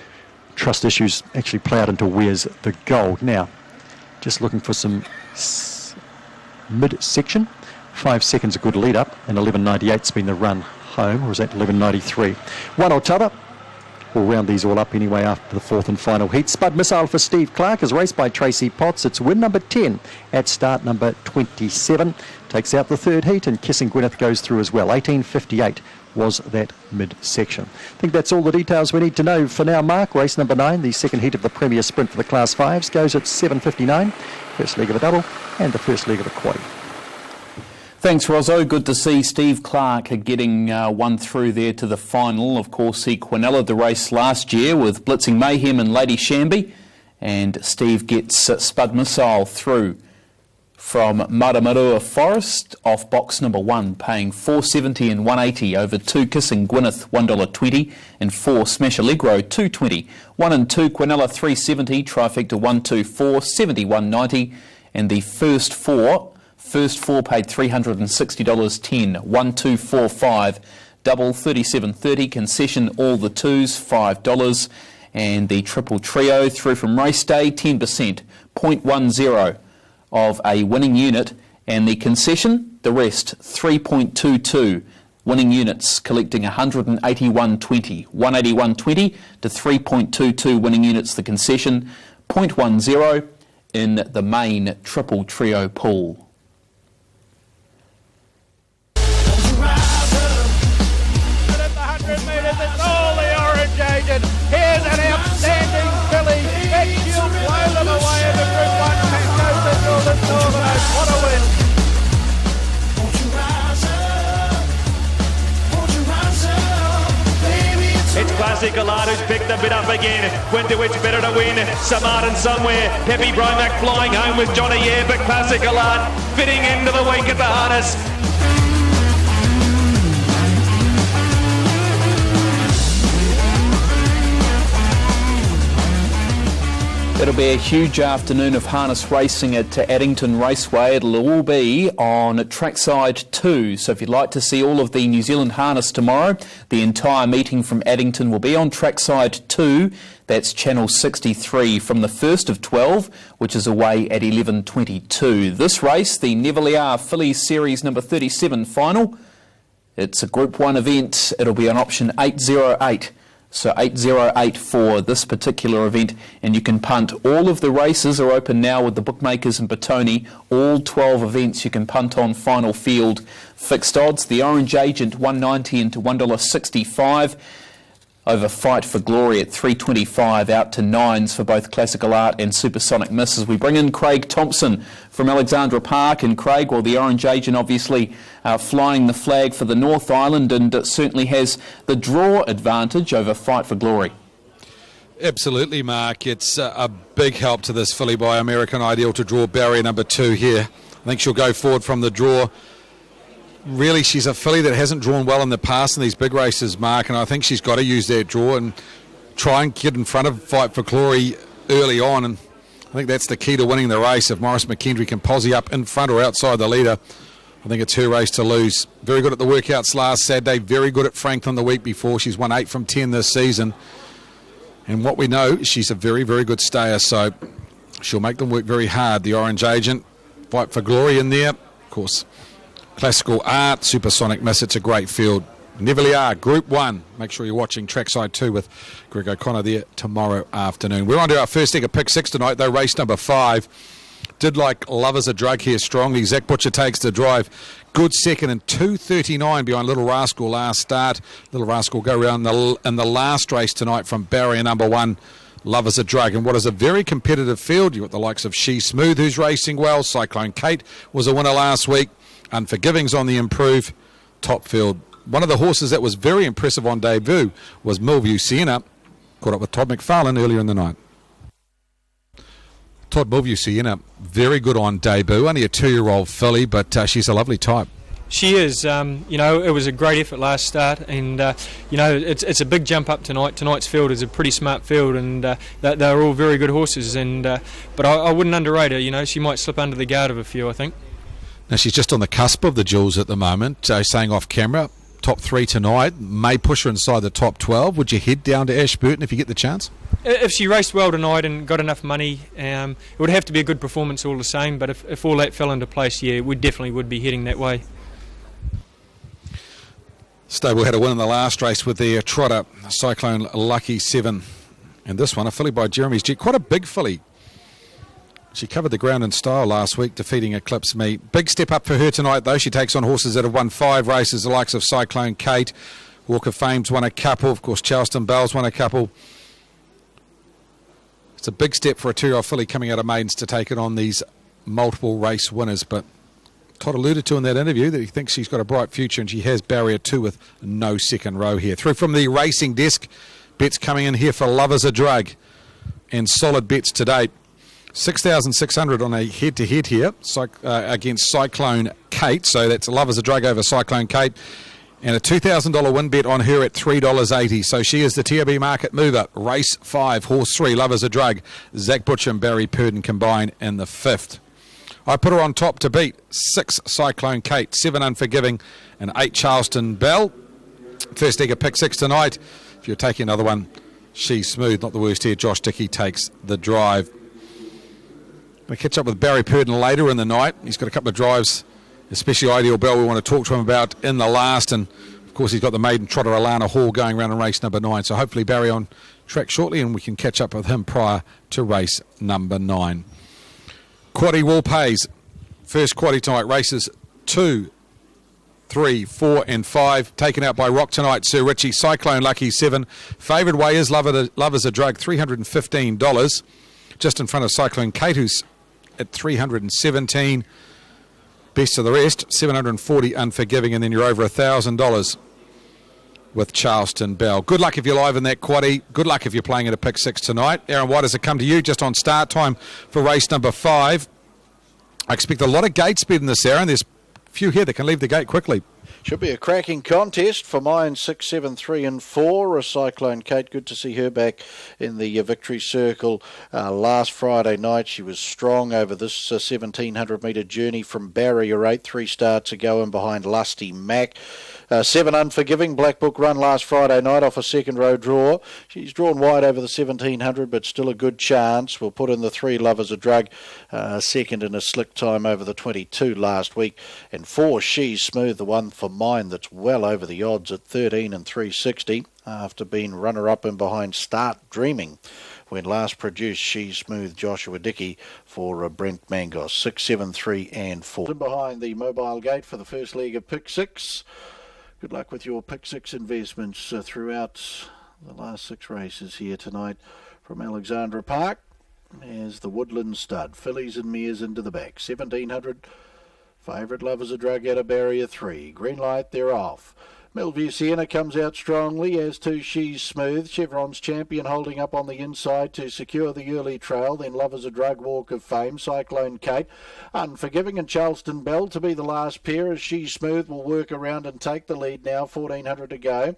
Trust Issues actually play out into Where's the Gold. Now, just looking for some mid-section. 5 seconds a good lead up, and 11.98's been the run home, or is that 11.93? One or t'other. We'll round these all up anyway after the fourth and final heat. Spud Missile for Steve Clark is raced by Tracy Potts. It's win number 10 at start number 27. Takes out the third heat, and Kissing Gwyneth goes through as well. 18.58 was that mid-section. I think that's all the details we need to know for now, Mark. Race number 9, the second heat of the Premier Sprint for the Class 5s, goes at 7.59. First leg of a double and the first leg of a quaddie. Thanks, Rozzo. Good to see Steve Clark getting one through there to the final. Of course, he Quinella the race last year with Blitzing Mayhem and Lady Shamby, and Steve gets Spud Missile through from Maramarua Forest off box number 1, paying $4.70 and $1.80 over 2 Kissing Gwyneth $1.20 and 4 Smash Allegro $2.20. 1 and 2 Quinella $3.70, trifecta 1, 2, 4 $71.90, and the first four paid $360.10. 1, 2, 4, 5 double $37.30, concession all the twos $5, and the triple trio through from race day 10%, 0.10 of a winning unit, and the concession, the rest, 3.22 winning units, collecting 181.20. 181.20 to 3.22 winning units, the concession, 0.10 in the main triple trio pool. Here's an outstanding filly. She'll blow them away in the Group 1 Northern Oaks. What a win. It's Classic Alad who's picked the bit up again. When to which better to win? Samart and somewhere. Peppy Brymack flying home with Johnny Air, but Classic Alad fitting into the week at the harness. It'll be a huge afternoon of harness racing at Addington Raceway. It'll all be on Trackside 2. So if you'd like to see all of the New Zealand harness tomorrow, the entire meeting from Addington will be on Trackside 2. That's Channel 63 from the 1st of 12, which is away at 11:22. This race, the Neville Fillies Series number 37 final. It's a Group 1 event. It'll be on option 808. So 808 for this particular event, and you can punt. All of the races are open now with the bookmakers in Petone. All 12 events you can punt on final field. Fixed odds, the Orange Agent $1.90 into $1.65. Over Fight for Glory at $3.25, out to 9s for both Classical Art and Supersonic Misses. We bring in Craig Thompson from Alexandra Park, and Craig, well, the Orange Agent obviously flying the flag for the North Island, and it certainly has the draw advantage over Fight for Glory. Absolutely, Mark. It's a big help to this filly by American Ideal to draw barrier number 2 here. I think she'll go forward from the draw. Really, she's a filly that hasn't drawn well in the past in these big races, Mark, and I think she's got to use that draw and try and get in front of Fight for Glory early on, and I think that's the key to winning the race. If Maurice McKendry can posse up in front or outside the leader, I think it's her race to lose. Very good at the workouts last Saturday, very good at Franklin the week before. She's won 8 from 10 this season, and what we know, she's a very, very good stayer, so she'll make them work very hard. The Orange Agent, Fight for Glory in there, of course. Classical Art, Supersonic Miss, it's a great field. Neville Group 1. Make sure you're watching Trackside 2 with Greg O'Connor there tomorrow afternoon. We're on to our first leg of pick 6 tonight, though, race number 5. Did like Love as a Drug here strongly. Zach Butcher takes the drive. Good second and 2:39 behind Little Rascal last start. Little Rascal go around in the last race tonight from barrier number 1. Love as a Drug. And what is a very competitive field. You've got the likes of She Smooth, who's racing well. Cyclone Kate was a winner last week. Unforgiving's on the improve. Top field. One of the horses that was very impressive on debut was Millview Sienna. Caught up with Todd McFarlane earlier in the night. Todd, Millview Sienna, very good on debut. Only a 2-year-old filly, but she's a lovely type. She is. It was a great effort last start, and it's a big jump up tonight. Tonight's field is a pretty smart field, and they're all very good horses. But I wouldn't underrate her. She might slip under the guard of a few, I think. Now, she's just on the cusp of the jewels at the moment, saying off camera, top 3 tonight, may push her inside the top 12. Would you head down to Ashburton if you get the chance? If she raced well tonight and got enough money, it would have to be a good performance all the same, but if all that fell into place, yeah, we definitely would be heading that way. Stable had a win in the last race with their trotter, Cyclone Lucky 7. And this one, a filly by Jeremy's Jet, quite a big filly. She covered the ground in style last week, defeating Eclipse Me. Big step up for her tonight, though. She takes on horses that have won 5 races, the likes of Cyclone Kate. Walk of Fame's won a couple. Of course, Charleston Bell's won a couple. It's a big step for a 2-year-old filly coming out of maidens to take it on these multiple race winners. But Todd alluded to in that interview that he thinks she's got a bright future, and she has barrier 2 with no second row here. Through from the racing desk, bets coming in here for Love as a Drug. And solid bets to date. 6,600 on a head-to-head here against Cyclone Kate. So that's Love as a Drug over Cyclone Kate. And a $2,000 win bet on her at $3.80. So she is the TAB market mover. Race 5, horse 3, Love as a Drug. Zach Butcher and Barry Purdon combine in the 5th. I put her on top to beat 6 Cyclone Kate, 7 Unforgiving, and 8 Charleston Bell. First leg of pick 6 tonight. If you're taking another one, She's Smooth, not the worst here. Josh Dickey takes the drive. We'll catch up with Barry Purdon later in the night. He's got a couple of drives, especially Ideal Bell, we want to talk to him about in the last. And, of course, he's got the maiden trotter Alana Hall going around in race number 9. So hopefully Barry on track shortly, and we can catch up with him prior to race number 9. Quaddy Will Pays. First quaddy tonight, races 2, 3, 4 and 5. Taken out by Rock tonight, Sir Richie. Cyclone Lucky 7. Favoured way is Love as a Drug, $315. Just in front of Cyclone Kate, who's at $317. Best of the rest, $740 Unforgiving, and then you're over $1,000 with Charleston Bell. Good luck if you're live in that quaddie. Good luck if you're playing at a pick 6 tonight. Aaron White has come to you just on start time for race number 5. I expect a lot of gate speed in this, Aaron. There's a few here that can leave the gate quickly. Should be a cracking contest for mine 6, 7, 3 and 4. A Cyclone Kate, good to see her back in the victory circle last Friday night. She was strong over this 1700 metre journey from Barrier 8, 3 starts ago, and behind Lusty Mac. 7 Unforgiving, Black Book run last Friday night off a second row draw. She's drawn wide over the 1700, but still a good chance. We'll put in the 3 Lovers a Drug, second in a slick time over the 22 last week. And 4 She's Smooth, the one for mine that's well over the odds at 13 and 360 after being runner-up and behind Start Dreaming when last produced She's Smooth Joshua Dickey for Brent Mangos. 6, 7, 3 and 4. Behind the mobile gate for the first leg of Pick 6. Good luck with your Pick 6 investments throughout the last 6 races here tonight from Alexandra Park. There's the Woodland Stud. Fillies and Mares into the back. 1700. Favourite Lovers a Drug out of Barrier 3. Green light, they're off. Millview Sienna comes out strongly, as to She's Smooth. Chevron's Champion holding up on the inside to secure the early trail. Then Lovers a Drug, Walk of Fame. Cyclone Kate, Unforgiving and Charleston Bell to be the last pair, as She's Smooth will work around and take the lead now. 1400 to go.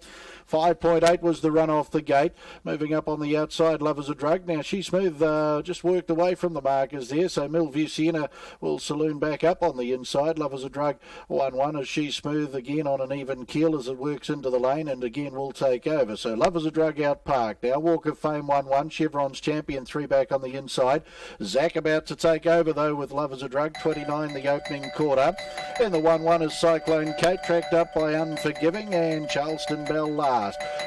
5.8 was the run off the gate. Moving up on the outside, Lovers a Drug. Now She's Smooth just worked away from the markers there, so Millview Sienna will saloon back up on the inside. Lovers a Drug 1-1 as She's Smooth again on an even keel as it works into the lane and again will take over. So Lovers a Drug out park. Now Walk of Fame 1-1. Chevron's Champion 3 back on the inside. Zach about to take over though with Lovers a Drug. 29 the opening quarter. And the 1-1 is Cyclone Kate, tracked up by Unforgiving and Charleston Bell last.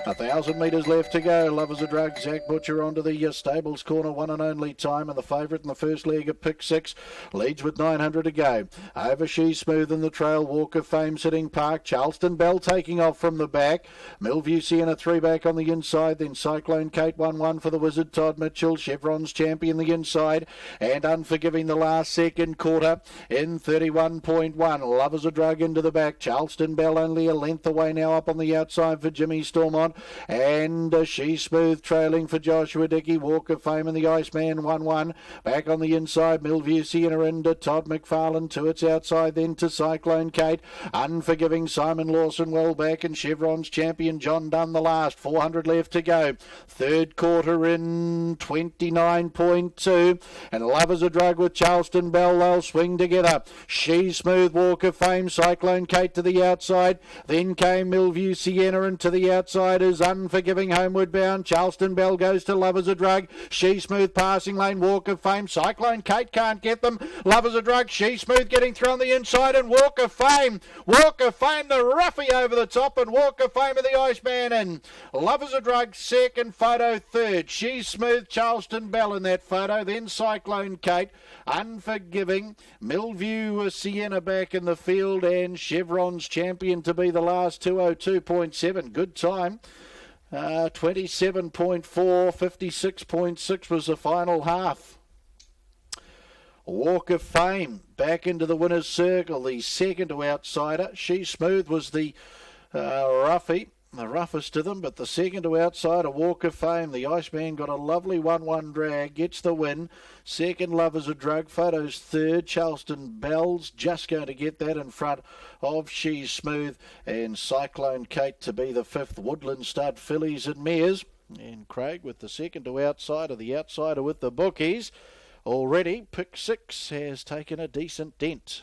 1,000 metres left to go. Lovers a Drug. Zach Butcher onto the stables corner, one and only time, and the favourite in the first leg of Pick 6 leads with 900 to go. Over She's Smooth in the trail. Walk of Fame sitting park. Charleston Bell taking off from the back. Millview Sienna 3 back on the inside. Then Cyclone Kate 1-1 for the Wizard Todd Mitchell. Chevron's Champion the inside. And Unforgiving the last second quarter in 31.1. Lovers a Drug into the back. Charleston Bell only a length away now up on the outside for Jimmy Stormont. And She's Smooth trailing for Joshua Dickey. Walk of Fame and the Iceman 1-1. Back on the inside. Millview Sienna into Todd McFarlane to its outside. Then to Cyclone Kate. Unforgiving Simon Lawson well back, and Chevron's Champion John Dunn the last. 400 left to go. Third quarter in 29.2. And Lovers a Drug with Charleston Bell, they'll swing together. She's Smooth, Walk of Fame, Cyclone Kate to the outside. Then came Millview Sienna, and to the outside is Unforgiving homeward bound. Charleston Bell goes to Lovers a Drug. She's Smooth passing lane, Walk of Fame. Cyclone Kate can't get them. Lovers a Drug, She's Smooth getting through on the inside, and Walk of Fame. Walk of Fame, the roughie over the top, and Walk of Fame of the Iceman, and Lovers a Drug second photo, third. She's Smooth, Charleston Bell in that photo. Then Cyclone Kate, Unforgiving, Millview Sienna back in the field, and Chevron's Champion to be the last. 202.7, good time. 27.4, 56.6 was the final half. Walk of Fame back into the winner's circle, the second to outsider. She's Smooth was the roughie, the roughest of them, but the second to outsider, Walk of Fame. The Iceman got a lovely 1-1 drag, gets the win. Second, Lovers a Drug, photos third. Charleston Bell's just going to get that in front of She's Smooth, and Cyclone Kate to be the fifth. Woodland Stud, Fillies and Mares, and Craig with the second to outsider, the outsider with the bookies. Already, Pick 6 has taken a decent dent.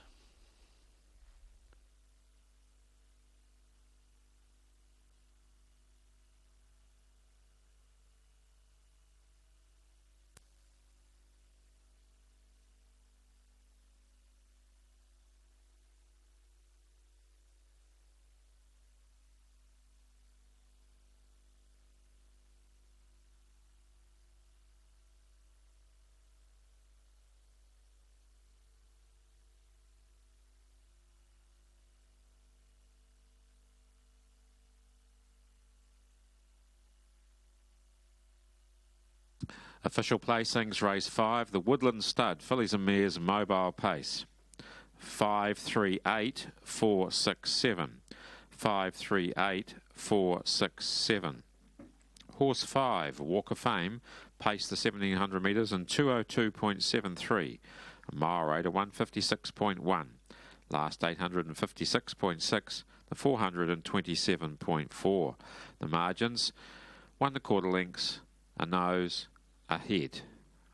Official placings, race 5, the Woodland Stud, Fillies and Mares, mobile pace. 5, 3, 8, 4, 6, 7. 5, 3, 8, 4, 6, 7. Horse 5, Walk of Fame, pace the 1700 metres in 202.73. A mile rate of 156.1. Last 856.6. the 427.4. The margins, 1 1/4 lengths, a nose, a head.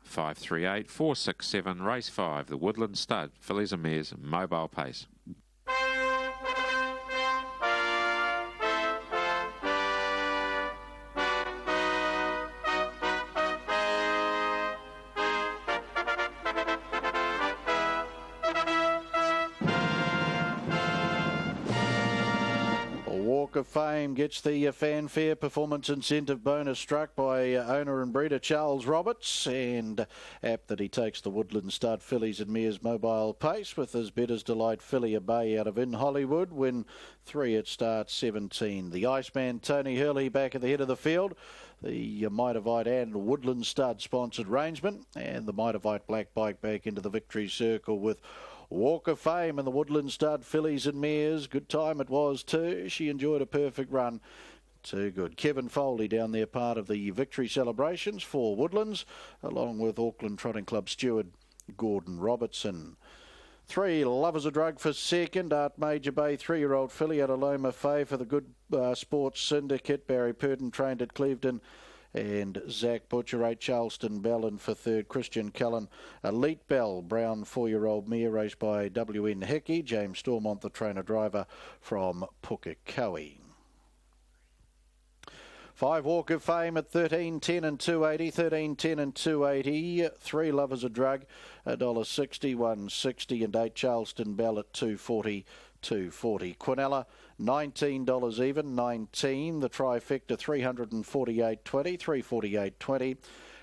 538, 467, race 5, the Woodland Stud, Fillies and Mares, Mobile Pace. Walk of Fame gets the fanfare performance incentive bonus struck by owner and breeder Charles Roberts, and apt that he takes the Woodland Stud, Fillies and Mares Mobile Pace with his Better's Delight filly Bay out of In Hollywood, win 3 at start 17. The Iceman Tony Hurley back at the head of the field. The Mitavite and Woodland Stud sponsored Rangeman, and the Mitavite Black Bike back into the victory circle with Walk of Fame and the Woodland Stud, Fillies and Mares. Good time it was too. She enjoyed a perfect run. Too good. Kevin Foley down there, part of the victory celebrations for Woodlands, along with Auckland Trotting Club steward Gordon Robertson. 3 Lovers a Drug for second. Art Major Bay, 3-year-old filly out of Loma Fay for the Good Sports Syndicate. Barry Purden trained at Clevedon. And Zach Butcher, 8 Charleston Bellin for third. Christian Cullen, Elite Bell, brown 4-year-old mare raced by W.N. Hickey. James Stormont, the trainer-driver from Pukekohe. 5 Walk of Fame at 13, 10 and 280, 13, 10 and 280. 3 Lovers a Drug, $1.60, 160, and 8 Charleston Bell at 240. 240. Quinella, $19 even, 19. The trifecta, $348.20, $348.20.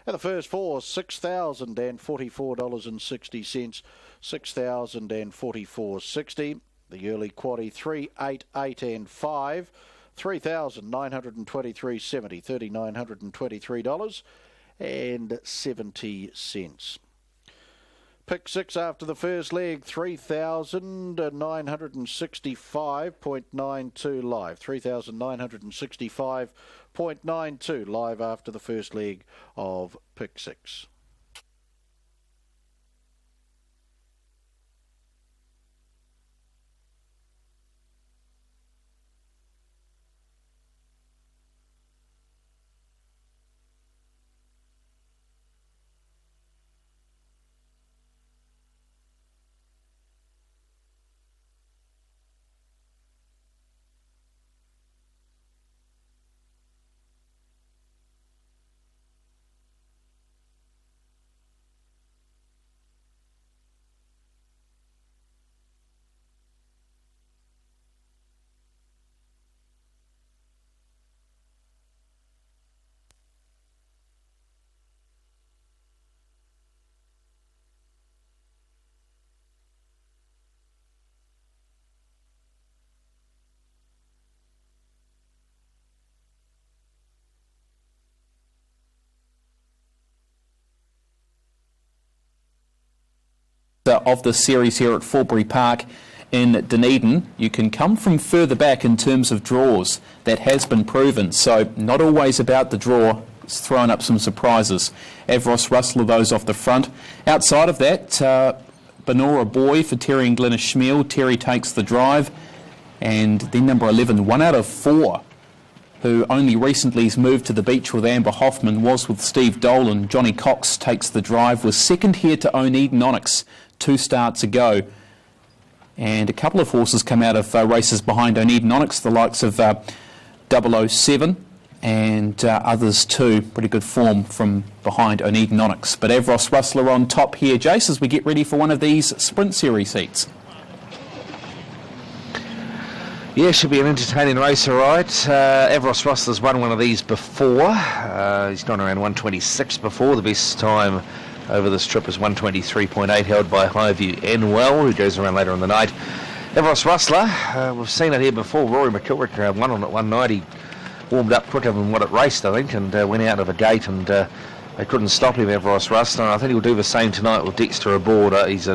And the first 4, $6,044.60, $6,044.60. The early quaddie, 3, 8, 8 and 5, $3,923.70, $3,923.70. Pick 6 after the first leg, 3,965.92 live. 3,965.92 live after the first leg of Pick 6. Of the series here at Forbury Park in Dunedin. You can come from further back in terms of draws. That has been proven, so not always about the draw. It's thrown up some surprises. Avros Rustler, those off the front. Outside of that, Benora Boy for Terry and Glenys Schmiel. Terry takes the drive, and then number 11, 1 out of 4, who only recently has moved to the beach with Amber Hoffman, was with Steve Dolan. Johnny Cox takes the drive, was second here to Own Eden Onyx 2 starts ago. And a couple of horses come out of races behind Own Eden Onyx, the likes of 007 and others too. Pretty good form from behind Own Eden Onyx. But Avros Rustler on top here, Jace, as we get ready for one of these Sprint Series heats. Yeah, should be an entertaining race, all right. Avros Rustler's won one of these before. He's gone around 126 before. The best time over this trip is 123.8, held by Highview Enwell, who goes around later in the night. Avros Rustler, we've seen it here before. Rory McKilrick won on it one night. He warmed up quicker than what it raced, I think, and went out of a gate, and they couldn't stop him, Avros Rustler. And I think he'll do the same tonight with Dexter aboard. He's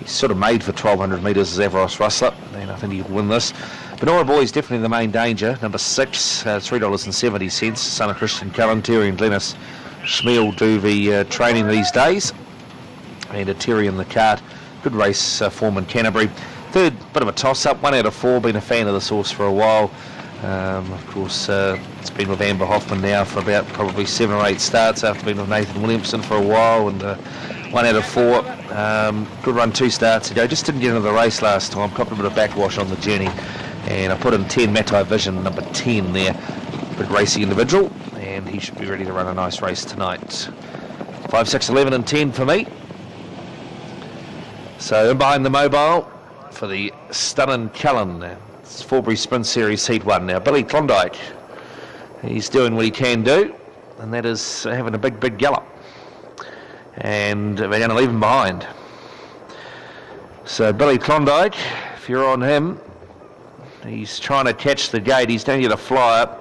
sort of made for 1,200 metres as Avros Rustler, and I think he'll win this. Benora Boy is definitely the main danger. Number 6, $3.70. Son of Christian Cullen, Terry and Glenys Schmiel do the training these days. And a Terry in the cart. Good race form in Canterbury. Third, bit of a toss-up, 1 out of 4. Been a fan of this horse for a while. Of course, it's been with Amber Hoffman now for about probably 7 or 8 starts, after being with Nathan Williamson for a while, and 1 out of 4. Good run 2 starts ago. Just didn't get into the race last time. Copped a bit of backwash on the journey, and I put in 10 Matai Vision, number 10 there. Bit racy individual, and he should be ready to run a nice race tonight. 5, 6, 11 and 10 for me. So in behind the mobile for the Stunnin' Cullen. It's Forbury Sprint Series Heat 1. Now Billy Klondike, he's doing what he can do, and that is having a big gallop. And they're going to leave him behind. So Billy Klondike, if you're on him, he's trying to catch the gate. He's going to get a flyer.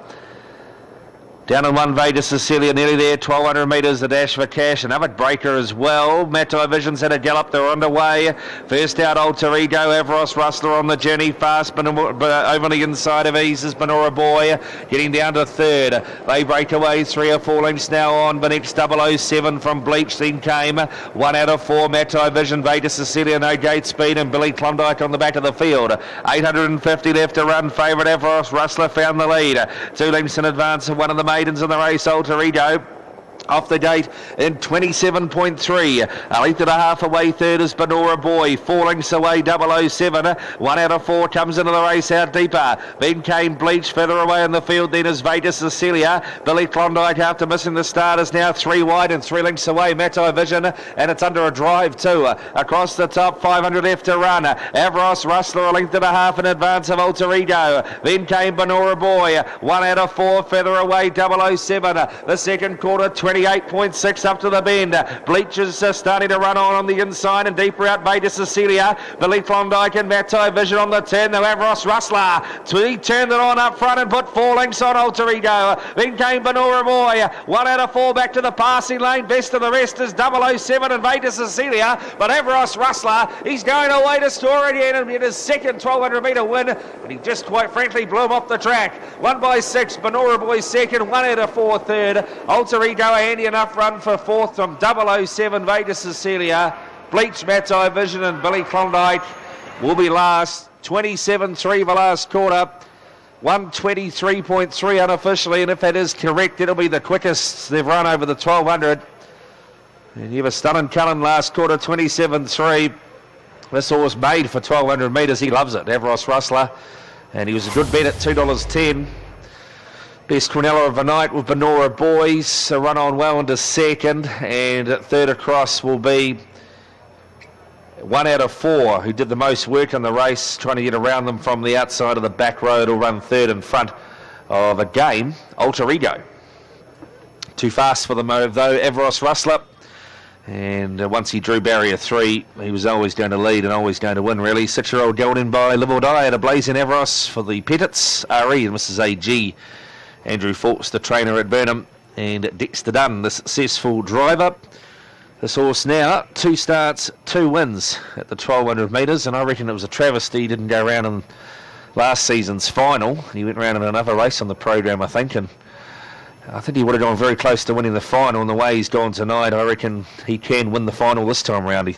Down in 1, Vegas Cecilia, nearly there, 1,200 metres, the dash for cash. Another breaker as well. Matai Vision's had a gallop, they're underway. First out, Alter Ego, Avros Rustler on the journey, fast, but over the inside of Ease is Benora Boy, getting down to third. They break away, 3 or 4 lengths now on, but next 007 from Bleach, then came 1 out of 4, Matai Vision, Vegas Cecilia, no gate speed, and Billy Klondike on the back of the field. 850 left to run, favourite Avros Rustler found the lead. 2 lengths in advance of one of the maidens in the race, Alter Ego. Off the gate in 27.3. A length and a half away, third is Benora Boy. 4 lengths away, 007. 1 out of 4 comes into the race out deeper. Then came Bleach, further away in the field. Then is Vegas Cecilia. Billy Klondike, after missing the start, is now 3 wide and 3 lengths away. Matai Vision, and it's under a drive too. Across the top, 500 left to run. Avros Rustler, a length and a half in advance of Alter Ego. Then came Benora Boy. 1 out of 4, further away, 007. The second quarter, 28.6 up to the bend. Bleach is starting to run on the inside, and deeper out Vegas Cecilia. Billy Klondike and Matai Vision on the turn. The Avros Rustler, he turned it on up front and put 4 lengths on Alter Ego. Then came Benora Boy. 1 out of 4 back to the passing lane. Best of the rest is 007 and Vegas Cecilia. But Avros Rustler, he's going away to store again and get his second 1,200 metre win. And he just quite frankly blew him off the track. 1 by 6, Benora Boy second. 1 out of 4 third. Alter Ego handy enough run for fourth from 007 Vegas Cecilia. Bleach, Matai Vision and Billy Klondike will be last. 27.3 the last quarter. 123.3 unofficially, and if that is correct, it'll be the quickest they've run over the 1,200. And you have a Stunnin' Cullen last quarter, 27.3. This horse made for 1,200 metres. He loves it, Avros Rustler. And he was a good bet at $2.10. Best Quinella of the night with Benora Boys. Run on well into second. And at third across will be 1 out of 4 who did the most work in the race, trying to get around them from the outside of the back road. Will run third in front of a game, Alter Ego. Too fast for the move though, Avros Rustler. And once he drew barrier 3, he was always going to lead and always going to win, really. 6-year-old Golden by Live or Die at a blazing Avros for the Pettits, RE and Mrs. AG. Andrew Fawkes, the trainer at Burnham, and Dexter Dunn, the successful driver. This horse now, 2 starts, 2 wins at the 1,200 metres, and I reckon it was a travesty. He didn't go around in last season's final. He went around in another race on the program, I think, and I think he would have gone very close to winning the final. And the way he's gone tonight, I reckon he can win the final this time round. The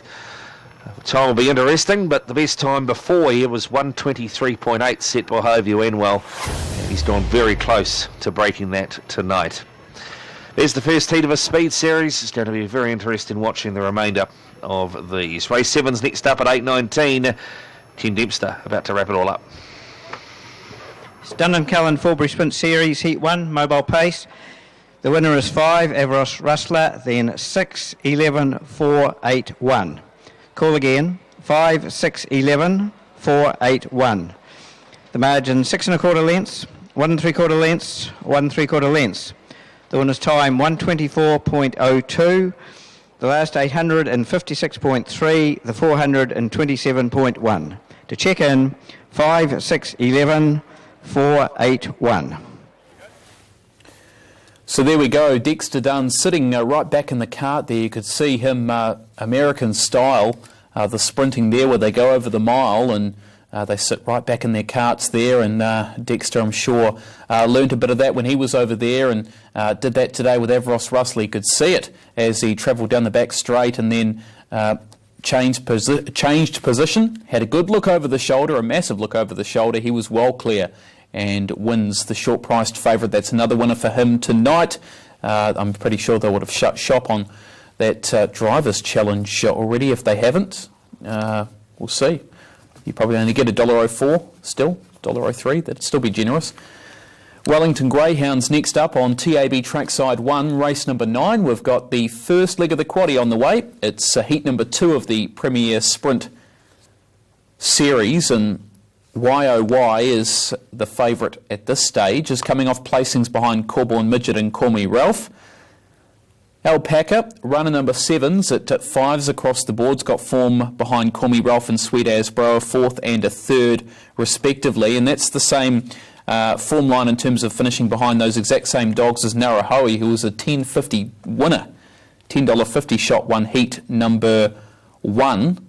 time will be interesting, but the best time before here was 123.8 set by Hovey Enwell, and he's gone very close to breaking that tonight. There's the first heat of a speed series. It's going to be very interesting watching the remainder of these. Race 7's next up at 8:19. Ken Dempster about to wrap it all up. Stunnin' Cullen Forbury Sprint Series, Heat 1, mobile pace. The winner is 5, Avros Rustler, then 6, 11, 4, 8, 1. Call again, 5, 6, 11, 4, 8, 1. The margin 6 1/4 lengths, 1 3/4 lengths, 1 3/4 lengths. The winner's time 124.02. The last 856.3. The 427.1. To check in, 5, 6, 11, 4, 8, 1. So there we go, Dexter Dunn sitting right back in the cart there. You could see him American style, the sprinting there where they go over the mile, and they sit right back in their carts there. And Dexter, I'm sure, learnt a bit of that when he was over there, and did that today with Avros Rustler. You could see it as he travelled down the back straight and then changed position, had a good look over the shoulder, a massive look over the shoulder. He was well clear and wins the short-priced favourite. That's another winner for him tonight. I'm pretty sure they would have shut shop on that Drivers' Challenge already if they haven't. We'll see. You probably only get $1.04 still, $1.03. That'd still be generous. Wellington Greyhounds next up on TAB Trackside 1, race number 9. We've got the first leg of the quaddie on the way. It's heat number 2 of the Premier Sprint Series, and YOY is the favourite at this stage, is coming off placings behind Corborn Midget and Call Me Ralph. Alpaca, runner number 7's at 5s across the boards, got form behind Call Me Ralph and Sweet As Bro, a 4th and a 3rd respectively, and that's the same form line in terms of finishing behind those exact same dogs as Narahoe, who was a $10.50 winner. $10.50 shot, won heat number 1,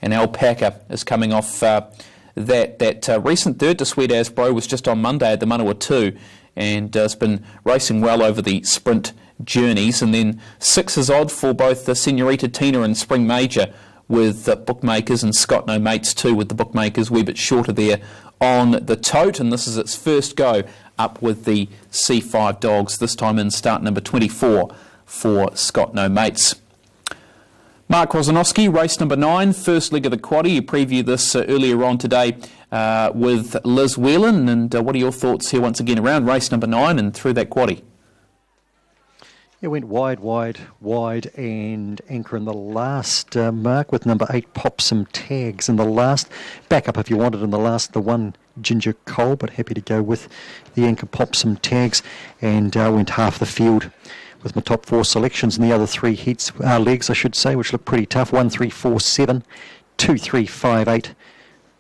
and Alpaca is coming off that recent 3rd to Sweet As Bro was just on Monday at the Manawa 2, and has been racing well over the sprint journeys. And then 6 is odd for both the Senorita Tina and Spring Major with bookmakers, and Scott No Mates too with the bookmakers, a wee bit shorter there on the tote, and this is its first go up with the C5 dogs, this time in start number 24 for Scott No Mates. Mark Rosanowski, race number 9, first leg of the quaddie. You previewed this earlier on today with Liz Whelan, and what are your thoughts here once again around race number 9 and through that quaddie? It went wide, and anchor in the last, Mark, with number 8, Pop Some Tags in the last. Back up if you wanted in the last, the 1, Ginger Cole, but happy to go with the anchor Pop Some Tags, and went half the field with my top 4 selections, and the other 3 heats, legs, I should say, which look pretty tough. 1, 3, 4, 7, 2, 3, 5, 8,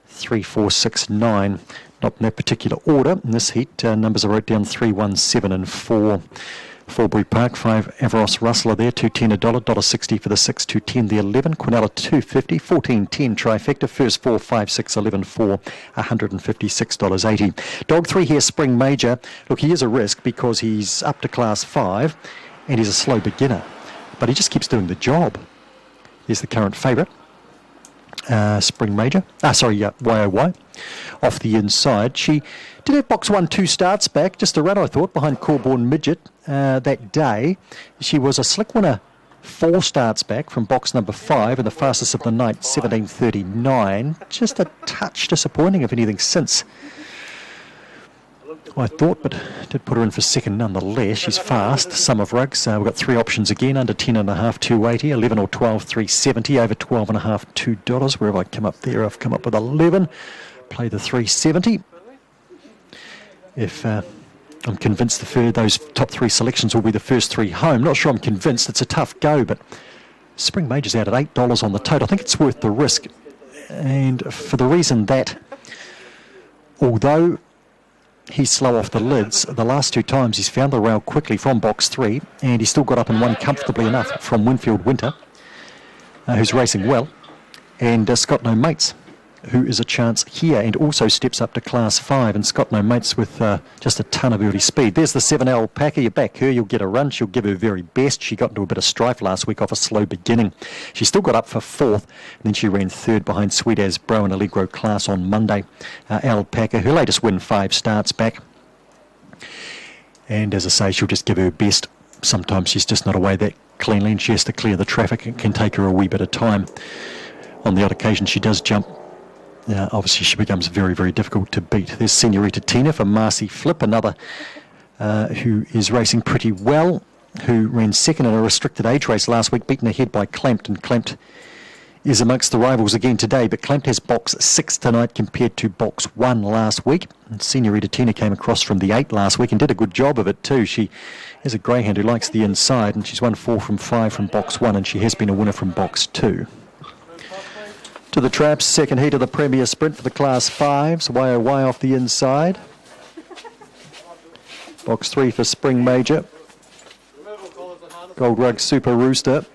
3, 4, 6, 9. Not in that particular order. In this heat, numbers I wrote down 3, 1, 7, and 4. Forbury Park, 5 Avaros Rustler there, $2.10 $1.60 for the 6, $2.10 the 11, Quinella $2.50, $14.10 trifecta, first 4, 5, 6, 11, 4, $156.80. Dog 3 here, Spring Major. Look, he is a risk because he's up to class 5 and he's a slow beginner, but he just keeps doing the job. Here's the current favourite. Spring Major, YOY, off the inside. She did have box 1 2 starts back, just a run I thought, behind Corborn Midget that day. She was a slick winner 4 starts back from box number 5 and the fastest of the night, 17:39. Just a touch disappointing, if anything, since I thought, but did put her in for second nonetheless. She's fast. Sum of rugs. We've got 3 options again, under 10.5, $2.80, 11 or 12, $3.70, over 12.5, $2. Where have I come up there? I've come up with 11. Play the $3.70. If I'm convinced those top 3 selections will be the first 3 home. Not sure I'm convinced. It's a tough go, but Spring Major's out at $8 on the tote. I think it's worth the risk, and for the reason that although he's slow off the lids, the last 2 times he's found the rail quickly from box 3, and he's still got up and won comfortably enough from Winfield Winter, who's racing well, and Scott No Mates, who is a chance here and also steps up to class 5, and Scott No Mates with just a ton of early speed. There's the 7 Alpaca. You back her, you'll get a run. She'll give her very best. She got into a bit of strife last week off a slow beginning. She still got up for 4th, and then she ran 3rd behind Sweet As Bro in Allegro class on Monday. Alpaca, her latest win 5 starts back, and as I say, she'll just give her best. Sometimes she's just not away that cleanly, and she has to clear the traffic. It can take her a wee bit of time. On the odd occasion she does jump. Obviously she becomes very, very difficult to beat. There's Senorita Tina for Marcy Flip, another who is racing pretty well, who ran 2nd in a restricted age race last week, beaten ahead by Clamped, and Clamped is amongst the rivals again today, but Clamped has box 6 tonight compared to box 1 last week. And Senorita Tina came across from the 8 last week and did a good job of it too. She is a greyhound who likes the inside, and she's won 4 from 5 from box 1, and she has been a winner from box 2. To the traps, second heat of the Premier Sprint for the Class 5s. YOY off the inside. Box 3 for Spring Major. Gold Rug Super Rooster.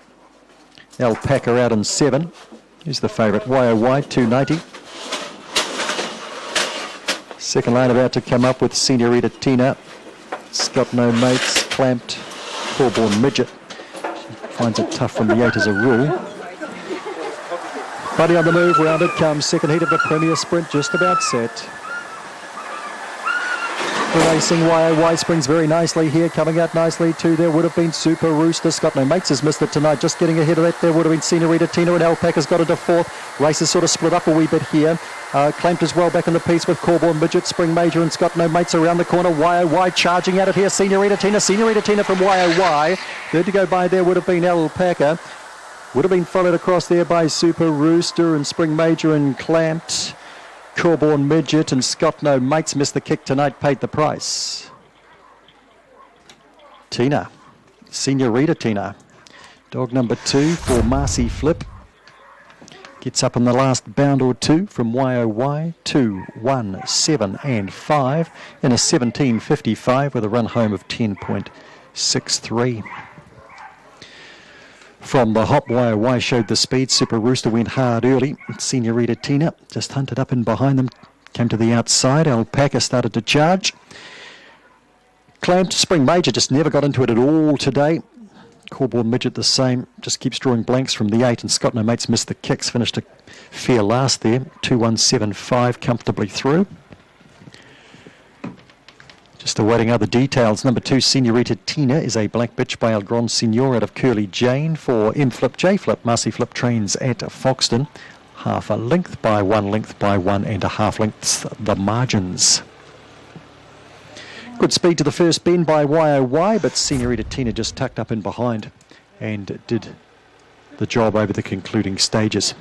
Alpaca out in 7. Here's the favourite, YOY, $2.90. Second line about to come up with Senorita Tina. Scott No Mates, Clamped, Corborn Midget. She finds it tough from the 8 as a rule. Buddy on the move, round it comes. Second heat of the Premier Sprint just about set. The racing YOY springs very nicely here. Coming out nicely too. There would have been Super Rooster. Scott No Mates has missed it tonight. Just getting ahead of that. There would have been Senorita Tina, and Alpaca's got it to fourth. Races sort of split up a wee bit here. Clamped as well back in the piece with Corborn Midget, Spring Major and Scott No Mates around the corner. YOY charging at it here. Senorita Tina from YOY. Third to go by there would have been Alpaca. Would have been followed across there by Super Rooster and Spring Major and Clamped. Corborn Midget and Scott No Mates missed the kick tonight, paid the price. Tina, Senorita Tina, dog number 2 for Marcy Flip. Gets up in the last bound or two from YOY, 2, 1, 7 and 5 in a 17.55 with a run home of 10.63. From the hop, YOY showed the speed. Super Rooster went hard early. Senorita Tina just hunted up in behind them. Came to the outside. Alpaca started to charge. Clamped. Spring Major just never got into it at all today. Corborn Midget the same. Just keeps drawing blanks from the 8. And Scott No Mates missed the kicks. Finished a fair last there. 2-1-7-5 comfortably through. Just awaiting other details. Number 2, Senorita Tina, is a black bitch by El Grand Senor out of Curly Jane for M Flip, J Flip. Marcy Flip trains at Foxton. Half a length by 1 length by 1.5 lengths, the margins. Good speed to the first bend by YOY, but Senorita Tina just tucked up in behind and did the job over the concluding stages.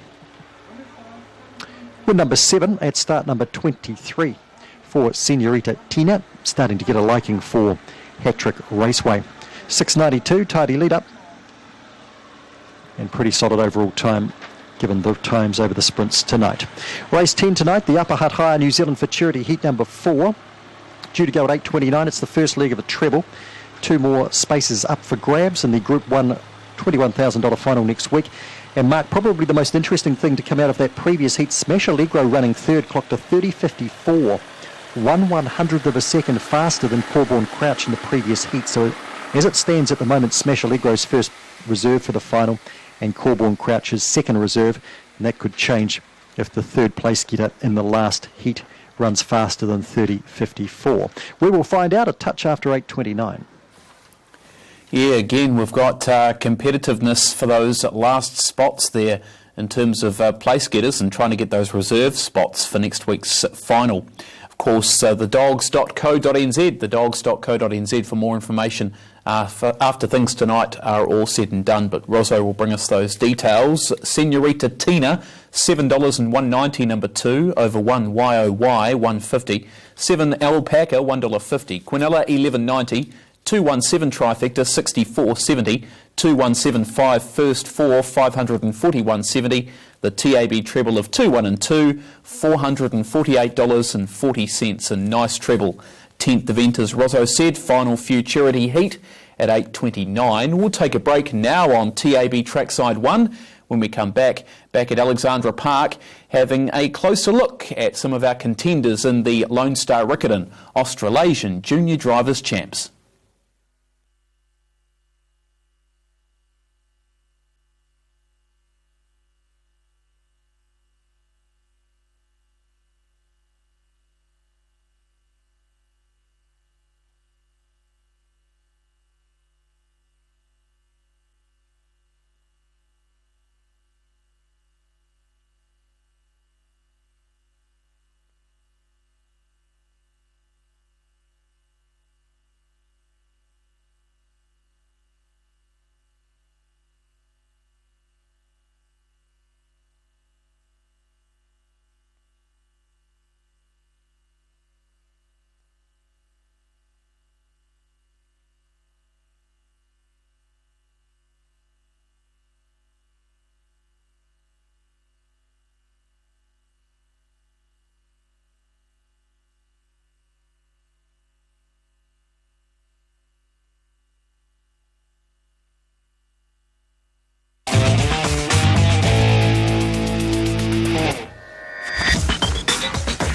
Win number 7 at start number 23. For Senorita Tina, starting to get a liking for Hat-Trick Raceway. 6.92, tidy lead up. And pretty solid overall time, given the times over the sprints tonight. Race 10 tonight, the Upper Hutt Higher New Zealand Futurity Heat number 4. Due to go at 8.29, it's the first leg of a treble. 2 more spaces up for grabs in the Group 1 $21,000 final next week. And Mark, probably the most interesting thing to come out of that previous heat, Smash Allegro running third, clocked to 30.54. 1/100th of a second faster than Corborn Crouch in the previous heat. So as it stands at the moment, Smash Allegro's first reserve for the final and Corborn Crouch's second reserve. And that could change if the third place getter in the last heat runs faster than 30.54. We will find out a touch after 8.29. Yeah, again, we've got competitiveness for those last spots there in terms of place getters and trying to get those reserve spots for next week's final. Of course, thedogs.co.nz, thedogs.co.nz for more information after things tonight are all said and done. But Rosso will bring us those details. Senorita Tina, $7.190 number 2, over 1 YOY, $1.50. 7 Alpaca, $1.50. Quinella, $11.90. 217 trifecta, 64.70. 2175 first 4, 541.70. The TAB treble of 2, 1 and 2, $448.40. A nice treble. 10th event, as Rosso said, final futurity heat at 8.29. We'll take a break now on TAB Trackside 1. When we come back at Alexandra Park, having a closer look at some of our contenders in the Lone Star Riccarton Australasian Junior Drivers' Champs.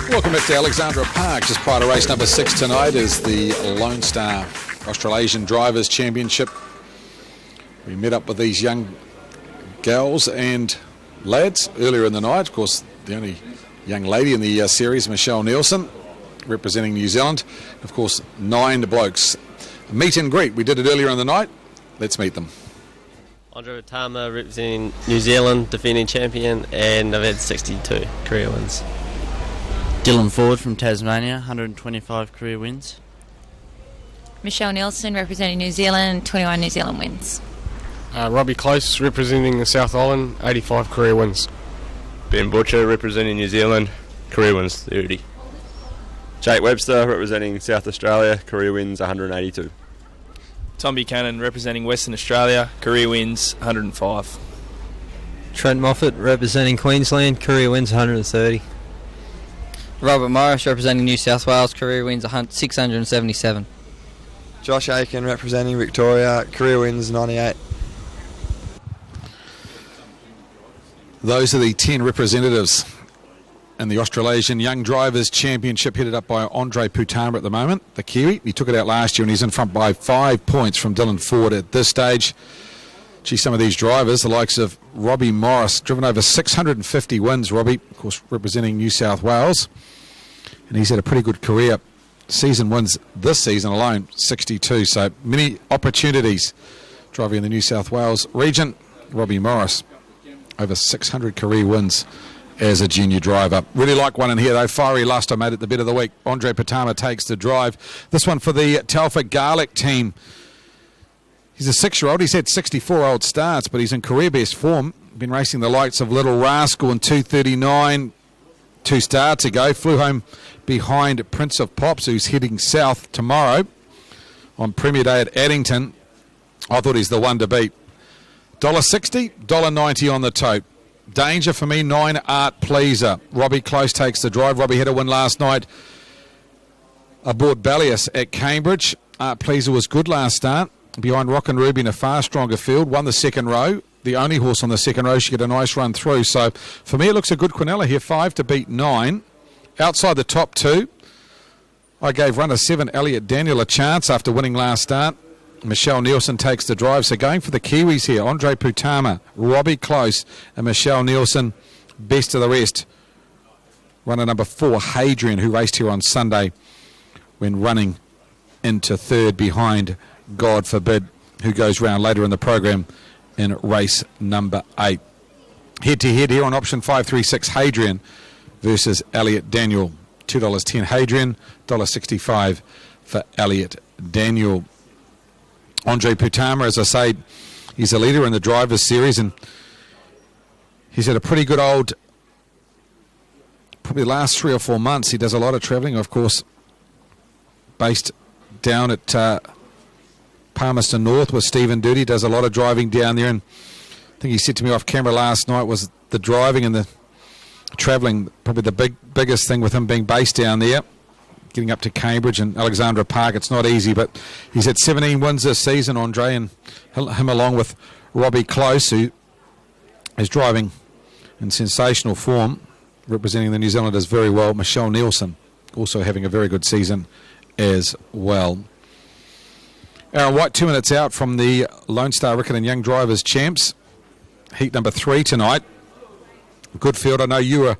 Welcome back to Alexandra Park. Just prior to race number 6 tonight is the Lone Star Australasian Drivers' Championship. We met up with these young gals and lads earlier in the night. Of course, the only young lady in the series, Michelle Nielsen, representing New Zealand. Of course, 9 blokes. Meet and greet. We did it earlier in the night. Let's meet them. Andre Tama representing New Zealand, defending champion, and I've had 62 career wins. Dylan Ford from Tasmania, 125 career wins. Michelle Nielsen representing New Zealand, 21 New Zealand wins. Robbie Close representing the South Island, 85 career wins. Ben Butcher representing New Zealand, career wins 30. Jake Webster representing South Australia, career wins 182. Tom Buchanan representing Western Australia, career wins 105. Trent Moffat representing Queensland, career wins 130. Robert Morris representing New South Wales, career wins 677. Josh Aiken representing Victoria, career wins 98. Those are the 10 representatives in the Australasian Young Drivers Championship, headed up by Andre Putama at the moment, the Kiwi. He took it out last year and he's in front by 5 points from Dylan Ford at this stage. Gee, some of these drivers, the likes of Robbie Morris, driven over 650 wins. Robbie, of course, representing New South Wales. And he's had a pretty good career. Season wins this season alone, 62. So many opportunities driving in the New South Wales region. Robbie Morris, over 600 career wins as a junior driver. Really like one in here though. Fiery Luster made it the bet of the week. Andre Putama takes the drive. This one for the Telford Garlic team. He's a 6-year-old. He's had 64 old starts, but he's in career best form. Been racing the likes of Little Rascal in 2:39 2 starts ago. Flew home behind Prince of Pops, who's heading south tomorrow on Premier Day at Addington. I thought he's the one to beat. $1.60, $1.90 on the tote. Danger for me, 9 Art Pleaser. Robbie Close takes the drive. Robbie had a win last night aboard Ballius at Cambridge. Art Pleaser was good last start. Behind Rock and Ruby in a far stronger field. Won the second row. The only horse on the second row should get a nice run through. So for me, it looks a good Quinella here. 5 to beat 9. Outside the top 2, I gave runner 7 Elliot Daniel a chance after winning last start. Michelle Nielsen takes the drive. So going for the Kiwis here, Andre Putama, Robbie Close and Michelle Nielsen, best of the rest. Runner number 4, Hadrian, who raced here on Sunday when running into third behind God Forbid, who goes round later in the program in race number 8. Head-to-head here on option 536, Hadrian versus Elliot Daniel. $2.10 Hadrian, $1.65 for Elliot Daniel. Andre Putama, as I say, he's a leader in the Drivers' Series, and he's had a pretty good old, probably the last 3 or 4 months. He does a lot of travelling, of course, based down at Palmerston North with Stephen Doody. Does a lot of driving down there, and I think he said to me off camera last night was the driving and the travelling, probably the biggest thing with him being based down there. Getting up to Cambridge and Alexandra Park, it's not easy, but he's had 17 wins this season, Andre, and him along with Robbie Close, who is driving in sensational form, representing the New Zealanders very well. Michelle Nielsen also having a very good season as well. Aaron White, 2 minutes out from the Lone Star Riccarton Young Drivers Champs. Heat number 3 tonight. Good field. I know you were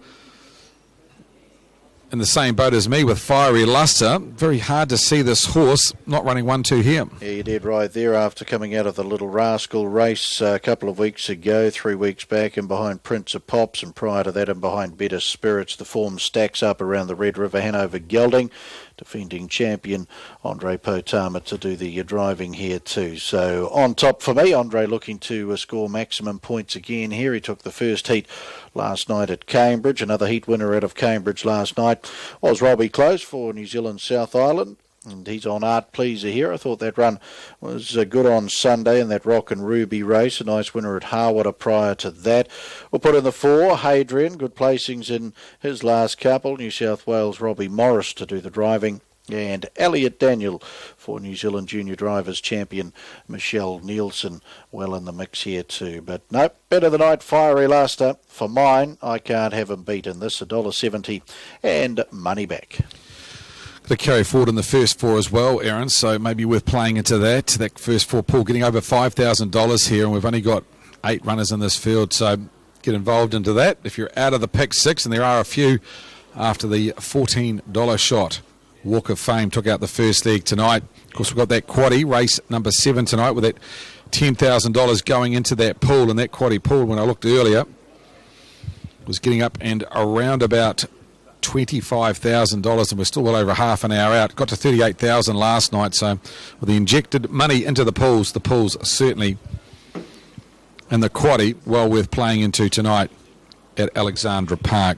in the same boat as me with Fiery Luster. Very hard to see this horse not running 1-2 here. Yeah, you did right there after coming out of the Little Rascal race a couple of weeks ago, 3 weeks back, and behind Prince of Pops, and prior to that and behind Better Spirits. The form stacks up around the Red River Hanover gelding. Defending champion Andre Putama to do the driving here too. So on top for me, Andre looking to score maximum points again here. He took the first heat last night at Cambridge. Another heat winner out of Cambridge last night was Robbie Close for New Zealand South Island. And he's on Art Pleaser here. I thought that run was good on Sunday in that Rock and Ruby race. A nice winner at Harwater prior to that. We'll put in the 4, Hadrian. Good placings in his last couple. New South Wales Robbie Morris to do the driving. And Elliot Daniel for New Zealand Junior Drivers Champion Michelle Nielsen well in the mix here too. But nope, better the night Fiery Luster. For mine, I can't have him beaten. This $1.70 and money back. To carry forward in the first 4 as well, Aaron, so maybe worth playing into that first 4 pool, getting over $5,000 here, and we've only got 8 runners in this field, so get involved into that if you're out of the pick six, and there are a few after the $14 shot. Walk of Fame took out the first leg tonight. Of course, we've got that quaddie, race number 7 tonight, with that $10,000 going into that pool. And that quaddie pool, when I looked earlier, was getting up and around about $25,000, and we're still well over half an hour out. Got to $38,000 last night, so with the injected money into the pools are certainly, and the quaddie, well worth playing into tonight at Alexandra Park.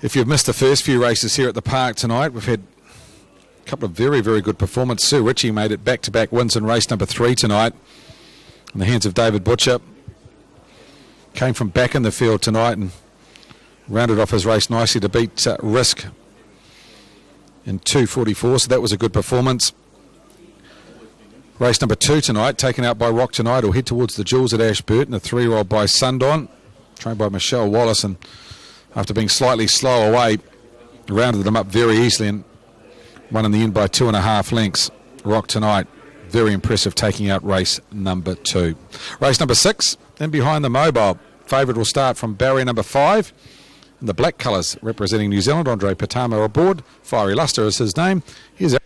If you've missed the first few races here at the park tonight, we've had a couple of very, very good performances. Sir Richie made it back-to-back wins in race number 3 tonight in the hands of David Butcher. Came from back in the field tonight and rounded off his race nicely to beat Risk in 2:44, so that was a good performance. Race number 2 tonight, taken out by Rock Tonight, will head towards the Jewels at Ashburton, a 3-year-old by Sundawn, trained by Michelle Wallace, and after being slightly slow away, rounded them up very easily and won in the end by 2.5 lengths. Rock Tonight, very impressive, taking out race number 2. Race number 6, then behind the mobile. Favourite will start from barrier number 5. In the black colours, representing New Zealand, Andre Patama aboard. Fiery Luster is his name. Here's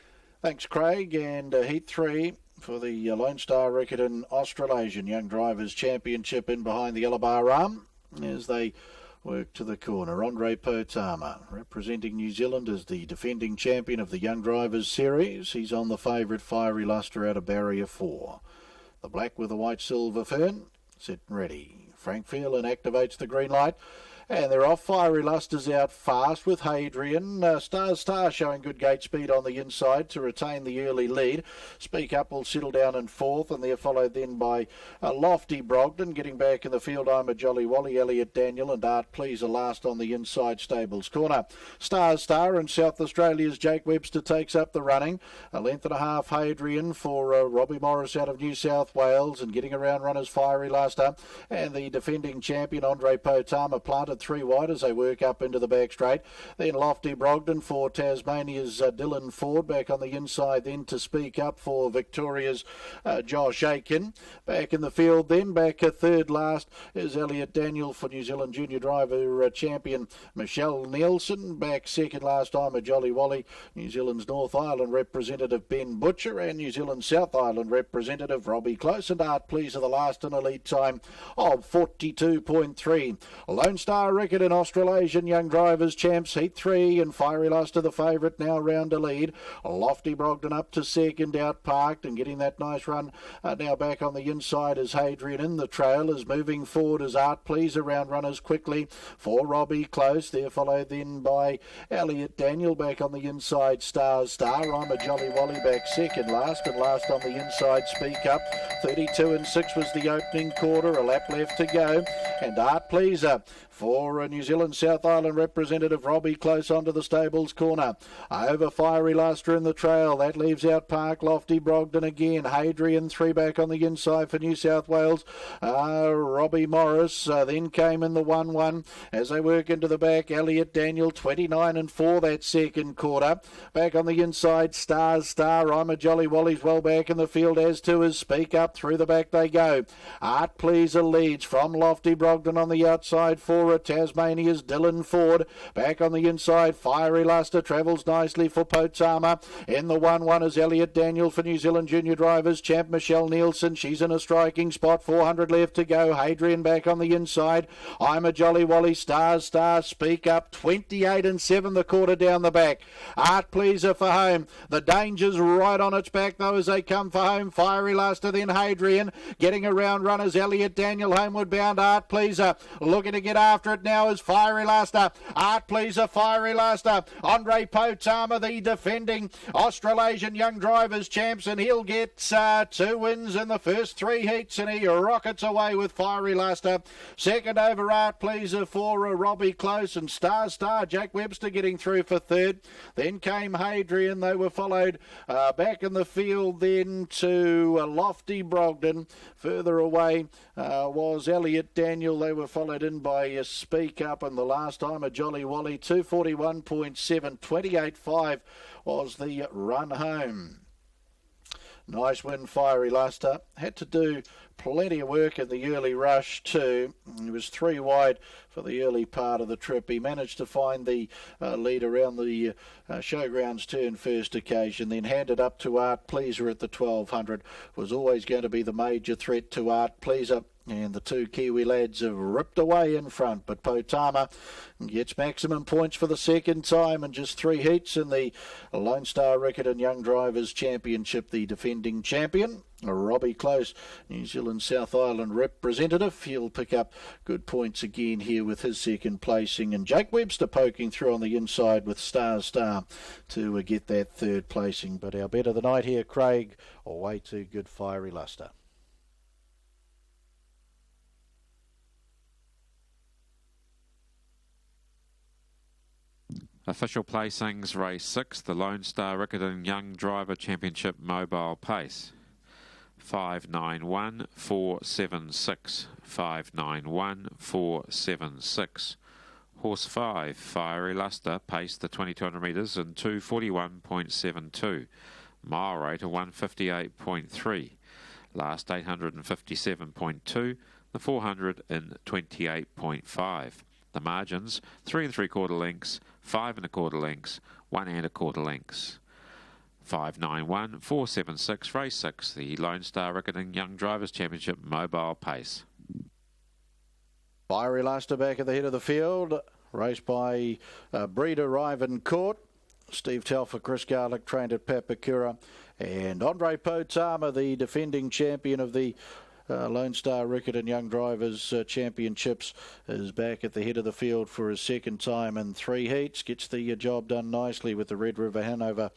Thanks, Craig. And Heat 3 for the Lone Star Riccarton Australasian Young Drivers Championship in behind the yellow bar arm as they work to the corner. Andre Potama, representing New Zealand as the defending champion of the Young Drivers Series. He's on the favourite Fiery Luster out of barrier 4. The black with the white silver fern, set and ready. Frank Phelan activates the green light. And they're off. Fiery Luster's out fast with Hadrian. Star showing good gate speed on the inside to retain the early lead. Speak Up will settle down in 4th, and they're followed then by Lofty Brogden. Getting back in the field, I'm a Jolly Wally, Elliot Daniel and Art Pleaser last on the inside stables corner. Star and South Australia's Jake Webster takes up the running. A length and a half Hadrian for Robbie Morris out of New South Wales, and getting around runners Fiery Luster and the defending champion Andre Potama planted 3 wide as they work up into the back straight. Then Lofty Brogden for Tasmania's Dylan Ford. Back on the inside then to Speak Up for Victoria's Josh Aiken. Back in the field then, back a third last is Elliot Daniel for New Zealand Junior Driver champion Michelle Nielsen. Back second last time a Jolly Wally, New Zealand's North Island representative Ben Butcher, and New Zealand's South Island representative Robbie Close, and Art Pleaser the last an elite time of 42.3. Lone Star Riccarton Australasian Young Drivers Champs Heat 3, and Fiery Luster the favourite now round a lead. Lofty Brogden up to second, out parked, and getting that nice run now back on the inside as Hadrian in the trail is moving forward as Art Pleaser around runners quickly for Robbie Close. They're followed then by Elliot Daniel. Back on the inside Star. I'm a Jolly Wally back second last, and last on the inside Speak Up. 32 and 6 was the opening quarter, a lap left to go, and Art Pleaser for New Zealand South Island representative Robbie Close onto the stables corner. Over Fiery Luster in the trail. That leaves out Park Lofty Brogden again. Hadrian 3 back on the inside for New South Wales. Robbie Morris then came in the 1-1 as they work into the back. Elliot Daniel 29 and 4 that second quarter. Back on the inside Star. I'm a Jolly Wally's well back in the field, as to his Speak Up. Through the back they go. Art Pleaser leads from Lofty Brogden on the outside for Tasmania's Dylan Ford. Back on the inside Fiery Luster travels nicely for Potama. In the 1-1 is Elliot Daniel for New Zealand Junior Drivers champ Michelle Nielsen. She's in a striking spot. 400 left to go. Hadrian back on the inside. I'm a Jolly Wally. Star Speak Up. 28 and 7 the quarter down the back. Art Pleaser for home. The danger's right on its back though as they come for home. Fiery Luster then Hadrian. Getting around runners Elliot Daniel homeward bound. Art Pleaser looking to get after it now is Fiery Luster. Art Pleaser, Fiery Luster. Andre Potama, the defending Australasian Young Drivers champs, and he'll get 2 wins in the first 3 heats, and he rockets away with Fiery Luster. Second over Art Pleaser for Robbie Close, and Star Jack Webster getting through for third. Then came Hadrian. They were followed back in the field then to Lofty Brogden. Further away was Elliot Daniel. They were followed in by Speak Up, and the last time a Jolly Wally 241.7. 28.5 was the run home. Nice win, Fiery Luster. Had to do plenty of work in the early rush too. He was 3 wide for the early part of the trip. He managed to find the lead around the Showgrounds turn first occasion, then handed up to Art Pleaser at the 1200. Was always going to be the major threat to Art Pleaser. And the 2 Kiwi lads have ripped away in front, but Potama gets maximum points for the second time in just 3 heats in the Lone Star Riccarton Young Drivers Championship. The defending champion, Robbie Close, New Zealand South Island representative. He'll pick up good points again here with his second placing. And Jake Webster poking through on the inside with Star to get that third placing. But our bet of the night here, Craig, way too good, Fiery Luster. Official placings, race 6, the Lone Star Riccarton Young Driver Championship Mobile Pace. 591-476, 591-476. Horse 5, Fiery Luster, paced the 2200 metres in 241.72. Mile rate of 158.3. Last 857.2. The 400 in 28.5. The margins, 3 3/4 lengths, 5 1/4 lengths, 1 1/4 lengths. 591-476, race 6, the Lone Star Riccarton Young Drivers Championship Mobile Pace. Fiery Luster back at the head of the field, raced by breeder Ivan Court. Steve Telfer, Chris Garlick trained at Papakura, and Andre Potama, the defending champion of the Lone Star Riccarton Young Drivers Championships, is back at the head of the field for his second time in 3 heats. Gets the job done nicely with the Red River Hanover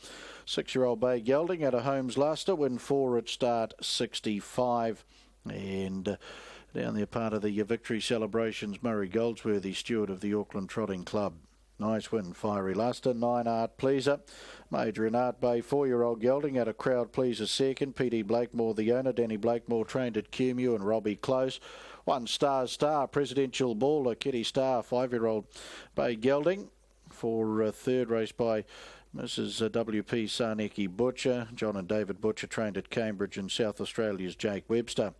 6-year-old Bay Gelding at a Holmes Luster, win 4 at start 65. And down there part of the victory celebrations, Murray Goldsworthy, steward of the Auckland Trotting Club. Nice win, Fiery Luster. 9 Art Pleaser. Major in Art Bay, 4-year-old gelding at a Crowd Pleaser second. P.D. Blakemore the owner. Danny Blakemore trained at QMU, and Robbie Close. 1 Star, Presidential Baller, Kitty Star, 5-year-old Bay gelding. For third, race by Mrs. W.P. Sarnecki Butcher. John and David Butcher trained at Cambridge, and South Australia's Jake Webster.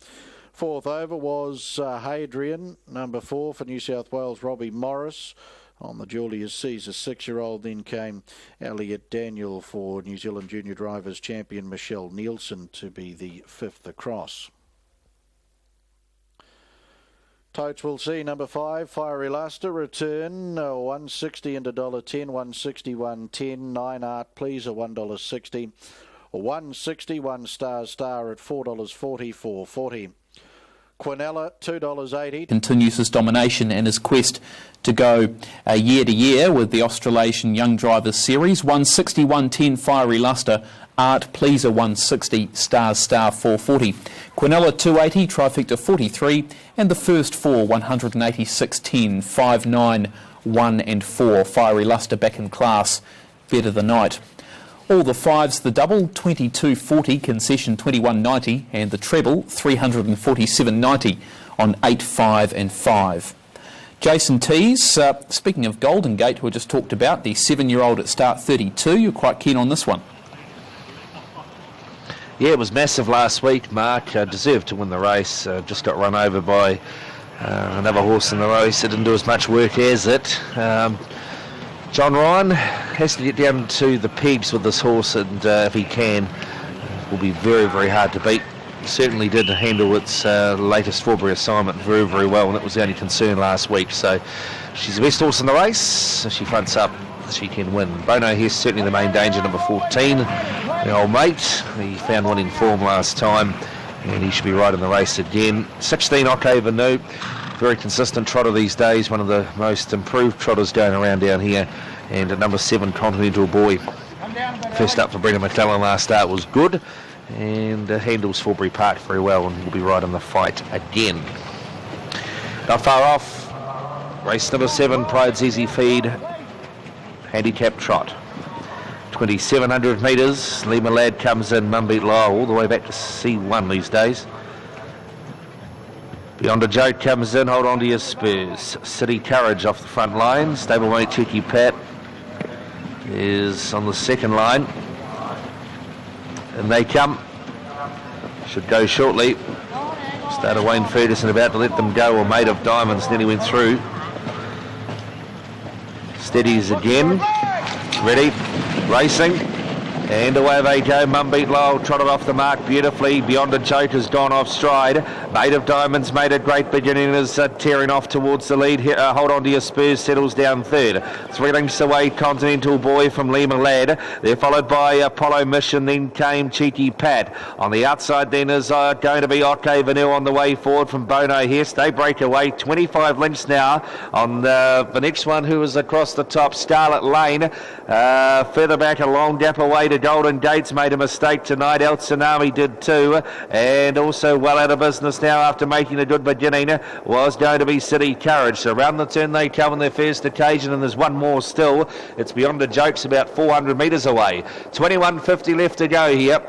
Fourth over was Hadrian, number 4 for New South Wales, Robbie Morris. On the Julius Caesar 6-year-old, then came Elliot Daniel for New Zealand Junior Drivers champion Michelle Nielsen to be the 5th across. Totes will see number 5, Fiery Luster, return 160 into $1.10, 160, 110, 9 Art Pleaser, $1.60, 160, 1 Star at $4.40, 440. Quinella, $2.80. Continues his domination and his quest to go year to year with the Australasian Young Drivers Series. 160, 110, Fiery Luster. Art Pleaser, 160, Star 440. Quinella, 280, Trifecta 43. And the first 4, 186, 10, 5, 9, 1 and 4. Fiery Luster back in class. Better the night. All the 5s, the double, 22.40, concession 21.90, and the treble, 347.90 on 8, 5 and 5. Jason Tees, speaking of Golden Gate, who we just talked about, the 7-year-old at start 32, you're quite keen on this one. Yeah, it was massive last week, Mark. Deserved to win the race. Just got run over by another horse in the race. It didn't do as much work as it. John Ryan has to get down to the pegs with this horse, and if he can, it will be very, very hard to beat. Certainly did handle its latest Forbury assignment very, very well, and it was the only concern last week. So she's the best horse in the race. If she fronts up, she can win. Bono Hess certainly the main danger, number 14, the old mate. He found winning form last time, and he should be right in the race again. 16, Octave New. Very consistent trotter these days, one of the most improved trotters going around down here. And at number 7, Continental Boy. First up for Brendan McClellan last start was good, and handles Forbury Park very well, and will be right in the fight again. Not far off, race number 7, Pride's Easy Feed, handicap trot. 2,700 metres, Lima Lad comes in, Mumbeat Lyle, all the way back to C1 these days. Beyond a Joke comes in, hold on to your spurs. City Courage off the front line. Stablemate Cheeky Pat is on the second line. And they come. should go shortly. Started Wayne Ferguson about to let them go, or Made of Diamonds nearly went through. Steadies again, ready, racing, and away they go. Mumbeat Lyle trotted off the mark beautifully. Beyond a Joke has gone off stride. Made of Diamonds made a great beginning, is tearing off towards the lead. Hold on to your Spurs, settles down third. 3 lengths away, Continental Boy from Lima Lad. They're followed by Apollo Mission, then came Cheeky Pat. On the outside then is going to be OK Vanu on the way forward from Bono Hess. They break away, 25 lengths now on the next one, who is across the top, Scarlet Lane. Further back, a long gap away to Golden Gates, made a mistake tonight. El Tsunami did too, and also well out of business now after making a good beginning was going to be City Courage. So round the turn they come on their first occasion, and there's one more still. It's Beyond a Joke's about 400 metres away. 21.50 left to go here.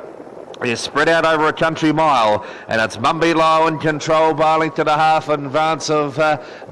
They're spread out over a country mile, and it's Mumby Low in control by a length and a half in advance of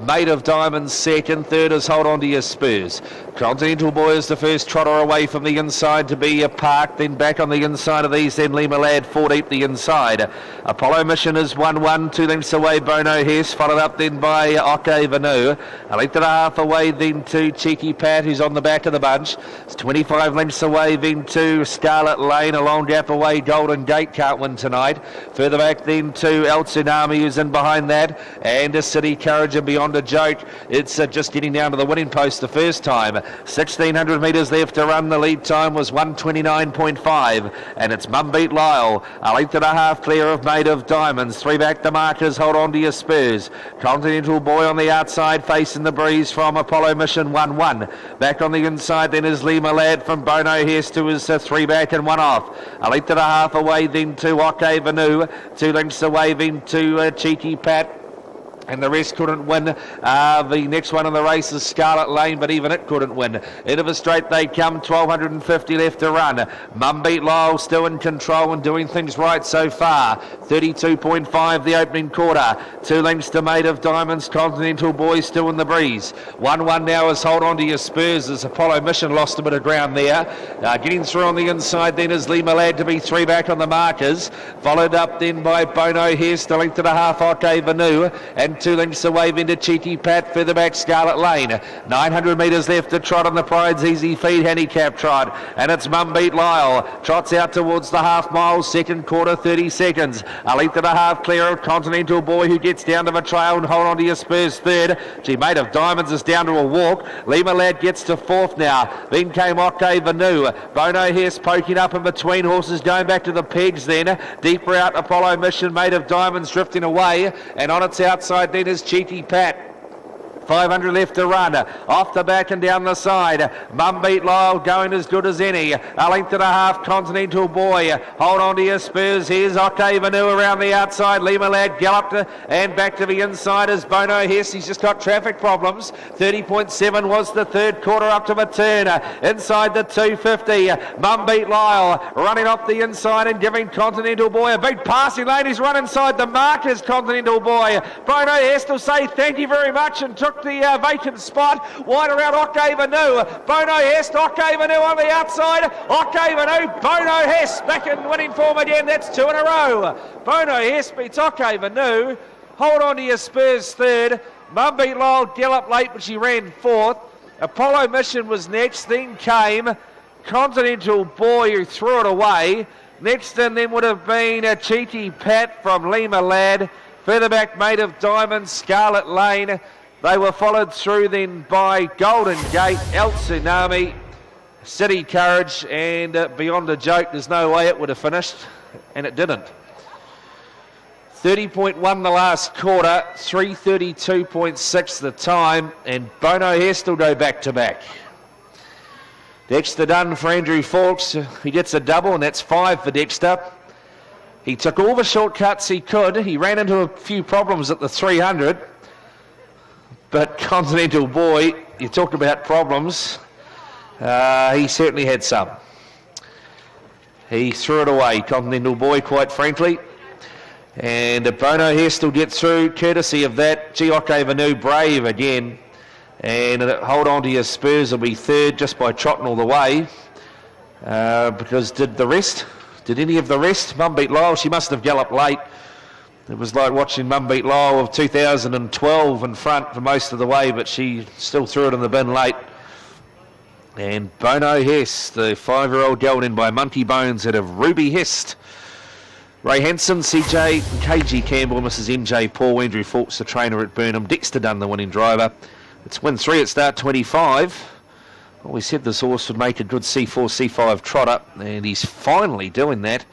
Made of Diamonds second. Third is Hold On To Your Spurs. Continental Boy is the first trotter away from the inside to be parked, then back on the inside of these, then Lima Lad 4 deep the inside. Apollo Mission is 1-1, 2 lengths away Bono Hess, followed up then by OK Vanu. A length and a half away then to Cheeky Pat, who's on the back of the bunch. It's 25 lengths away then to Scarlet Lane, a long gap away Golden Gate can't win tonight. Further back then to El Tsunami, who's in behind that, and a City Courage and Beyond a Joke. It's just getting down to the winning post the first time. 1,600 metres left to run. The lead time was 1:29.5, and it's Mumbeat Lyle, a length and a half clear of Made of Diamonds. 3 back the markers, Hold On To Your Spurs. Continental Boy on the outside facing the breeze from Apollo Mission 1-1. Back on the inside then is Lima Lad from Bono Hess, who is 3 back and 1 off. A length and a half away then to OK Vanu, 2 lengths away then to Cheeky Pat, and the rest couldn't win. The next one in the race is Scarlet Lane, but even it couldn't win. Into the straight they come, 1,250 left to run. Mumbeat Lyle still in control and doing things right so far. 32.5 the opening quarter. 2 lengths to Made of Diamonds. Continental Boy still in the breeze. 1-1 now is Hold On To Your Spurs, as Apollo Mission lost a bit of ground there. Getting through on the inside then is Lima Lad to be 3 back on the markers. Followed up then by Bono Hess, the length and a half OK Vanu, and 2 lengths away into Cheeky Pat. Further back Scarlet Lane. 900 metres left to trot on the Pride's Easy Feed handicap trot, and it's Mumbeat Lyle. Trots out towards the half mile, second quarter, 30 seconds. A length and a half clear of Continental Boy, who gets down to the trail, and Hold On To Your Spurs third. Made of Diamonds is down to a walk. Lima Lad gets to fourth now. Then came OK Vanu. Bono Hess poking up in between horses, going back to the pegs then. Deeper out Apollo Mission, Made of Diamonds drifting away, and on its outside then is Cheeky Pat. 500 left to run. Off the back and down the side. Mumbeat Lyle going as good as any. A length and a half Continental Boy. Hold On To Your Spurs. Here's OK Vanu around the outside. Lima Lad galloped and back to the inside is Bono Hess. He's just got traffic problems. 30.7 was the third quarter up to the turn. Inside the 250. Mumbeat Lyle running off the inside and giving Continental Boy a big passing lane. He's run inside the markers, Continental Boy. Bono Hess will say thank you very much and took the vacant spot wide around OK Vanu. Bono Hess, OK Vanu on the outside. OK Vanu, Bono Hess back in winning form again. That's 2 in a row. Bono Hess beats OK Vanu. Hold On To Your Spurs third. Mumbeat Lyle galloped late, but she ran fourth. Apollo Mission was next. Then came Continental Boy, who threw it away. Next in then would have been a Cheeky Pat from Lima Lad. Further back Made of Diamonds, Scarlet Lane. They were followed through then by Golden Gate, El Tsunami, City Courage, and Beyond a Joke. There's no way it would have finished, and it didn't. 30.1 the last quarter, 3:32.6 the time, and Bono Hess will go back to back. Dexter done for Andrew Fawkes. He gets a double, and that's 5 for Dexter. He took all the shortcuts he could. He ran into a few problems at the 300. But Continental Boy, you talk about problems, he certainly had some. He threw it away, Continental Boy, quite frankly. And Bono Hess will get through, courtesy of that. OK Vanu brave again. And Hold On To Your Spurs will be third just by trotting all the way. Because did the rest? Did any of the rest? Mum Beat Lyle, she must have galloped late. It was like watching Mum Beat Lyle of 2012 in front for most of the way, but she still threw it in the bin late. And Bono Hess, the 5-year-old gelded in by Monkey Bones out of Ruby Hest. Ray Hansen, CJ, KG Campbell, Mrs. MJ Paul, Andrew Fawkes, the trainer at Burnham, Dexter Dunn, the winning driver. It's win 3 at start 25. Well, we said this horse would make a good C4, C5 trotter, and he's finally doing that.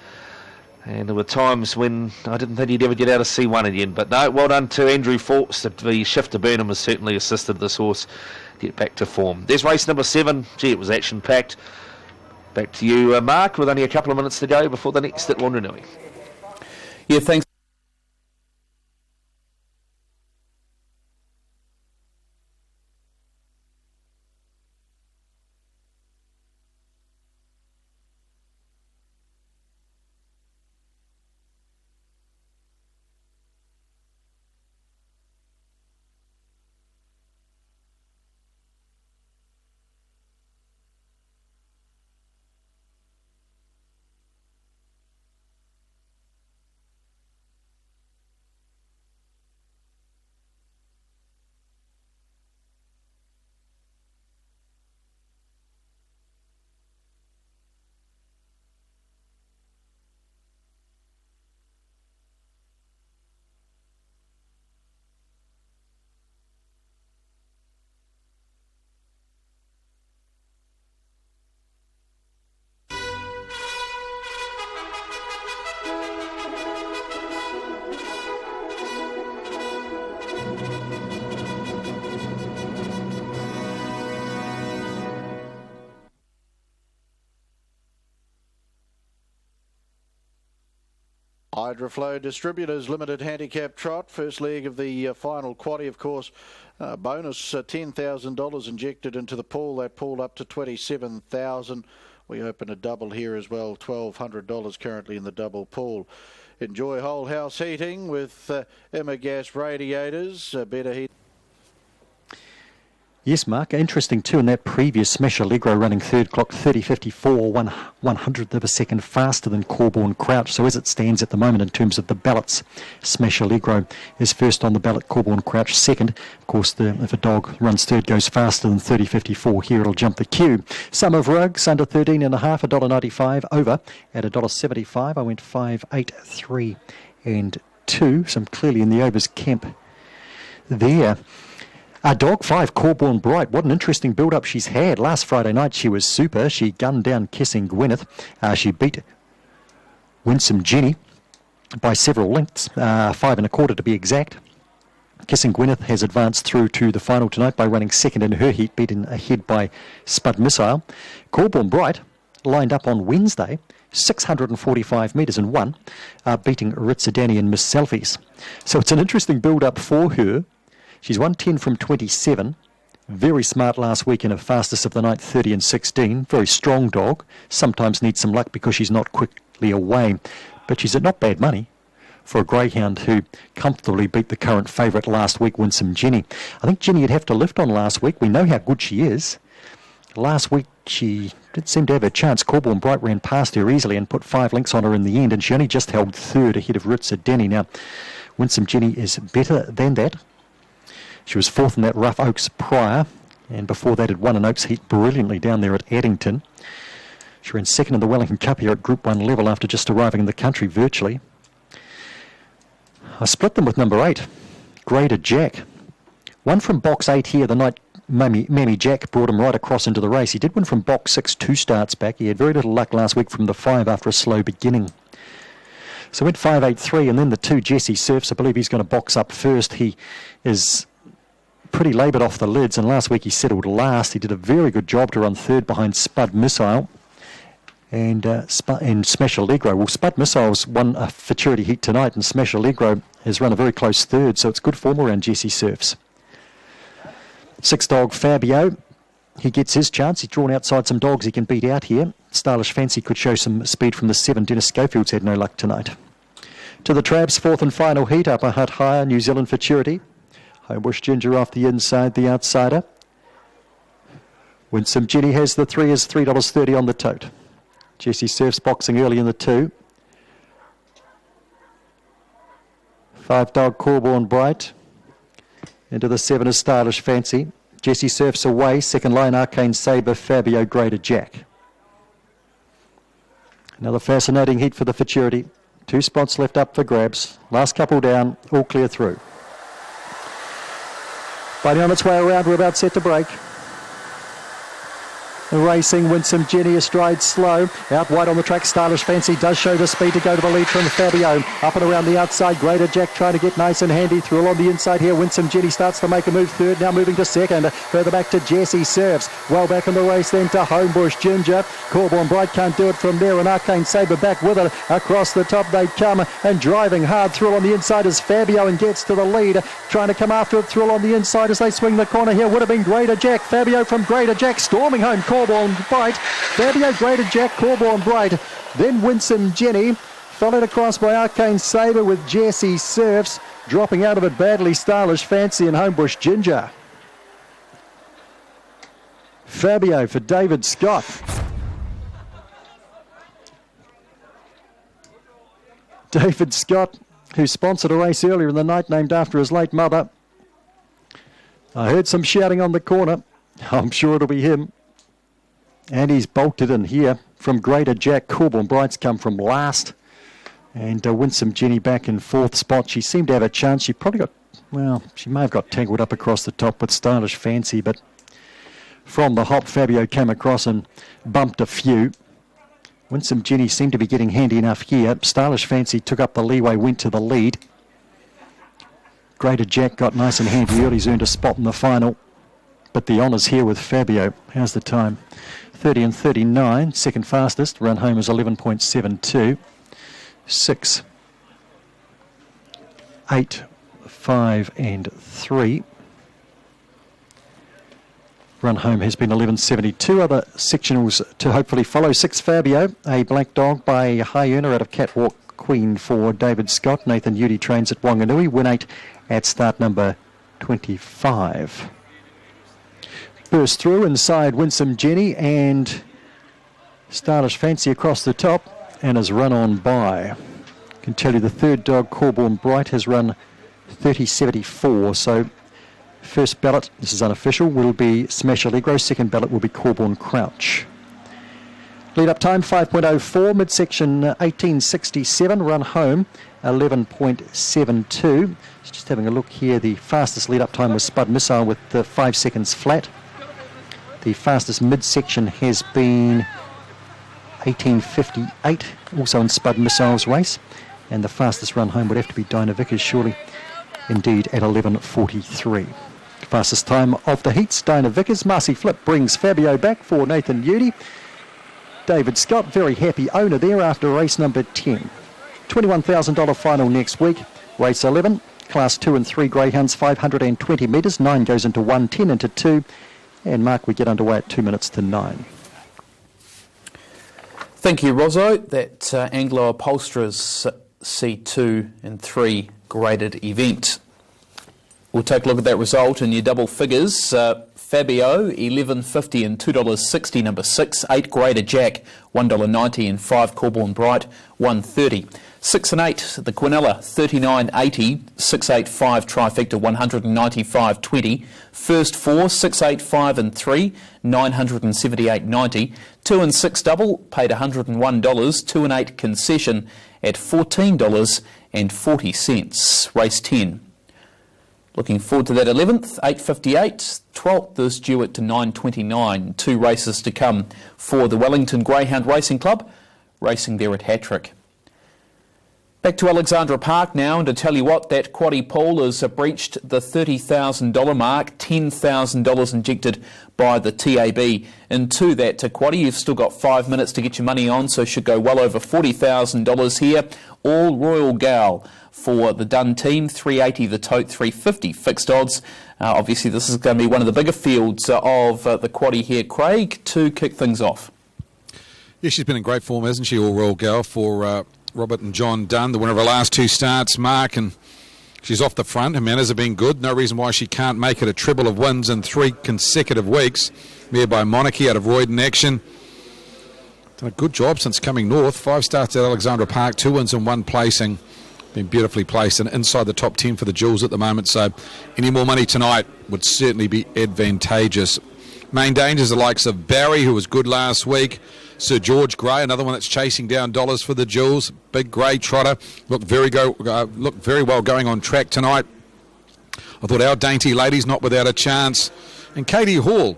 And there were times when I didn't think he'd ever get out of C1 again. But no, well done to Andrew Fawkes. The shift to Burnham has certainly assisted this horse get back to form. There's race number 7. Gee, it was action-packed. Back to you, Mark, with only a couple of minutes to go before the next at Wanganui. Yeah, thanks. Hydroflow Distributors Limited Handicap Trot, first leg of the final quaddie, of course. Bonus $10,000 injected into the pool. That pool up to $27,000. We open a double here as well, $1,200 currently in the double pool. Enjoy whole house heating with Emma gas radiators, better heat. Yes, Mark, interesting too in that previous Smash Allegro running third clock, 30.54, 1/100th of a second faster than Corborn Crouch. So as it stands at the moment in terms of the ballots, Smash Allegro is first on the ballot, Corborn Crouch second. Of course, if a dog runs third, goes faster than 30.54, here it'll jump the queue. Some of Rugs under 13.5, $1.95 over at $1.75. I went 5, 8, 3 and 2. Some clearly in the overs camp there. Dog 5, Corborn Bright. What an interesting build-up she's had. Last Friday night she was super. She gunned down Kissing Gwyneth. She beat Winsome Jenny by several lengths, 5 1/4 to be exact. Kissing Gwyneth has advanced through to the final tonight by running second in her heat, beaten ahead by Spud Missile. Corborn Bright lined up on Wednesday, 645 metres and won, beating Ritzadani and Miss Selfies. So it's an interesting build-up for her. She's won 10 from 27. Very smart last week in her fastest of the night, 30 and 16. Very strong dog. Sometimes needs some luck because she's not quickly away. But she's at not bad money for a greyhound who comfortably beat the current favourite last week, Winsome Jenny. I think Jenny would have to lift on last week. We know how good she is. Last week she did seem to have a chance. Corborn Bright ran past her easily and put 5 lengths on her in the end, and she only just held third ahead of Ritzadani. Now, Winsome Jenny is better than that. She was fourth in that Rough Oaks prior, and before that had won an Oaks heat brilliantly down there at Addington. She ran second in the Wellington Cup here at Group 1 level after just arriving in the country virtually. I split them with number 8, Graded Jack. One from box 8 here the night Mammy Jack brought him right across into the race. He did win from box 6 2 starts back. He had very little luck last week from the 5 after a slow beginning. So went 5, 8, 3, and then the 2 Jesse Surfs. I believe he's going to box up first. He is pretty laboured off the lids, and last week he settled last. He did a very good job to run third behind Spud Missile and Smash Allegro. Well, Spud Missile's won a futurity heat tonight, and Smash Allegro has run a very close third, so it's good form around Jesse Surfs. 6 dog Fabio, he gets his chance. He's drawn outside some dogs he can beat out here. Stylish Fancy could show some speed from the 7. Dennis Schofield's had no luck tonight. To the Trabs, 4th and final heat, Upper Hutt Higher, New Zealand Futurity. Homebush Ginger off the inside, the outsider. Winsome Jenny has the 3 is $3.30 on the tote. Jesse Surf's boxing early in the 2. 5 dog Corborn Bright. Into the 7 is Stylish Fancy. Jesse Surf's away. Second line Arcane Sabre, Fabio, Greater Jack. Another fascinating heat for the Futurity. 2 spots left up for grabs. Last couple down, all clear through. Fighting on its way around, we're about set to break. Racing, Winsome Jenny astride slow. Out wide on the track, Stylish Fancy does show the speed to go to the lead from Fabio. Up and around the outside, Greater Jack trying to get nice and handy. Through along the inside here, Winsome Jenny starts to make a move third, now moving to second. Further back to Jesse Serves. Well back in the race then to Homebush Ginger. Corborn Bright can't do it from there, and Arcane Sabre back with it. Across the top they come, and driving hard through on the inside is Fabio and gets to the lead. Trying to come after it through on the inside as they swing the corner here. Would have been Greater Jack. Fabio from Greater Jack storming home. Corborn Bright. Fabio, Greater Jack, Corborn Bright. Then Winsome Jenny. Followed across by Arcane Sabre with Jesse Surfs. Dropping out of it badly, Stylish Fancy and Homebush Ginger. Fabio for David Scott. David Scott, who sponsored a race earlier in the night named after his late mother. I heard some shouting on the corner. I'm sure it'll be him. And he's bolted in here from Greater Jack. Corborn Bright's come from last. And Winsome Jenny back in 4th spot. She seemed to have a chance. She probably got, well, she may have got tangled up across the top with Stylish Fancy, but from the hop, Fabio came across and bumped a few. Winsome Jenny seemed to be getting handy enough here. Stylish Fancy took up the leeway, went to the lead. Greater Jack got nice and handy early. He's earned a spot in the final. But the honours here with Fabio. How's the time? 30 and 39. Second fastest. Run home is 11.72. 6, 8, 5 and 3. Run home has been 11.72. Other sectionals to hopefully follow. 6 Fabio, a black dog by High Earner out of Catwalk Queen for David Scott. Nathan Udy trains at Wanganui. Win 8 at start number 25. Burst through inside Winsome Jenny and Stylish Fancy across the top and has run on by. I can tell you the third dog, Corborn Bright, has run 30.74. So first ballot, this is unofficial, will be Smash Allegro. Second ballot will be Corborn Crouch. Lead up time 5.04, midsection 18.67, run home 11.72. Just having a look here, the fastest lead up time was Spud Missile with 5 seconds flat. The fastest midsection has been 18.58, also in Spud Missile's race. And the fastest run home would have to be Dinah Vickers, surely, indeed, at 11.43. Fastest time of the heats, Dinah Vickers. Marcy Flip brings Fabio back for Nathan Udy. David Scott, very happy owner there after race number 10. $21,000 final next week. Race 11, Class 2 and 3 greyhounds, 520 metres. 9 goes into 1, 10 into 2. And Mark, we get underway at 2 minutes to 9. Thank you, Rozzo. That Anglo Upholsterers C2 and 3 graded event. We'll take a look at that result in your double figures. Fabio, $11.50 and $2.60, number 6. 8 Greater Jack, $1.90 and 5 Corborn Bright, $1.30. 6 and 8, the Quinella, $39.80, 6, 8, 5 Trifecta, $195.20. First 4, 6, 8, 5 and 3, $978.90. 2 and 6 double, paid $101. 2 and 8 concession at $14.40. Race 10. Looking forward to that 11th, 8.58. 12th is due at 9.29. 2 races to come for the Wellington Greyhound Racing Club, racing there at Hattrick. Back to Alexandra Park now, and to tell you what, that quaddie pool has breached the $30,000 mark, $10,000 injected by the TAB into that quaddie. You've still got 5 minutes to get your money on, so should go well over $40,000 here. All Royal Gal for the Dunn team, $380 the tote, $350 fixed odds. Obviously this is going to be one of the bigger fields of the quaddie here. Craig, to kick things off. Yeah, she's been in great form, hasn't she, All Royal Gal, for Robert and John Dunn, the winner of her last 2 starts, Mark, and she's off the front. Her manners have been good. No reason why she can't make it a treble of wins in 3 consecutive weeks. Mare by Monarchy out of Royden Action. Done a good job since coming north. 5 starts at Alexandra Park, 2 wins and 1 placing. Been beautifully placed and inside the top 10 for the Jewels at the moment, so any more money tonight would certainly be advantageous. Main dangers the likes of Barry, who was good last week. Sir George Grey, another one that's chasing down dollars for the Jewels. Big grey trotter, looked very well going on track tonight. I thought Our Dainty Lady's not without a chance. And Katie Hall,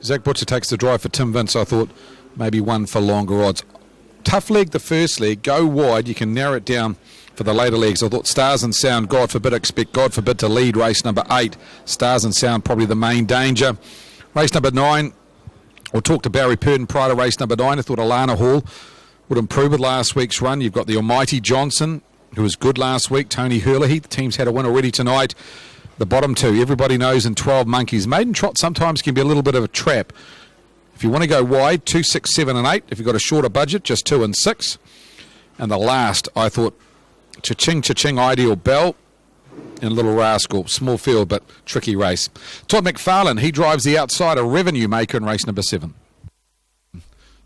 Zach Butcher takes the drive for Tim Vince. I thought maybe one for longer odds. Tough leg the first leg, go wide, you can narrow it down for the later legs. I thought Stars and Sound, God forbid to lead race number 8. Stars and Sound probably the main danger. Race number 9, we'll talk to Barry Purden prior to race number 9. I thought Alana Hall would improve with last week's run. You've got the Almighty Johnson, who was good last week. Tony Hurley, the team's had a win already tonight. The bottom 2, everybody knows in 12 Monkeys. Maiden Trot sometimes can be a little bit of a trap. If you want to go wide, 2, 6, 7 and 8. If you've got a shorter budget, just 2 and 6. And the last, I thought, Cha-Ching, Ideal Bell, and Little Rascal. Small field, but tricky race. Todd McFarlane, he drives the outsider Revenue Maker in race number 7.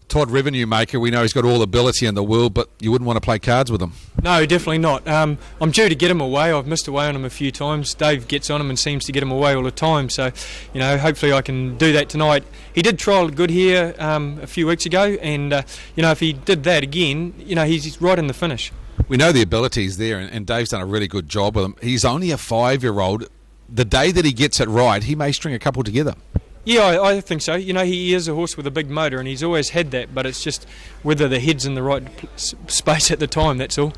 Todd Revenue Maker, we know he's got all ability in the world, but you wouldn't want to play cards with him. No, definitely not. I'm due to get him away. I've missed away on him a few times. Dave gets on him and seems to get him away all the time. So, hopefully I can do that tonight. He did trial good here a few weeks ago, and, if he did that again, he's right in the finish. We know the ability's there, and Dave's done a really good job with him. He's only a 5-year-old. The day that he gets it right, he may string a couple together. Yeah, I think so. He is a horse with a big motor, and he's always had that, but it's just whether the head's in the right space at the time, that's all.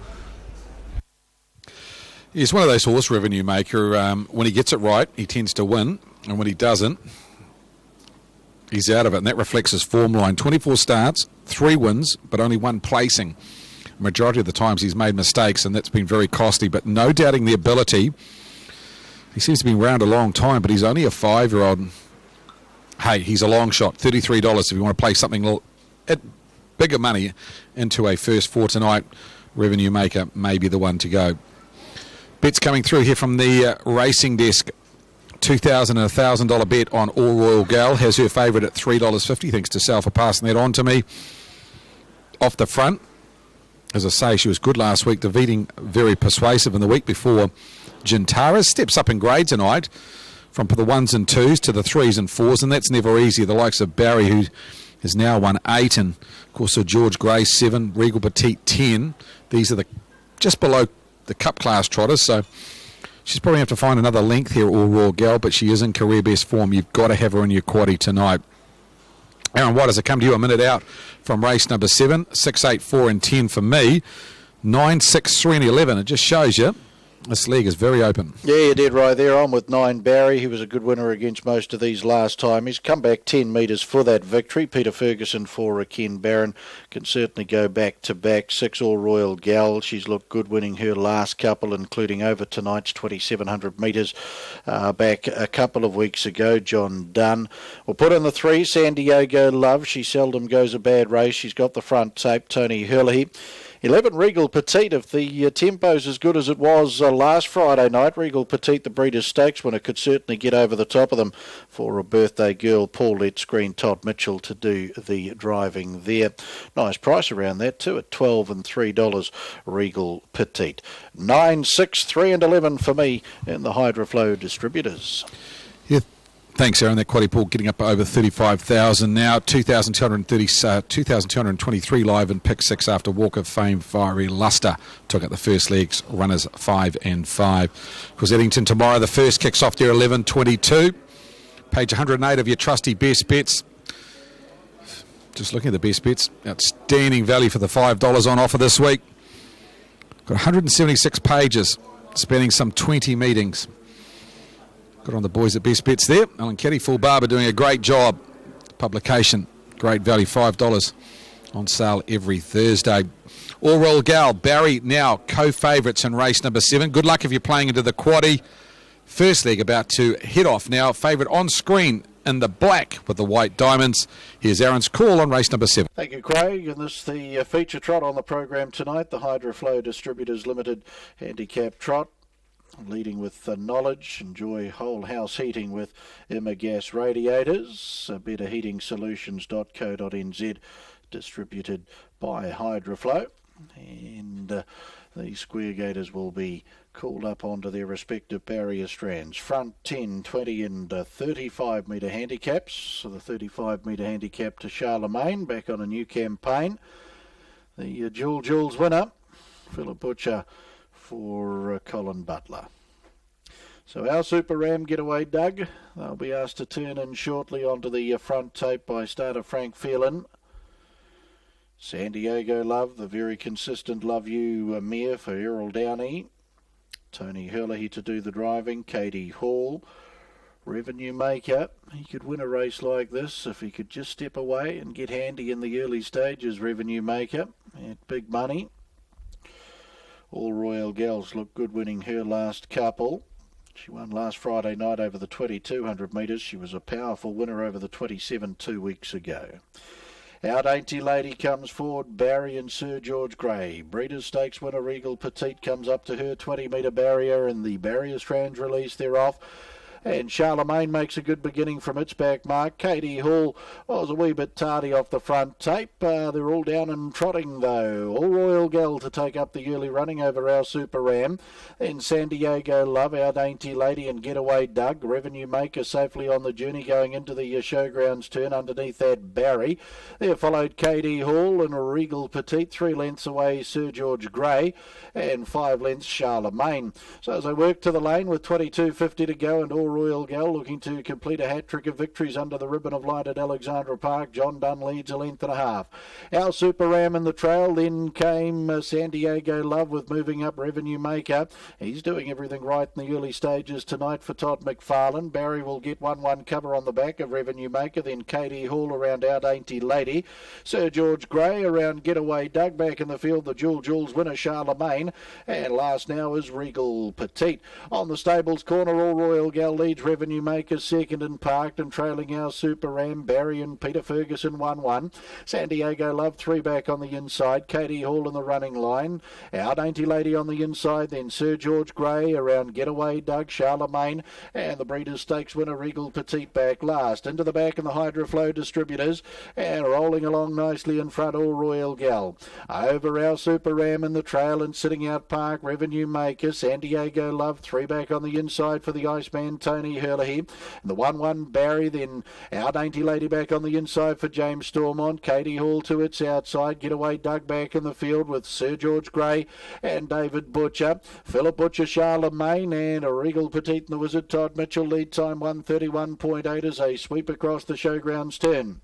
He's one of those horse Revenue Maker. When he gets it right, he tends to win, and when he doesn't, he's out of it, and that reflects his form line. 24 starts, 3 wins, but only 1 placing. Majority of the times he's made mistakes, and that's been very costly, but no doubting the ability. He seems to be around a long time, but he's only a 5-year-old. Hey, he's a long shot, $33 if you want to play something at bigger money into a first 4 tonight. Revenue Maker may be the one to go. Bets coming through here from the racing desk. $2,000 and $1,000 bet on All Royal Gal. Has her favourite at $3.50. Thanks to Sal for passing that on to me. Off the front, as I say, she was good last week, defeating very persuasive in the week before. Gintara steps up in grade tonight from the 1s and 2s to the 3s and 4s, and that's never easy. The likes of Barry, who has now won 8, and of course Sir George Grey 7, Regal Petite 10. These are just below the cup class trotters, so she's probably have to find another length here, All Royal Gal, but she is in career best form. You've got to have her in your quaddie tonight. Aaron, why does it come to you a minute out from race number 7? 6, 8, 4 and 10 for me. 9, 6, 3 and 11. It just shows you this league is very open. Yeah, you did right there. I'm with 9 Barry. He was a good winner against most of these last time. He's come back 10 metres for that victory. Peter Ferguson for Ken Barron can certainly go back to back. 6 All Royal Gal. She's looked good winning her last couple, including over tonight's 2,700 metres back a couple of weeks ago. John Dunn. We'll put in the 3, San Diego Love. She seldom goes a bad race. She's got the front tape. Tony Hurley. 11 Regal Petite. If the tempo's as good as it was last Friday night, Regal Petite, the Breeders' Stakes winner, could certainly get over the top of them for a birthday girl. Paul Let's Green Todd Mitchell to do the driving there. Nice price around that too at $12 and $3 Regal Petite. 9, 6, 3 and 11 for me in the Hydroflow Distributors. Yeah. Thanks, Aaron. That quaddie pool getting up over 35,000 now. 2,223 live in pick 6 after Walk of Fame. Fiery Luster took out the first legs, runners 5 and 5. Of course, Eddington tomorrow, the first kicks off there 11:22. Page 108 of your trusty best bets. Just looking at the best bets. Outstanding value for the $5 on offer this week. Got 176 pages, spanning some 20 meetings. Got on the boys at Best Bets there. Alan Keddy, Full Barber doing a great job. Publication, great value, $5 on sale every Thursday. All Royal Gal, Barry now co-favourites in race number 7. Good luck if you're playing into the quaddie. First leg about to head off now. Favourite on screen in the black with the white diamonds. Here's Aaron's call on race number 7. Thank you, Craig. And this is the feature trot on the program tonight. The Hydroflow Distributors Limited Handicap Trot. Leading with knowledge. Enjoy whole house heating with Emma gas radiators. BetterHeatingSolutions.co.nz distributed by Hydroflow. And the square gators will be called up onto their respective barrier strands. Front 10, 20 and 35 metre handicaps. So the 35 metre handicap to Charlemagne, back on a new campaign. The Jules winner, Philip Butcher for Colin Butler. So our Super Ram Getaway Doug, they'll be asked to turn in shortly onto the front tape by starter Frank Phelan. San Diego Love, the very consistent Love You mare for Errol Downey. Tony Hurley to do the driving. Katie Hall. Revenue Maker. He could win a race like this if he could just step away and get handy in the early stages. Revenue Maker at big money. All Royal Gals look good winning her last couple. She won last Friday night over the 2200 metres. She was a powerful winner over the 27 2 weeks ago. Our Dainty Lady comes forward, Barry and Sir George Grey. Breeders' Stakes winner Regal Petite comes up to her 20 metre barrier and the barrier strands release thereof. And Charlemagne makes a good beginning from its back mark. Katie Hall was a wee bit tardy off the front tape. They're all down and trotting though. All Royal Gal to take up the early running over our Super Ram. Then San Diego Love, Our Dainty Lady and Getaway Doug. Revenue Maker safely on the journey going into the showgrounds turn underneath that Barry. There followed Katie Hall and Regal Petite. 3 lengths away Sir George Grey and 5 lengths Charlemagne. So as they work to the lane with 22.50 to go and All Royal Gal looking to complete a hat-trick of victories under the ribbon of light at Alexandra Park. John Dunn leads a length and a half. Our Super Ram in the trail. Then came San Diego Love with moving up Revenue Maker. He's doing everything right in the early stages tonight for Todd McFarlane. Barry will get 1-1 cover on the back of Revenue Maker. Then Katie Hall around Our Dainty Lady. Sir George Grey around Getaway Doug. Back in the field, the Jules winner Charlemagne. And last now is Regal Petite. On the stables corner, All Royal Gal leads. Revenue Maker second and parked and trailing our Super Ram. Barry and Peter Ferguson 1-1. San Diego Love 3 back on the inside. Katie Hall in the running line. Our Dainty Lady on the inside. Then Sir George Grey around Getaway Doug, Charlemagne and the Breeders' Stakes winner Regal Petite back last. Into the back and the Hydroflow distributors and rolling along nicely in front All Royal Gal. Over our Super Ram in the trail and sitting out park Revenue Maker. San Diego Love 3 back on the inside for the Iceman Tony Hurley. And the 1-1 Barry. Then Our Dainty Lady back on the inside for James Stormont. Katie Hall to its outside. Getaway Doug back in the field with Sir George Grey and David Butcher. Philip Butcher, Charlemagne and a Regal Petite and the Wizard Todd Mitchell. Lead time 1:31.8 as they sweep across the showgrounds turn.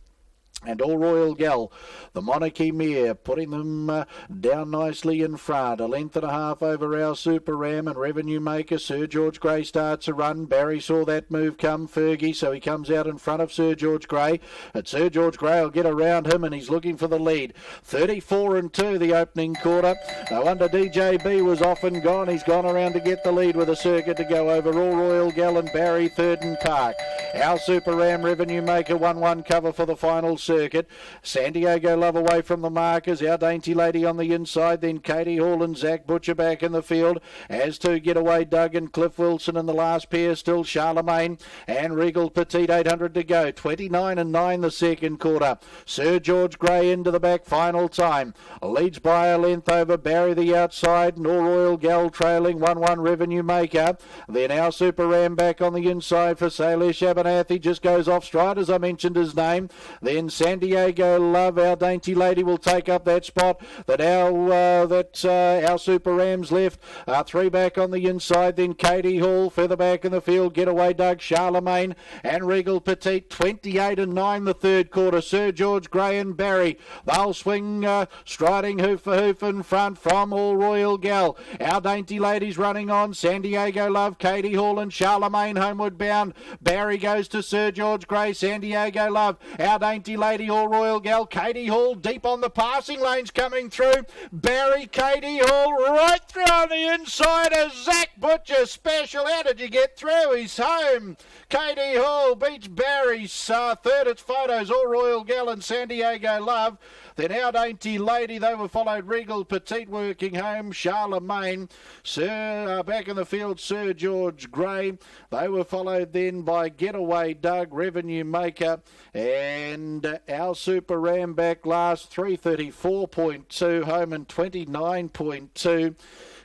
And All Royal Gal, the Monarchy mare, putting them down nicely in front. A length and a half over our Super Ram and Revenue Maker. Sir George Grey starts a run. Barry saw that move come, Fergie, so he comes out in front of Sir George Grey. And Sir George Grey will get around him and he's looking for the lead. 34-2 the opening quarter. No wonder DJB was off and gone. He's gone around to get the lead with a circuit to go over. All Royal Gal and Barry third and park. Our Super Ram, Revenue Maker 1-1 cover for the final circuit. San Diego Love away from the markers. Our Dainty Lady on the inside. Then Katie Hall and Zach Butcher back in the field. As to Getaway Doug and Cliff Wilson in the last pair. Still Charlemagne and Regal Petite. 800 to go. 29-9 the second quarter. Sir George Grey into the back. Final time. Leads by a length over Barry the outside. And All Royal Gal trailing. 1-1 Revenue Maker. Then our Super Ram back on the inside for Salish Abernathy. Just goes off stride as I mentioned his name. Then San Diego Love, Our Dainty Lady will take up that spot that our Super Rams left. 3 back on the inside. Then Katie Hall further back in the field. Getaway Doug, Charlemagne and Regal Petite. 28-9 the third quarter. Sir George Grey and Barry. They'll swing striding hoof for hoof in front from All Royal Gal. Our Dainty Lady's running on. San Diego Love, Katie Hall and Charlemagne homeward bound. Barry goes to Sir George Grey. San Diego Love, Our Dainty Lady, All Royal Gal. Katie Hall deep on the passing lanes coming through. Barry, Katie Hall right through on the inside as Zach Butcher special. How did you get through? He's home. Katie Hall beats Barry's third. It's photos. All Royal Gal and San Diego Love. Then Our Dainty Lady, they were followed Regal Petite working home, Charlemagne, back in the field, Sir George Grey. They were followed then by Getaway Doug, Revenue Maker, and Our Super Ram back last, 334.2, home in 29.2.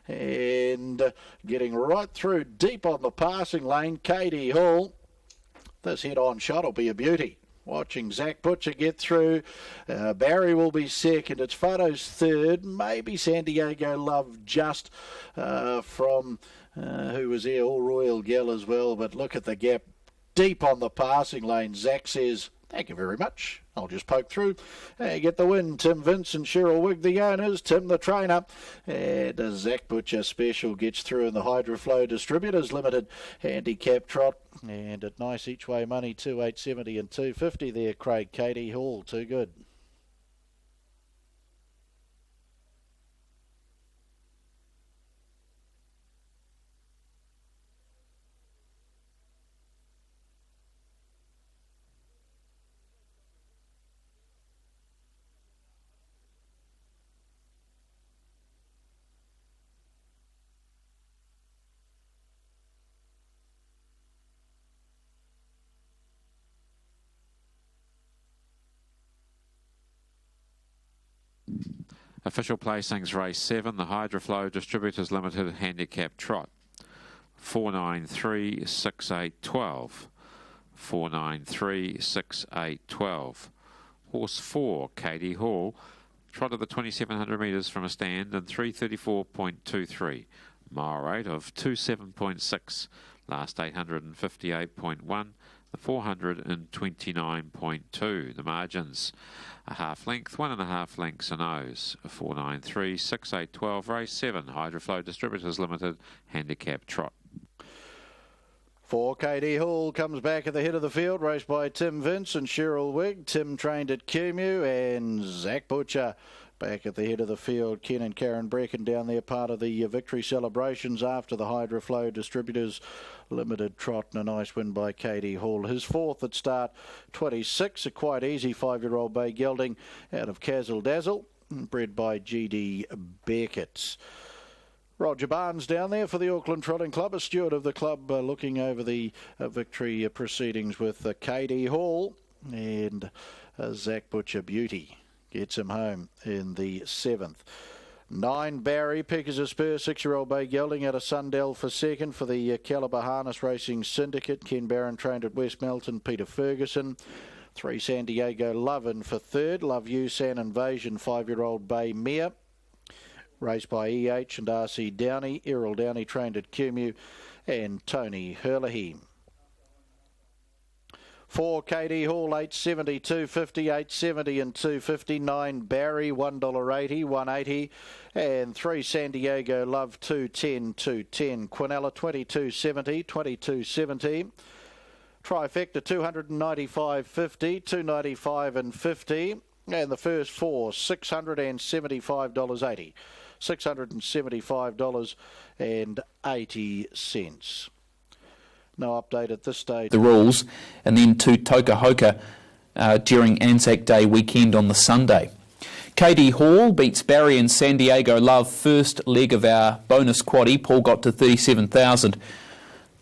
And getting right through deep on the passing lane, Katie Hall. This head-on shot will be a beauty. Watching Zach Butcher get through. Barry will be second. It's Fado's third. Maybe San Diego Love just from who was there, All Royal Gal as well. But look at the gap deep on the passing lane. Zach says, thank you very much. I'll just poke through. Get the win. Tim Vince and Cheryl Wigg, the owners. Tim, the trainer. And Zach Butcher Special gets through in the Hydroflow Distributors Limited handicap trot. And at nice each way money, 2,870 and 250 there, Craig. Katie Hall, too good. Official placings race 7, the Hydroflow Distributors Limited Handicap Trot. 4936812. 4936812. Horse 4, Katie Hall, trotted the 2,700 metres from a stand in 334.23. Mile rate of 27.6. Last 858.1. The 429.2. The margins, a half length, 1.5 lengths and O's. 4936812, race 7, Hydroflow Distributors Limited handicap trot. 4 KD Hall comes back at the head of the field, raced by Tim Vince and Cheryl Wigg. Tim trained at Cumu, and Zach Butcher back at the head of the field. Ken and Karen Brecken down there, part of the victory celebrations after the Hydroflow Distributors Limited trot, and a nice win by Katie Hall. His fourth at start 26, a quite easy 5-year-old bay gelding out of Cazzle Dazzle, bred by G.D. Beckett. Roger Barnes down there for the Auckland Trotting Club, a steward of the club, looking over the victory proceedings with Katie Hall, and Zach Butcher Beauty gets him home in the 7th. 9 Barry, Pickers a Spur, 6-year-old bay gelding out of Sundell for second for the Caliber Harness Racing Syndicate. Ken Barron trained at West Melton, Peter Ferguson. 3 San Diego Lovin for third. Love You, San Invasion, 5-year-old bay mare, raced by E.H. and R.C. Downey. Errol Downey trained at Cumu, and Tony Herlihy. 4 KD Hall, 870, 250, 870 and 250. 9 Barry, $1.80, 180. And 3 San Diego Love, 210, 210. Quinella, 2270, 2270. Trifecta, 295.50, 295 and 50. And the first 4, $675.80. $675.80. No update at this stage. The rules, and then to Tokahoka during Anzac Day weekend on the Sunday. KD Hall beats Barry and San Diego Love, first leg of our bonus quaddie. Paul got to 37,000.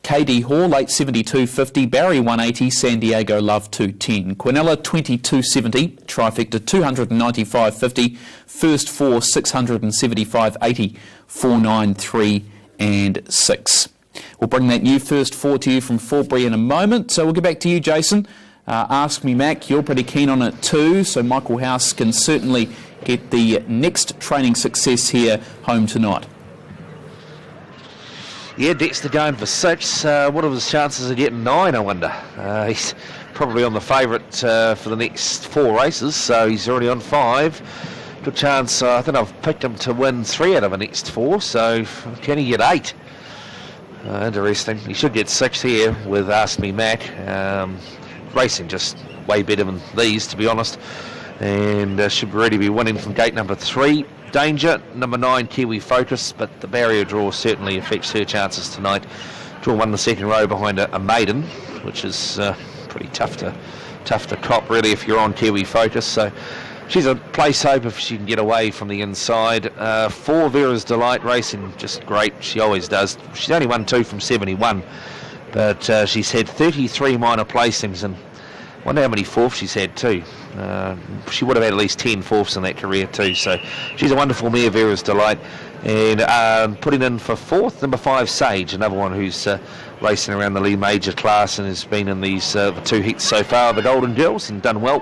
KD Hall 872.50, Barry 180, San Diego Love 210. Quinella 2270, trifecta 295.50, first 4 675.80, 493 and 6. We'll bring that new first 4 to you from Forbury in a moment. So we'll get back to you, Jason. Ask Me Mac, you're pretty keen on it too, so Michael House can certainly get the next training success here home tonight. Yeah, Dexter going for 6. What are his chances of getting 9, I wonder? He's probably on the favourite for the next 4 races, so he's already on 5. Good chance. I think I've picked him to win 3 out of the next 4, so can he get 8? Interesting. He should get 6 here with Ask Me Mac. Racing just way better than these, to be honest, and should really be winning from gate number 3. Danger, number 9, Kiwi Focus, but the barrier draw certainly affects her chances tonight. Draw 1 in the second row behind a maiden, which is pretty tough to cop really if you're on Kiwi Focus. So She's a place hope if she can get away from the inside. 4 Vera's Delight racing just great. She always does. She's only won 2 from 71, but she's had 33 minor placings, and I wonder how many fourths she's had too. She would have had at least 10 fourths in that career too. So she's a wonderful mare, Vera's Delight. And putting in for 4th, number 5 Sage, another one who's racing around the Lee Major class and has been in these the 2 heats so far, the Golden Girls, and done well.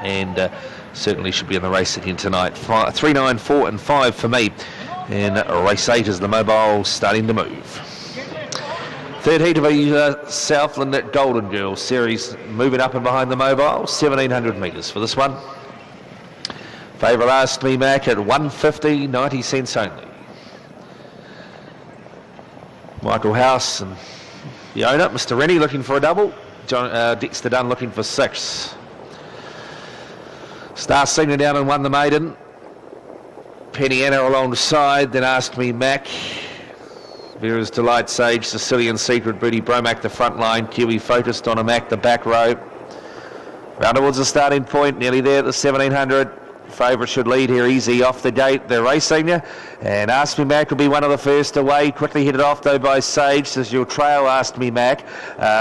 And certainly should be in the race again tonight. 3, 9, 4 and 5 for me. And race 8 is the Mobile starting to move. Third heat of a Southland Golden Girls series, moving up and behind the Mobile, 1,700 metres for this one. Favourite Ask Me Mac at 150, 90 cents only. Michael House and the owner, Mr. Rennie, looking for a double. Dexter Dunn looking for 6. Star Singer down and won the maiden. Penny Anna alongside, then Ask Me Mac. Vera's Delight, Sage, Sicilian Secret, Booty Bromac the front line, Kiwi Focus, Donna Mac the back row. Round towards the starting point, nearly there at the 1,700. Favourite should lead here easy off the gate. They're racing you. And Ask Me Mac will be one of the first away. Quickly headed off though by Sage. As your trail, Ask Me Mac.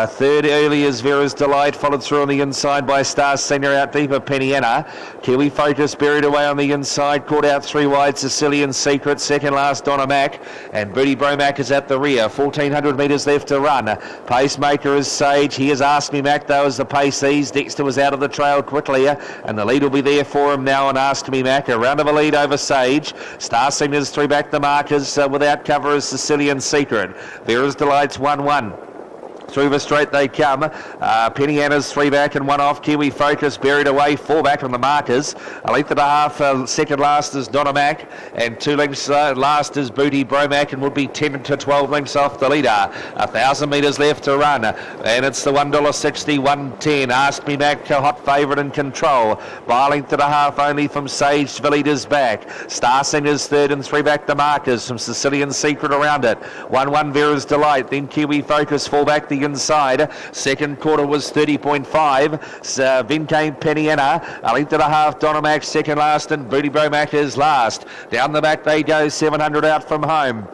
Third early is Vera's Delight. Followed through on the inside by Star Senior out deeper, Penny Anna. Kiwi Focus buried away on the inside. Caught out 3 wide, Sicilian Secret. Second last, Donna Mac. And Booty Bromac is at the rear. 1,400 metres left to run. Pacemaker is Sage. Here's Ask Me Mac though as the pace eased. Dexter was out of the trail quickly. And the lead will be there for him now. And Ask Me Mac, a round of a lead over Sage. Star Singers 3 back the markers without cover is Sicilian Secret. Vera's Delight's 1-1. Through the straight they come. Penny Anna's 3 back and 1 off. Kiwi Focus buried away, 4 back on the markers. A length and a half. Second last is Donna Mac, and 2 lengths last is Booty Bromac, and would be 10 to 12 lengths off the leader. 1,000 metres left to run, and it's the $1.60, 110. Ask Me Mac, a hot favourite in control. By a length and a half only from Sage. Villagers back. Star Singers third and 3 back the markers from Sicilian Secret around it. 1-1 Vera's Delight, then Kiwi Focus 4 back the inside. Second quarter was 30.5. Then came Penny Anna. A length and a half, Donna Mac second last, and Booty Bromac is last. Down the back they go, 700 out from home.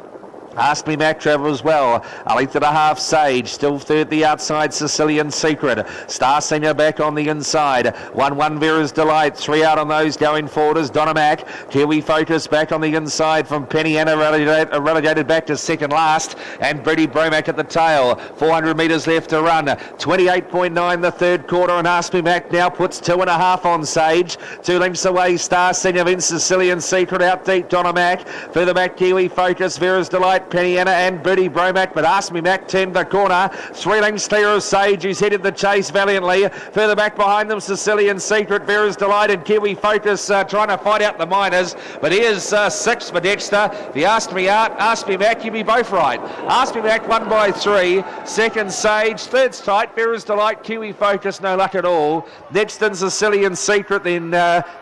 Ask Me Mac travels well. A length and a half Sage. Still third the outside, Sicilian Secret. Star Singer back on the inside. 1-1 Vera's Delight. 3 out on those going forward is Donna Mac. Kiwi Focus back on the inside from Penny Anna, relegated back to second last. And Booty Bromac at the tail. 400 metres left to run. 28.9 the third quarter, and Ask Me Mac now puts 2.5 on Sage. 2 lengths away, Star Singer in Sicilian Secret out deep, Donna Mac. Further back, Kiwi Focus, Vera's Delight, Penny Anna and Booty Bromac, but Ask Me Mac turned the corner. 3 lengths clear of Sage, who's headed the chase valiantly. Further back behind them, Sicilian Secret, Vera's Delight and Kiwi Focus trying to fight out the minors. But here's 6 for Dexter. If you asked me out, Ask Me Mac, you'd be both right. Ask Me Mac won by 3. Second Sage, third's tight, Vera's Delight, Kiwi Focus, no luck at all. Next in Sicilian Secret, then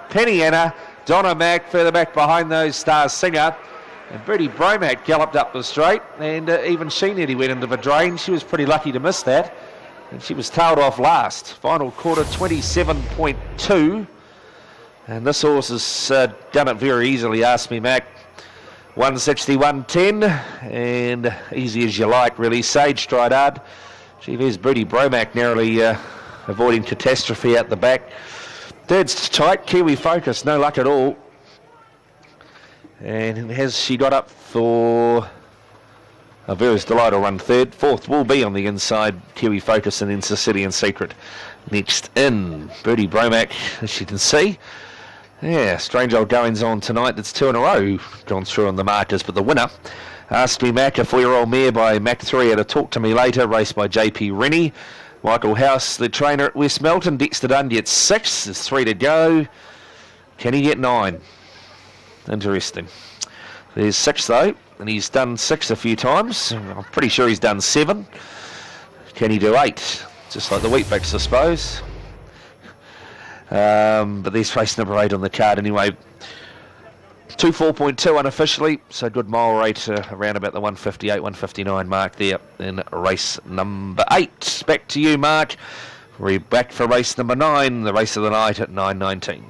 Penny Anna, Donna Mac, further back behind those, Star Singer. And Booty Bromac galloped up the straight, and even she nearly went into the drain. She was pretty lucky to miss that, and she was tailed off last. Final quarter 27.2, and this horse has done it very easily. Ask Me Mac, 160, 110, and easy as you like really. Sage tried hard. Gee, there's Booty Bromac narrowly avoiding catastrophe out the back. Third's tight, Kiwi Focus, no luck at all. And has she got up for Vera's Delight will run third. Fourth will be on the inside, Kiwi Focus, and then Sicilian Secret next in. Booty Bromac, as you can see. Yeah, strange old goings on tonight. It's 2 in a row gone through on the markers, but the winner, Ask Me Mac, a 4-year-old mare by Mac 3 at a Talk to Me Later, raced by JP Rennie. Michael House, the trainer at West Melton. Dexter Dunn gets 6. There's 3 to go. Can he get 9? Interesting. There's 6 though, and he's done 6 a few times. I'm pretty sure he's done 7. Can he do 8? Just like the Wheatbacks, I suppose. But there's race number 8 on the card anyway. 2.4.2 unofficially, so good mile rate around about the 158, 159 mark there in race number 8. Back to you, Mark, We're back for race number 9, the race of the night at 9:19.